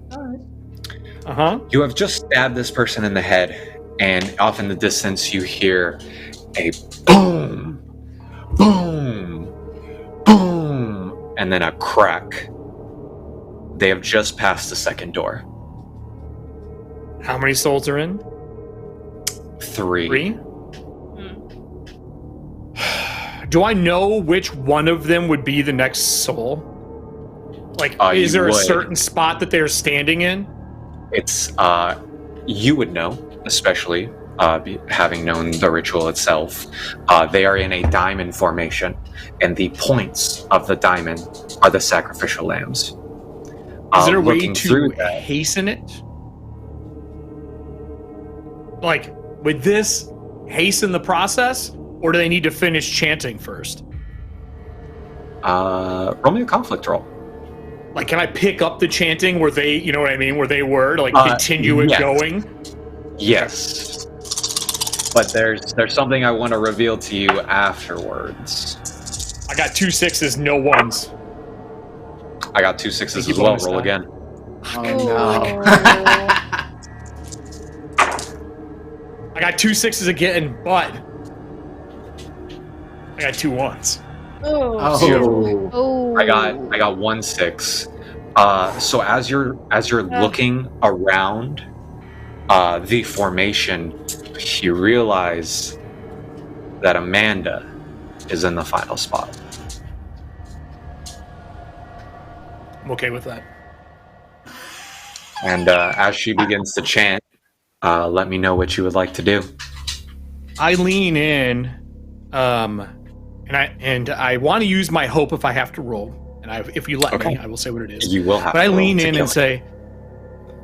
Speaker 3: Uh-huh.
Speaker 1: You have just stabbed this person in the head, and off in the distance you hear a boom, boom, boom, and then a crack. They have just passed the second door.
Speaker 3: How many souls are in?
Speaker 1: 3.
Speaker 3: 3? Do I know which one of them would be the next soul? Like, is there a certain spot that they're standing in?
Speaker 1: It's, you would know, especially having known the ritual itself. They are in a diamond formation, and the points of the diamond are the sacrificial lambs.
Speaker 3: Is there a way to hasten it? Like, would this hasten the process, or do they need to finish chanting first?
Speaker 1: Roll me a conflict roll.
Speaker 3: Like, can I pick up the chanting where they, you know what I mean, where they were, to, like, continue it going?
Speaker 1: Yes. But there's something I want to reveal to you afterwards.
Speaker 3: I got 2 6s, no 1s.
Speaker 1: I got 2 6s as well. Roll again.
Speaker 5: Oh no.
Speaker 3: I got 2 6s again, but I got 2 1s.
Speaker 1: I got 1 6. So as you're looking around the formation, you realize that Amanda is in the final spot.
Speaker 3: I'm okay with that.
Speaker 1: And as she begins to chant, let me know what you would like to do.
Speaker 3: I lean in, and I want to use my hope if I have to roll. And if you let me, I will say what it is.
Speaker 1: You will have
Speaker 3: but
Speaker 1: to
Speaker 3: I
Speaker 1: roll
Speaker 3: lean
Speaker 1: to
Speaker 3: in
Speaker 1: kill
Speaker 3: and
Speaker 1: it.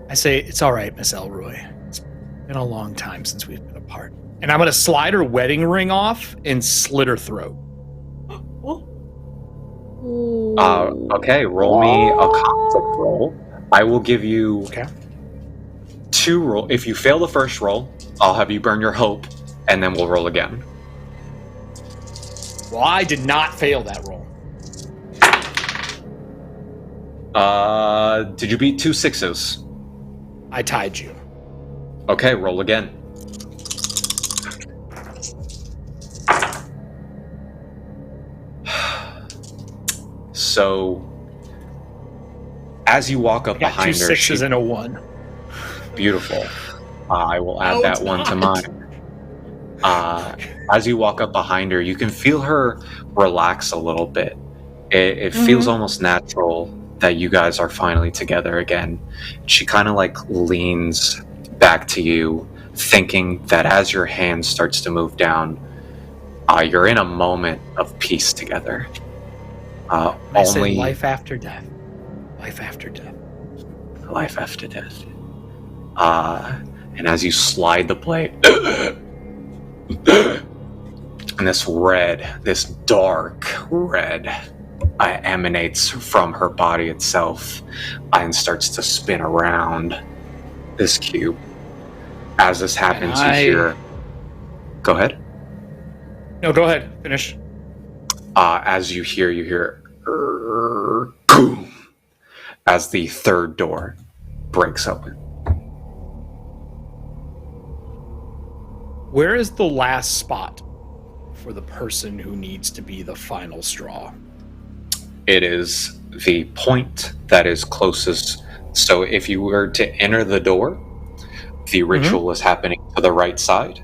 Speaker 3: I say, it's all right, Miss Elroy. It's been a long time since we've been apart. And I'm going to slide her wedding ring off and slit her throat.
Speaker 1: Okay, roll me a conflict roll. I will give you 2 roll. If you fail the first roll, I'll have you burn your hope, and then we'll roll again.
Speaker 3: Well, I did not fail that roll.
Speaker 1: Did you beat 2 6s?
Speaker 3: I tied you.
Speaker 1: Okay, roll again. So, as you walk up
Speaker 3: I got
Speaker 1: behind
Speaker 3: 2
Speaker 1: her,
Speaker 3: 6s and a 1.
Speaker 1: Beautiful. I will add that one to mine. As you walk up behind her, you can feel her relax a little bit. It feels almost natural that you guys are finally together again. She kind of like leans back to you, thinking that as your hand starts to move down, you're in a moment of peace together.
Speaker 3: I say life after death. Life after death.
Speaker 1: Life after death. And as you slide the blade, and this dark red, emanates from her body itself and starts to spin around this cube. As this happens, you hear... Go ahead.
Speaker 3: No, go ahead. Finish.
Speaker 1: As you hear boom, as the third door breaks open.
Speaker 3: Where is the last spot for the person who needs to be the final straw?
Speaker 1: It is the point that is closest. So if you were to enter the door, the ritual is happening to the right side.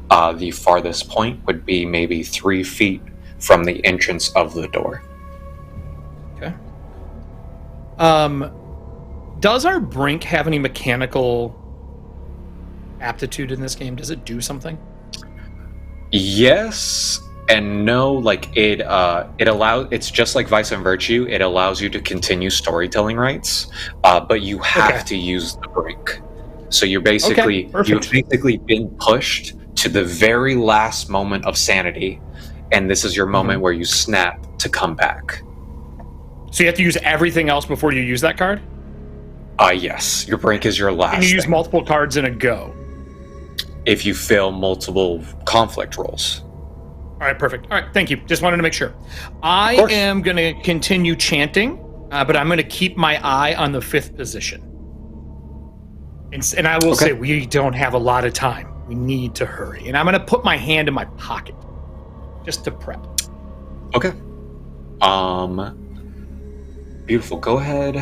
Speaker 1: The farthest point would be maybe 3 feet from the entrance of the door.
Speaker 3: Okay. Does our brink have any mechanical aptitude in this game? Does it do something?
Speaker 1: Yes and no. Like it allows. It's just like Vice and Virtue. It allows you to continue storytelling rights, but you have to use the brink. So you've basically been pushed to the very last moment of sanity, and this is your moment where you snap to come back.
Speaker 3: So you have to use everything else before you use that card?
Speaker 1: Yes. Your brink is your last.
Speaker 3: And you use multiple cards in a go?
Speaker 1: If you fail multiple conflict rolls.
Speaker 3: All right, perfect. All right, thank you. Just wanted to make sure. I am going to continue chanting, but I'm going to keep my eye on the 5th position. And I will say, we don't have a lot of time. We need to hurry. And I'm going to put my hand in my pocket just to prep.
Speaker 1: Okay. Beautiful. Go ahead.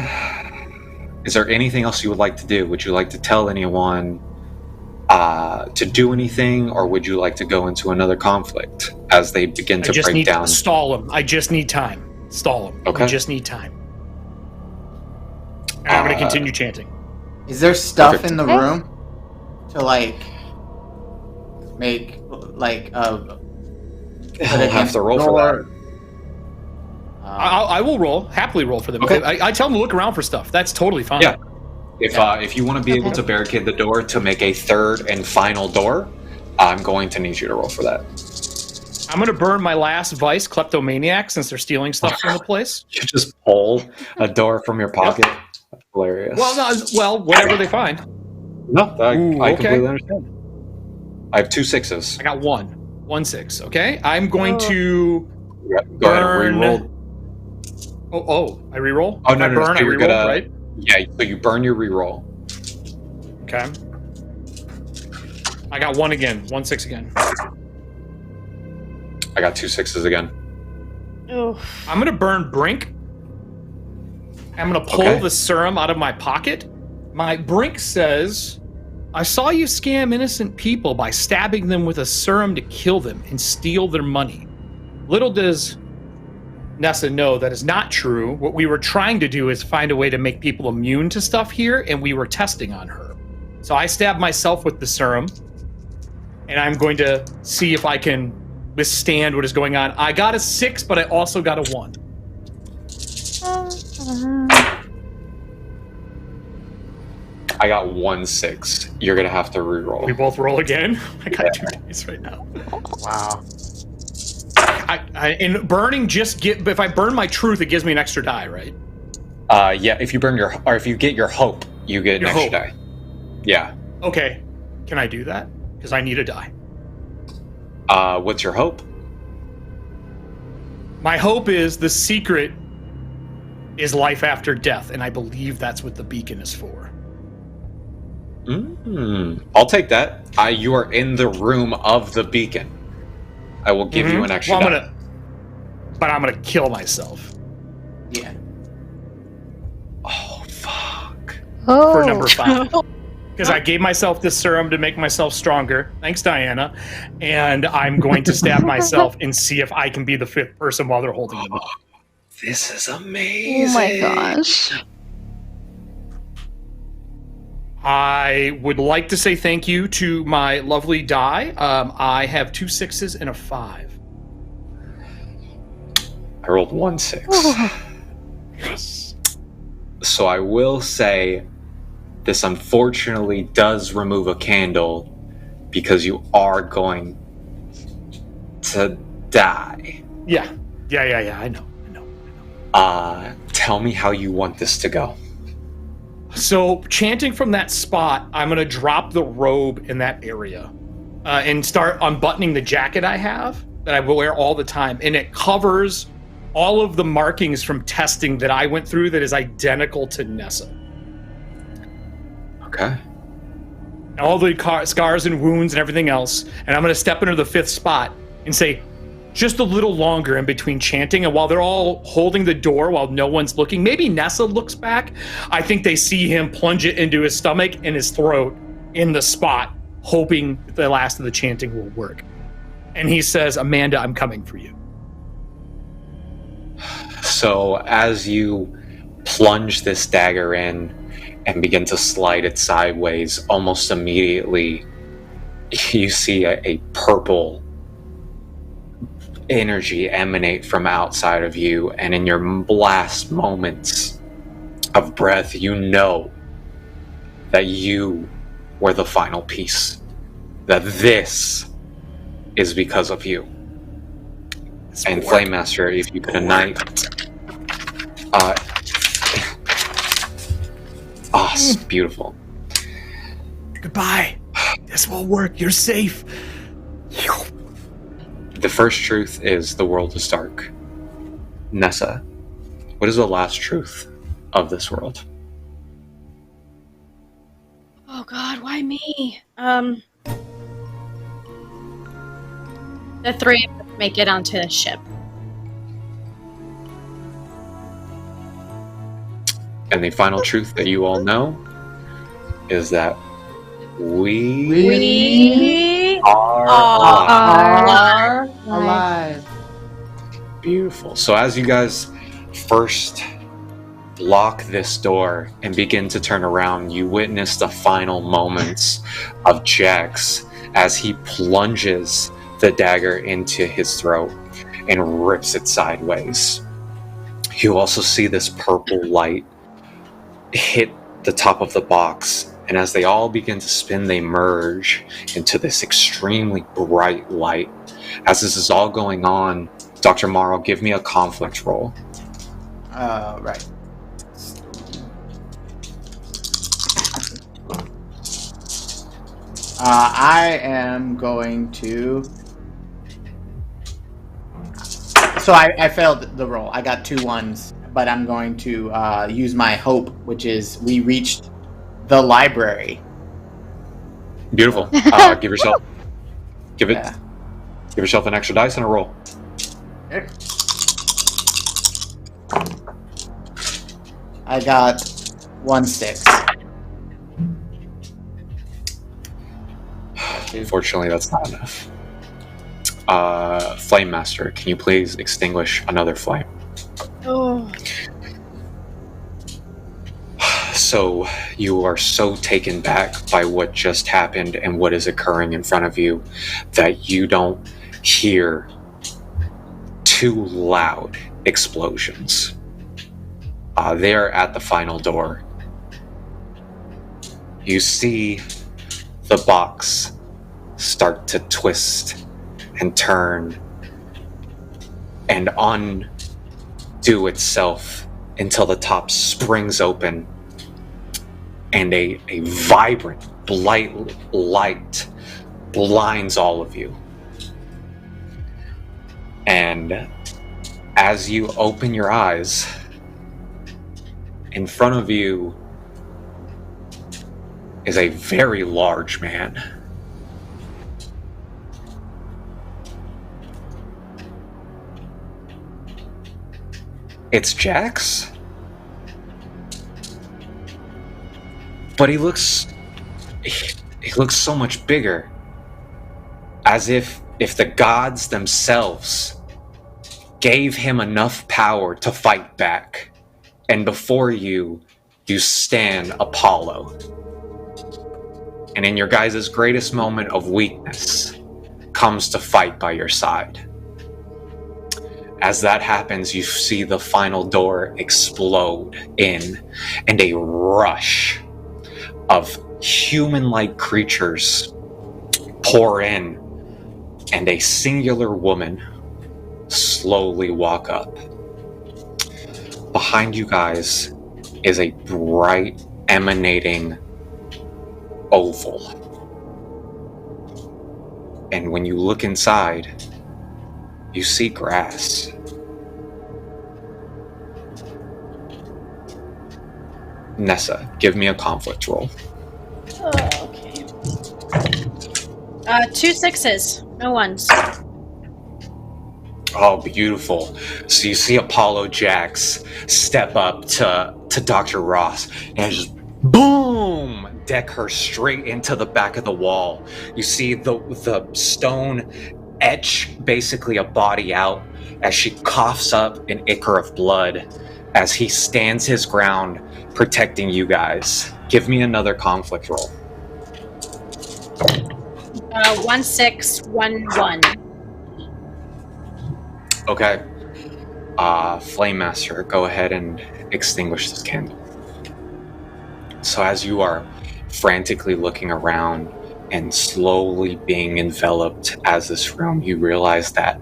Speaker 1: Is there anything else you would like to do? Would you like to tell anyone to do anything, or would you like to go into another conflict as they begin to break down?
Speaker 3: Stall them. I just need time. Stall them.
Speaker 1: Okay.
Speaker 3: I just need time. And I'm going to continue chanting.
Speaker 5: Is there stuff in the room to like make like
Speaker 1: I'll have to roll for that.
Speaker 3: I will happily roll for them.
Speaker 1: Okay.
Speaker 3: I tell them to look around for stuff. That's totally fine.
Speaker 1: Yeah. If you want to be able to barricade the door to make a third and final door, I'm going to need you to roll for that.
Speaker 3: I'm going to burn my last vice, kleptomaniac, since they're stealing stuff from the place.
Speaker 1: You just pull a door from your pocket. That's hilarious.
Speaker 3: Well, whatever they find.
Speaker 1: No, I completely understand. I have 2 6s.
Speaker 3: I got 1 6. Okay, I'm going to
Speaker 1: go ahead and reroll.
Speaker 3: I reroll.
Speaker 1: Oh no,
Speaker 3: I burn. I reroll, right?
Speaker 1: Yeah, so you burn your reroll.
Speaker 3: Okay. I got 1 again. 1 6 again.
Speaker 1: I got 2 6s again.
Speaker 2: Oh.
Speaker 3: I'm gonna burn Brink. I'm gonna pull the serum out of my pocket. My Brink says, I saw you scam innocent people by stabbing them with a serum to kill them and steal their money. Little does Nessa know that is not true. What we were trying to do is find a way to make people immune to stuff here, and we were testing on her. So I stabbed myself with the serum, and I'm going to see if I can withstand what is going on. I got a 6, but I also got a 1.
Speaker 1: I got 1 6. You're gonna have to reroll.
Speaker 3: We both roll again? I got 2 dice right now. Wow. In burning, if I burn my truth, it gives me an extra die, right?
Speaker 1: Yeah. If you burn if you get your hope, you get an extra die. Yeah.
Speaker 3: Okay. Can I do that? Because I need a die.
Speaker 1: What's your hope?
Speaker 3: My hope is the secret is life after death, and I believe that's what the beacon is for.
Speaker 1: I'll take that. You are in the room of the beacon. I will give you an extra die.
Speaker 3: But I'm gonna kill myself.
Speaker 5: Yeah.
Speaker 1: Oh, fuck.
Speaker 3: For number 5. because I gave myself this serum to make myself stronger. Thanks, Diana. And I'm going to stab myself and see if I can be the fifth person while they're holding them up.
Speaker 1: This is amazing.
Speaker 4: Oh my gosh.
Speaker 3: I would like to say thank you to my lovely die. I have 2 6s and a 5.
Speaker 1: I rolled 1 6.
Speaker 3: Yes.
Speaker 1: So I will say this unfortunately does remove a candle because you are going to die.
Speaker 3: Yeah. I know.
Speaker 1: Tell me how you want this to go.
Speaker 3: So, chanting from that spot, I'm going to drop the robe in that area and start unbuttoning the jacket I have that I wear all the time. And it covers all of the markings from testing that I went through that is identical to Nessa.
Speaker 1: Okay.
Speaker 3: All the scars and wounds and everything else. And I'm going to step into the 5th spot and say, just a little longer in between chanting, and while they're all holding the door while no one's looking, maybe Nessa looks back. I think they see him plunge it into his stomach and his throat in the spot, hoping the last of the chanting will work. And he says, Amanda, I'm coming for you.
Speaker 1: So as you plunge this dagger in and begin to slide it sideways, almost immediately you see a purple energy emanate from outside of you, and in your last moments of breath, you know that you were the final piece, that this is because of you. And Flame Master, if you could ignite beautiful.
Speaker 3: Goodbye. This will work. You're safe.
Speaker 1: The first truth is the world is dark. Nessa, what is the last truth of this world?
Speaker 2: Oh God, why me? The 3 of us make it onto the ship.
Speaker 1: And the final truth that you all know is that we are
Speaker 5: alive.
Speaker 1: Beautiful. So as you guys first lock this door and begin to turn around, you witness the final moments of Jax as he plunges the dagger into his throat and rips it sideways. You also see this purple light hit the top of the box, and as they all begin to spin, they merge into this extremely bright light. As this is all going on, Dr. Morrow, give me a conflict roll.
Speaker 5: Right. I am going to... So I failed the roll. I got 2 1s, but I'm going to use my hope, which is we reached the library.
Speaker 1: Beautiful. Give yourself an extra dice and a roll.
Speaker 5: Okay. I got 1 6.
Speaker 1: Unfortunately, that's not enough. Flame Master, can you please extinguish another flame?
Speaker 2: Oh.
Speaker 1: So you are so taken back by what just happened and what is occurring in front of you that you don't hear 2 loud explosions. There at the final door, you see the box start to twist and turn and undo itself until the top springs open and a vibrant bright light blinds all of you. And as you open your eyes, in front of you is a very large man. It's Jax? But he looks he looks so much bigger. As if the gods themselves gave him enough power to fight back. And before you stand Apollo. And in your guys' greatest moment of weakness, comes to fight by your side. As that happens, you see the final door explode in, and a rush of human-like creatures pour in, and a singular woman slowly walk up. Behind you guys is a bright, emanating oval. And when you look inside, you see grass. Nessa, give me a conflict roll.
Speaker 2: Oh, okay. 2 6s, no 1s.
Speaker 1: Oh, beautiful. So you see Apollo Jax step up to Dr. Ross and just boom! Deck her straight into the back of the wall. You see the stone etch basically a body out as she coughs up an ichor of blood as he stands his ground protecting you guys. Give me another conflict roll.
Speaker 2: 1 6, 1 1.
Speaker 1: Okay. Flame Master, go ahead and extinguish this candle. So as you are frantically looking around and slowly being enveloped as this room, you realize that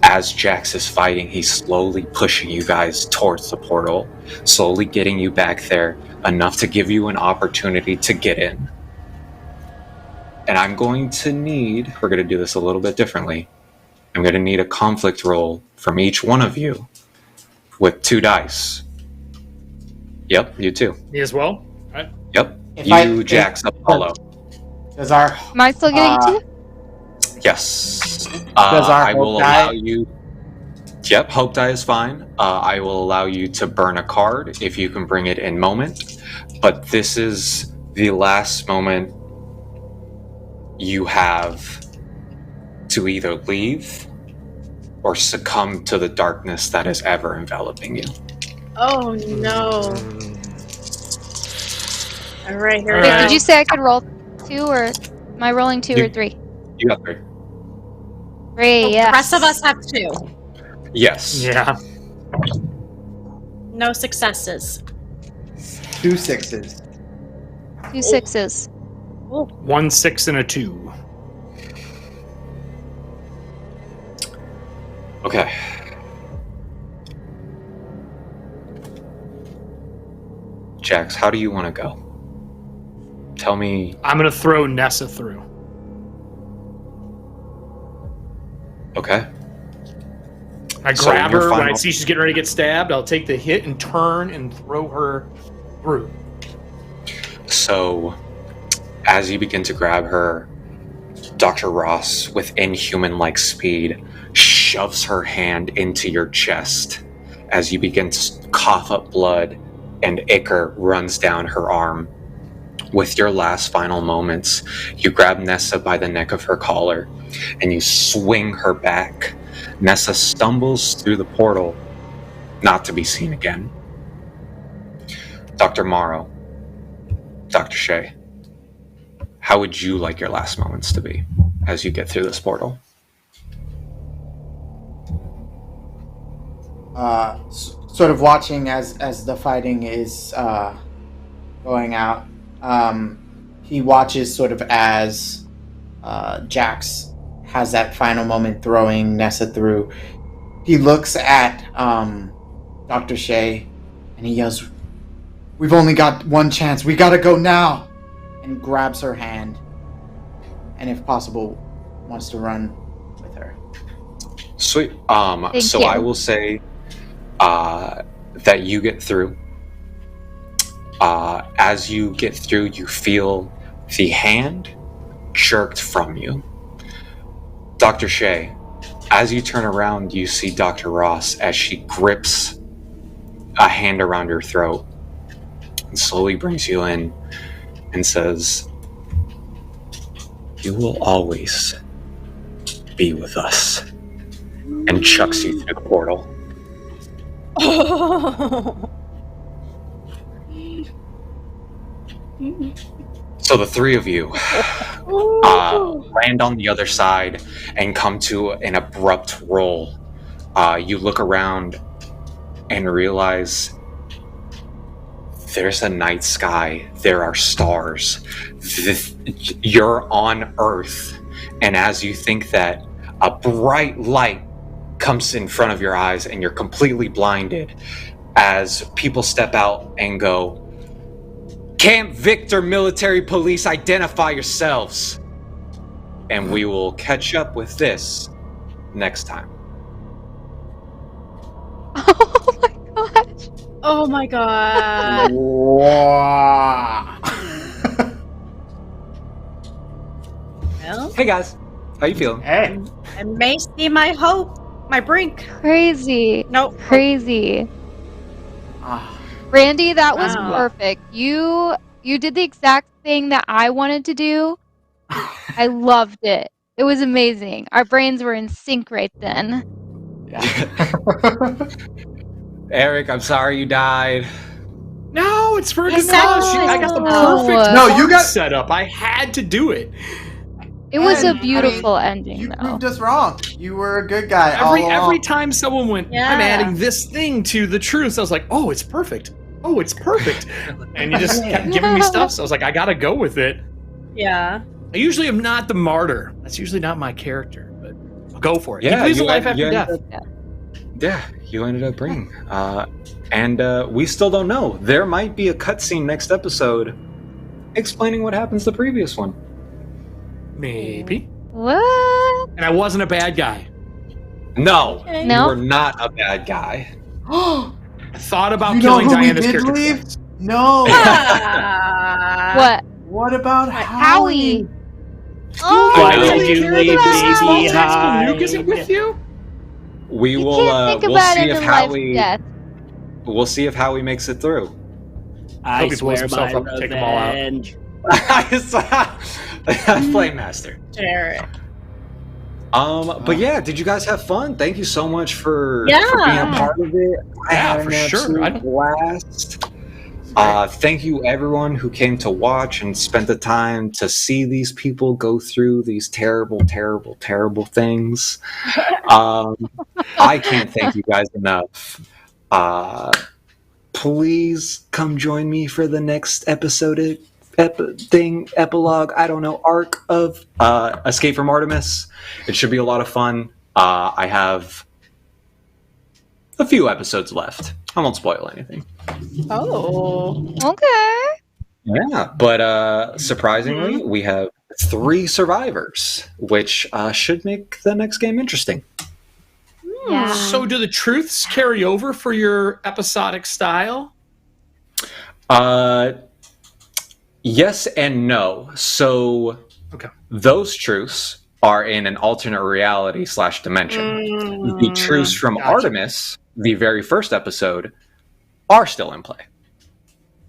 Speaker 1: as Jax is fighting, he's slowly pushing you guys towards the portal, slowly getting you back there enough to give you an opportunity to get in. And I'm going to need, we're going to do this a little bit differently. I'm going to need a conflict roll from each one of you with 2 dice. Yep, you too.
Speaker 3: Me as well? All right.
Speaker 1: Yep. You, Jax, Apollo.
Speaker 5: Does our...
Speaker 4: Am I still getting 2?
Speaker 1: Yes.
Speaker 5: Does our
Speaker 1: I will
Speaker 5: hope die?
Speaker 1: allow you... Yep, hope die is fine. I will allow you to burn a card if you can bring it in moment. But this is the last moment you have to either leave or succumb to the darkness that is ever enveloping you.
Speaker 2: Oh no. Alright, here we
Speaker 4: Wait,
Speaker 2: go.
Speaker 4: did you say I could roll 2 or am I rolling 2 or 3?
Speaker 1: You got 3.
Speaker 4: 3, yes.
Speaker 2: The rest of us have 2.
Speaker 1: Yes.
Speaker 3: Yeah.
Speaker 2: No successes.
Speaker 5: 2 6s.
Speaker 4: 2 6s.
Speaker 3: 1 6 and a 2.
Speaker 1: Okay. Jax, how do you want to go? Tell me.
Speaker 3: I'm going to throw Nessa through.
Speaker 1: Okay.
Speaker 3: I grab her when I see she's getting ready to get stabbed. I'll take the hit and turn and throw her through.
Speaker 1: So, as you begin to grab her, Dr. Ross, with inhuman-like speed, shoves her hand into your chest as you begin to cough up blood and ichor runs down her arm. With your last final moments, you grab Nessa by the neck of her collar and you swing her back. Nessa stumbles through the portal, not to be seen again. Dr. Morrow, Dr. Shea, how would you like your last moments to be as you get through this portal?
Speaker 5: Sort of watching as the fighting is going out. He watches sort of as Jax has that final moment throwing Nessa through. He looks at Dr. Shea and he yells, "We've only got one chance. We gotta go now!" And grabs her hand. And if possible, wants to run with her.
Speaker 1: Sweet.
Speaker 4: Thank
Speaker 1: So
Speaker 4: you.
Speaker 1: I will say that you get through. As you get through, you feel the hand jerked from you. Dr. Shea, as you turn around, you see Dr. Ross as she grips a hand around your throat and slowly brings you in and says, you will always be with us. And chucks you through the portal. So the three of you land on the other side and come to an abrupt roll. You look around and realize there's a night sky. There are stars. You're on Earth. And as you think that, a bright light comes in front of your eyes and you're completely blinded as people step out and go, Camp Victor Military Police, identify yourselves. And we will catch up with this next time.
Speaker 2: Oh my god.
Speaker 5: Wow.
Speaker 2: Well,
Speaker 1: hey guys, how you feeling?
Speaker 5: Hey.
Speaker 2: I may see my hope, my brink.
Speaker 4: Crazy.
Speaker 2: Nope.
Speaker 4: Crazy. Randy, that was
Speaker 2: Wow.
Speaker 4: perfect. You did the exact thing that I wanted to do. I loved it. It was amazing. Our brains were in sync right then.
Speaker 1: Eric, I'm sorry you died.
Speaker 3: No, it's for a good
Speaker 2: Exactly.
Speaker 3: cause. I got the
Speaker 4: No.
Speaker 3: perfect
Speaker 5: No, you
Speaker 3: fun
Speaker 5: got-
Speaker 3: setup. I had to do it.
Speaker 4: It was a
Speaker 5: And,
Speaker 4: beautiful ending,
Speaker 5: You
Speaker 4: though.
Speaker 5: proved us wrong. You were a good guy all
Speaker 3: Every
Speaker 5: along.
Speaker 3: time someone went, I'm adding this thing to the truth, I was like, oh, it's perfect. Oh, it's perfect. And you just kept giving me stuff, so I was like, I gotta go with it.
Speaker 2: Yeah.
Speaker 3: I usually am not the martyr. That's usually not my character, but I'll go for it.
Speaker 1: Yeah,
Speaker 3: he believes in
Speaker 1: you
Speaker 3: life
Speaker 1: had-
Speaker 3: after
Speaker 1: you
Speaker 3: death.
Speaker 1: Yeah, you ended up bringing. And we still don't know. There might be a cutscene next episode explaining what happens the previous one.
Speaker 3: Maybe.
Speaker 4: What?
Speaker 3: And I wasn't a bad guy.
Speaker 1: No,
Speaker 2: Okay.
Speaker 1: you
Speaker 4: No?
Speaker 1: were not a bad guy.
Speaker 3: I thought about
Speaker 5: You know
Speaker 3: killing
Speaker 5: who we
Speaker 3: Diana's
Speaker 5: did
Speaker 3: character
Speaker 5: leave?
Speaker 3: twice.
Speaker 5: No.
Speaker 4: What?
Speaker 5: What about
Speaker 4: Howie?
Speaker 3: Oh,
Speaker 6: Why
Speaker 1: know.
Speaker 6: did you
Speaker 3: care
Speaker 6: leave
Speaker 3: that this small
Speaker 6: me
Speaker 3: tactical nuke isn't
Speaker 6: behind?
Speaker 3: with you?
Speaker 1: We
Speaker 4: You
Speaker 1: will.
Speaker 4: can't think
Speaker 1: We'll
Speaker 4: about
Speaker 1: see
Speaker 4: it
Speaker 1: if
Speaker 4: in life
Speaker 1: Howie.
Speaker 4: death.
Speaker 1: We'll see if Howie makes it through.
Speaker 6: I
Speaker 3: Hope he blows
Speaker 6: swear
Speaker 3: himself
Speaker 6: my
Speaker 3: up and take them all out.
Speaker 6: revenge.
Speaker 1: Flame Master.
Speaker 2: Jared.
Speaker 1: But yeah, did you guys have fun? Thank you so much for being
Speaker 2: Yeah.
Speaker 1: a part of it. I
Speaker 3: Yeah,
Speaker 1: had
Speaker 3: for
Speaker 1: an
Speaker 3: sure.
Speaker 1: absolute blast. Thank you everyone who came to watch and spent the time to see these people go through these terrible, terrible, terrible things. I can't thank you guys enough. Please come join me for the next episode epilogue, I don't know, arc of Escape from Artemis. It should be a lot of fun. I have a few episodes left. I won't spoil anything.
Speaker 2: Oh.
Speaker 4: Okay.
Speaker 1: Yeah, but surprisingly, we have 3 survivors, which should make the next game interesting.
Speaker 4: Yeah.
Speaker 3: So do the truths carry over for your episodic style?
Speaker 1: Yes and no. So those truths are in an alternate reality / dimension. The truths from Artemis, the very first episode, are still in play.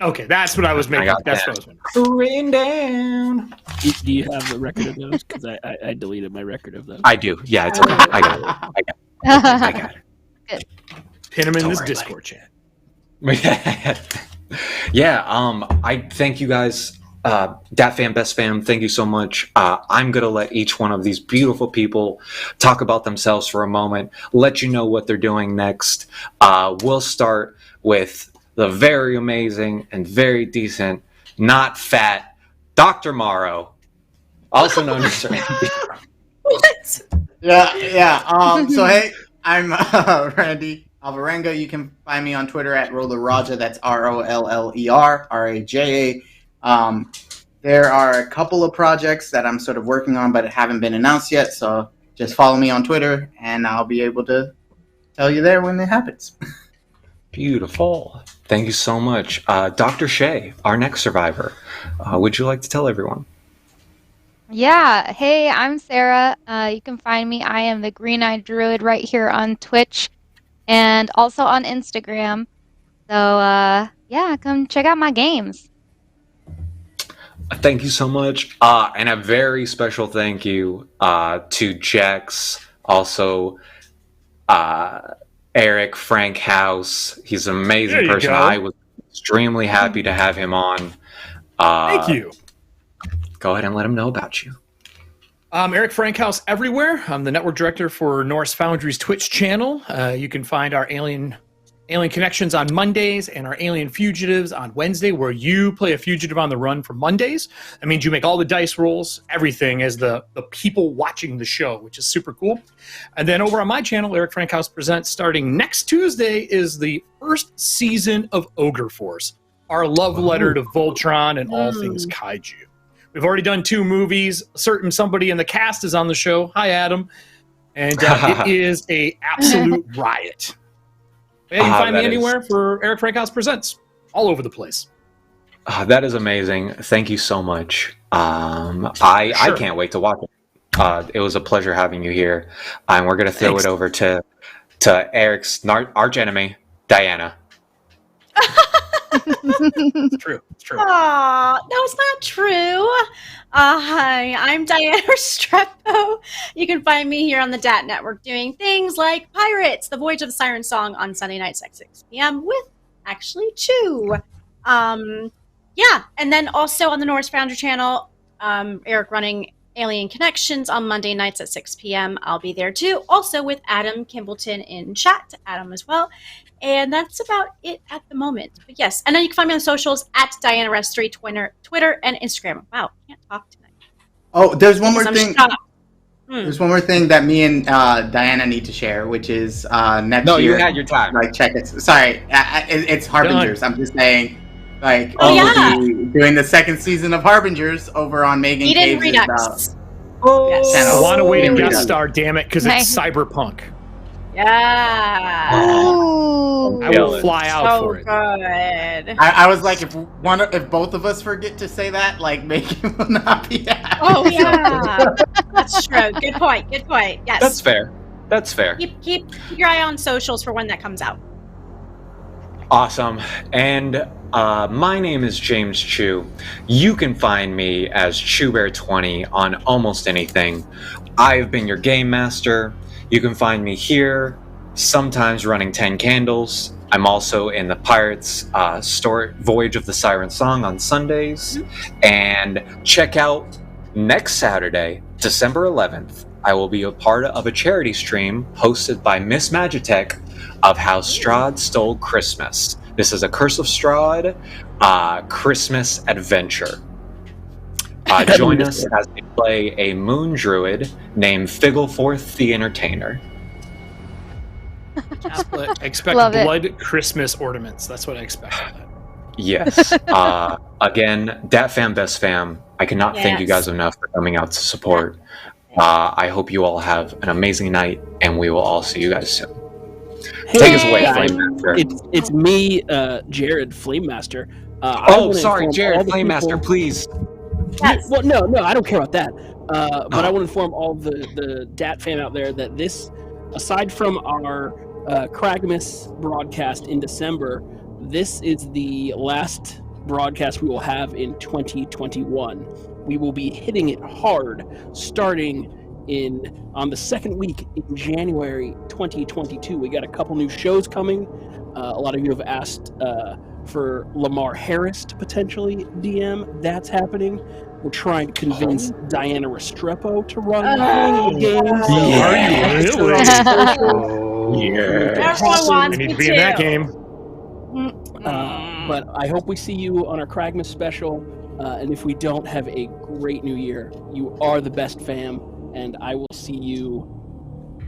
Speaker 3: Okay, that's what I was making.
Speaker 1: got
Speaker 3: That's
Speaker 1: that.
Speaker 3: what I was making.
Speaker 1: Written down.
Speaker 6: Do you have the record of those? Because I deleted my record of those.
Speaker 1: I do. Yeah, it's okay. I got it. I got it.
Speaker 4: Good.
Speaker 3: Pin him in
Speaker 1: Don't
Speaker 3: this
Speaker 1: worry,
Speaker 3: Discord chat.
Speaker 1: Yeah, I thank you guys. Dat Fam, Best Fam, thank you so much. I'm going to let each one of these beautiful people talk about themselves for a moment, let you know what they're doing next. We'll start with the very amazing and very decent, not fat, Dr. Morrow, also known as Randy.
Speaker 2: What?
Speaker 5: Yeah. So hey, I'm Randy Alvarenga. You can find me on Twitter at Roller Raja. That's ROLLER RAJA. There are a couple of projects that I'm sort of working on, but haven't been announced yet. So just follow me on Twitter, and I'll be able to tell you there when it happens.
Speaker 1: Beautiful. Thank you so much. Dr. Shea, our next survivor. Would you like to tell everyone?
Speaker 4: Yeah. Hey, I'm Sarah. You can find me. I am the Green-Eyed Druid right here on Twitch and also on Instagram. So, yeah, come check out my games.
Speaker 1: Thank you so much. And a very special thank you to Jex, also Eric Frank House. He's an amazing
Speaker 3: There you
Speaker 1: person.
Speaker 3: go.
Speaker 1: I was extremely happy to have him on.
Speaker 3: Thank you.
Speaker 1: Go ahead and let him know about you.
Speaker 3: I'm Eric Frankhouse everywhere. I'm the network director for Norse Foundry's Twitch channel. You can find our Alien Connections on Mondays and our Alien Fugitives on Wednesday, where you play a fugitive on the run for Mondays. That means you make all the dice rolls, everything as the people watching the show, which is super cool. And then over on my channel, Eric Frankhouse Presents, starting next Tuesday, is the first season of Ogre Force, our love letter to Voltron and all things kaiju. We've already done 2 movies. Somebody in the cast is on the show. Hi, Adam. And it is a absolute riot. Yeah, you can find me anywhere for Eric Frankhouse Presents. All over the place.
Speaker 1: That is amazing. Thank you so much. I can't wait to watch it. It was a pleasure having you here. And we're going to throw it over to Eric's arch enemy, Diana.
Speaker 3: It's true. It's true.
Speaker 2: Aw, no, it's not true. Hi, I'm Diana Restrepo. You can find me here on the DAT Network doing things like Pirates, The Voyage of the Siren Song on Sunday nights at 6 p.m. with actually Chew. Yeah, and then also on the Norse Founder channel, Eric running Alien Connections on Monday nights at 6 p.m. I'll be there too. Also with Adam Kimbleton in chat, Adam as well. And that's about it at the moment. But yes, and then you can find me on socials at Diana Restry, Twitter and Instagram. Wow, I can't talk tonight.
Speaker 5: Oh, there's one more
Speaker 2: I'm
Speaker 5: thing.
Speaker 2: shocked.
Speaker 5: There's one more thing that me and Diana need to share, which is next year.
Speaker 1: No, you had your time.
Speaker 5: Like, check it. Sorry, it's Harbingers. I'm just saying, like,
Speaker 2: yeah.
Speaker 5: we'll be doing the 2nd season of Harbingers over on Megan
Speaker 2: Eden
Speaker 5: Caves'
Speaker 2: Redux.
Speaker 3: Yes.
Speaker 5: channel.
Speaker 3: I want to wait a
Speaker 5: Eden
Speaker 3: guest
Speaker 5: Redux.
Speaker 3: star, damn it, because it's cyberpunk.
Speaker 2: Yeah.
Speaker 3: I will fly out for it.
Speaker 2: Good.
Speaker 5: I was like, if both of us forget to say that, like, Megan will not be happy.
Speaker 2: Oh yeah, that's true. Good point. Good point. Yes.
Speaker 1: That's fair. That's fair.
Speaker 2: Keep your eye on socials for when that comes out.
Speaker 1: Awesome. And my name is James Chu. You can find me as ChewBear20 on almost anything. I've been your game master. You can find me here, sometimes running 10 Candles. I'm also in the Pirates Voyage of the Siren Song on Sundays. And check out next Saturday, December 11th, I will be a part of a charity stream hosted by Miss Magitech of How Strahd Stole Christmas. This is a Curse of Strahd Christmas adventure. Join us as we play a moon druid named Figgleforth the Entertainer.
Speaker 3: Expect
Speaker 4: Love it.
Speaker 3: blood Christmas ornaments. That's what I expect.
Speaker 1: Yes. Again, Dat Fam Best Fam, I cannot thank you guys enough for coming out to support. I hope you all have an amazing night, and we will all see you guys soon. Take us away, Flame Master.
Speaker 6: It's me, Jared, Flame Master.
Speaker 1: Sorry, Jared, Flame Master, please.
Speaker 2: Yes.
Speaker 6: Well, no, I don't care about that. But I want to inform all the DAT fan out there that this, aside from our Kragmas broadcast in December, this is the last broadcast we will have in 2021. We will be hitting it hard starting on the 2nd week in January 2022. We got a couple new shows coming. A lot of you have asked for Lamar Harris to potentially DM. That's happening. We're trying to convince Diana Restrepo to run the games.
Speaker 3: Are you really?
Speaker 6: Yeah.
Speaker 2: Everyone wants
Speaker 3: I need
Speaker 2: me
Speaker 3: to be in that
Speaker 2: too.
Speaker 3: game.
Speaker 6: But I hope we see you on our Kragmas special. And if we don't, have a great new year. You are the best fam, and I will see you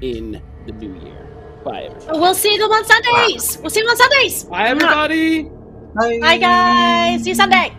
Speaker 6: in the new year. Bye, everybody.
Speaker 2: We'll see them on Sundays. We'll see them on Sundays.
Speaker 3: Bye, everybody.
Speaker 2: Bye, guys. See you Sunday.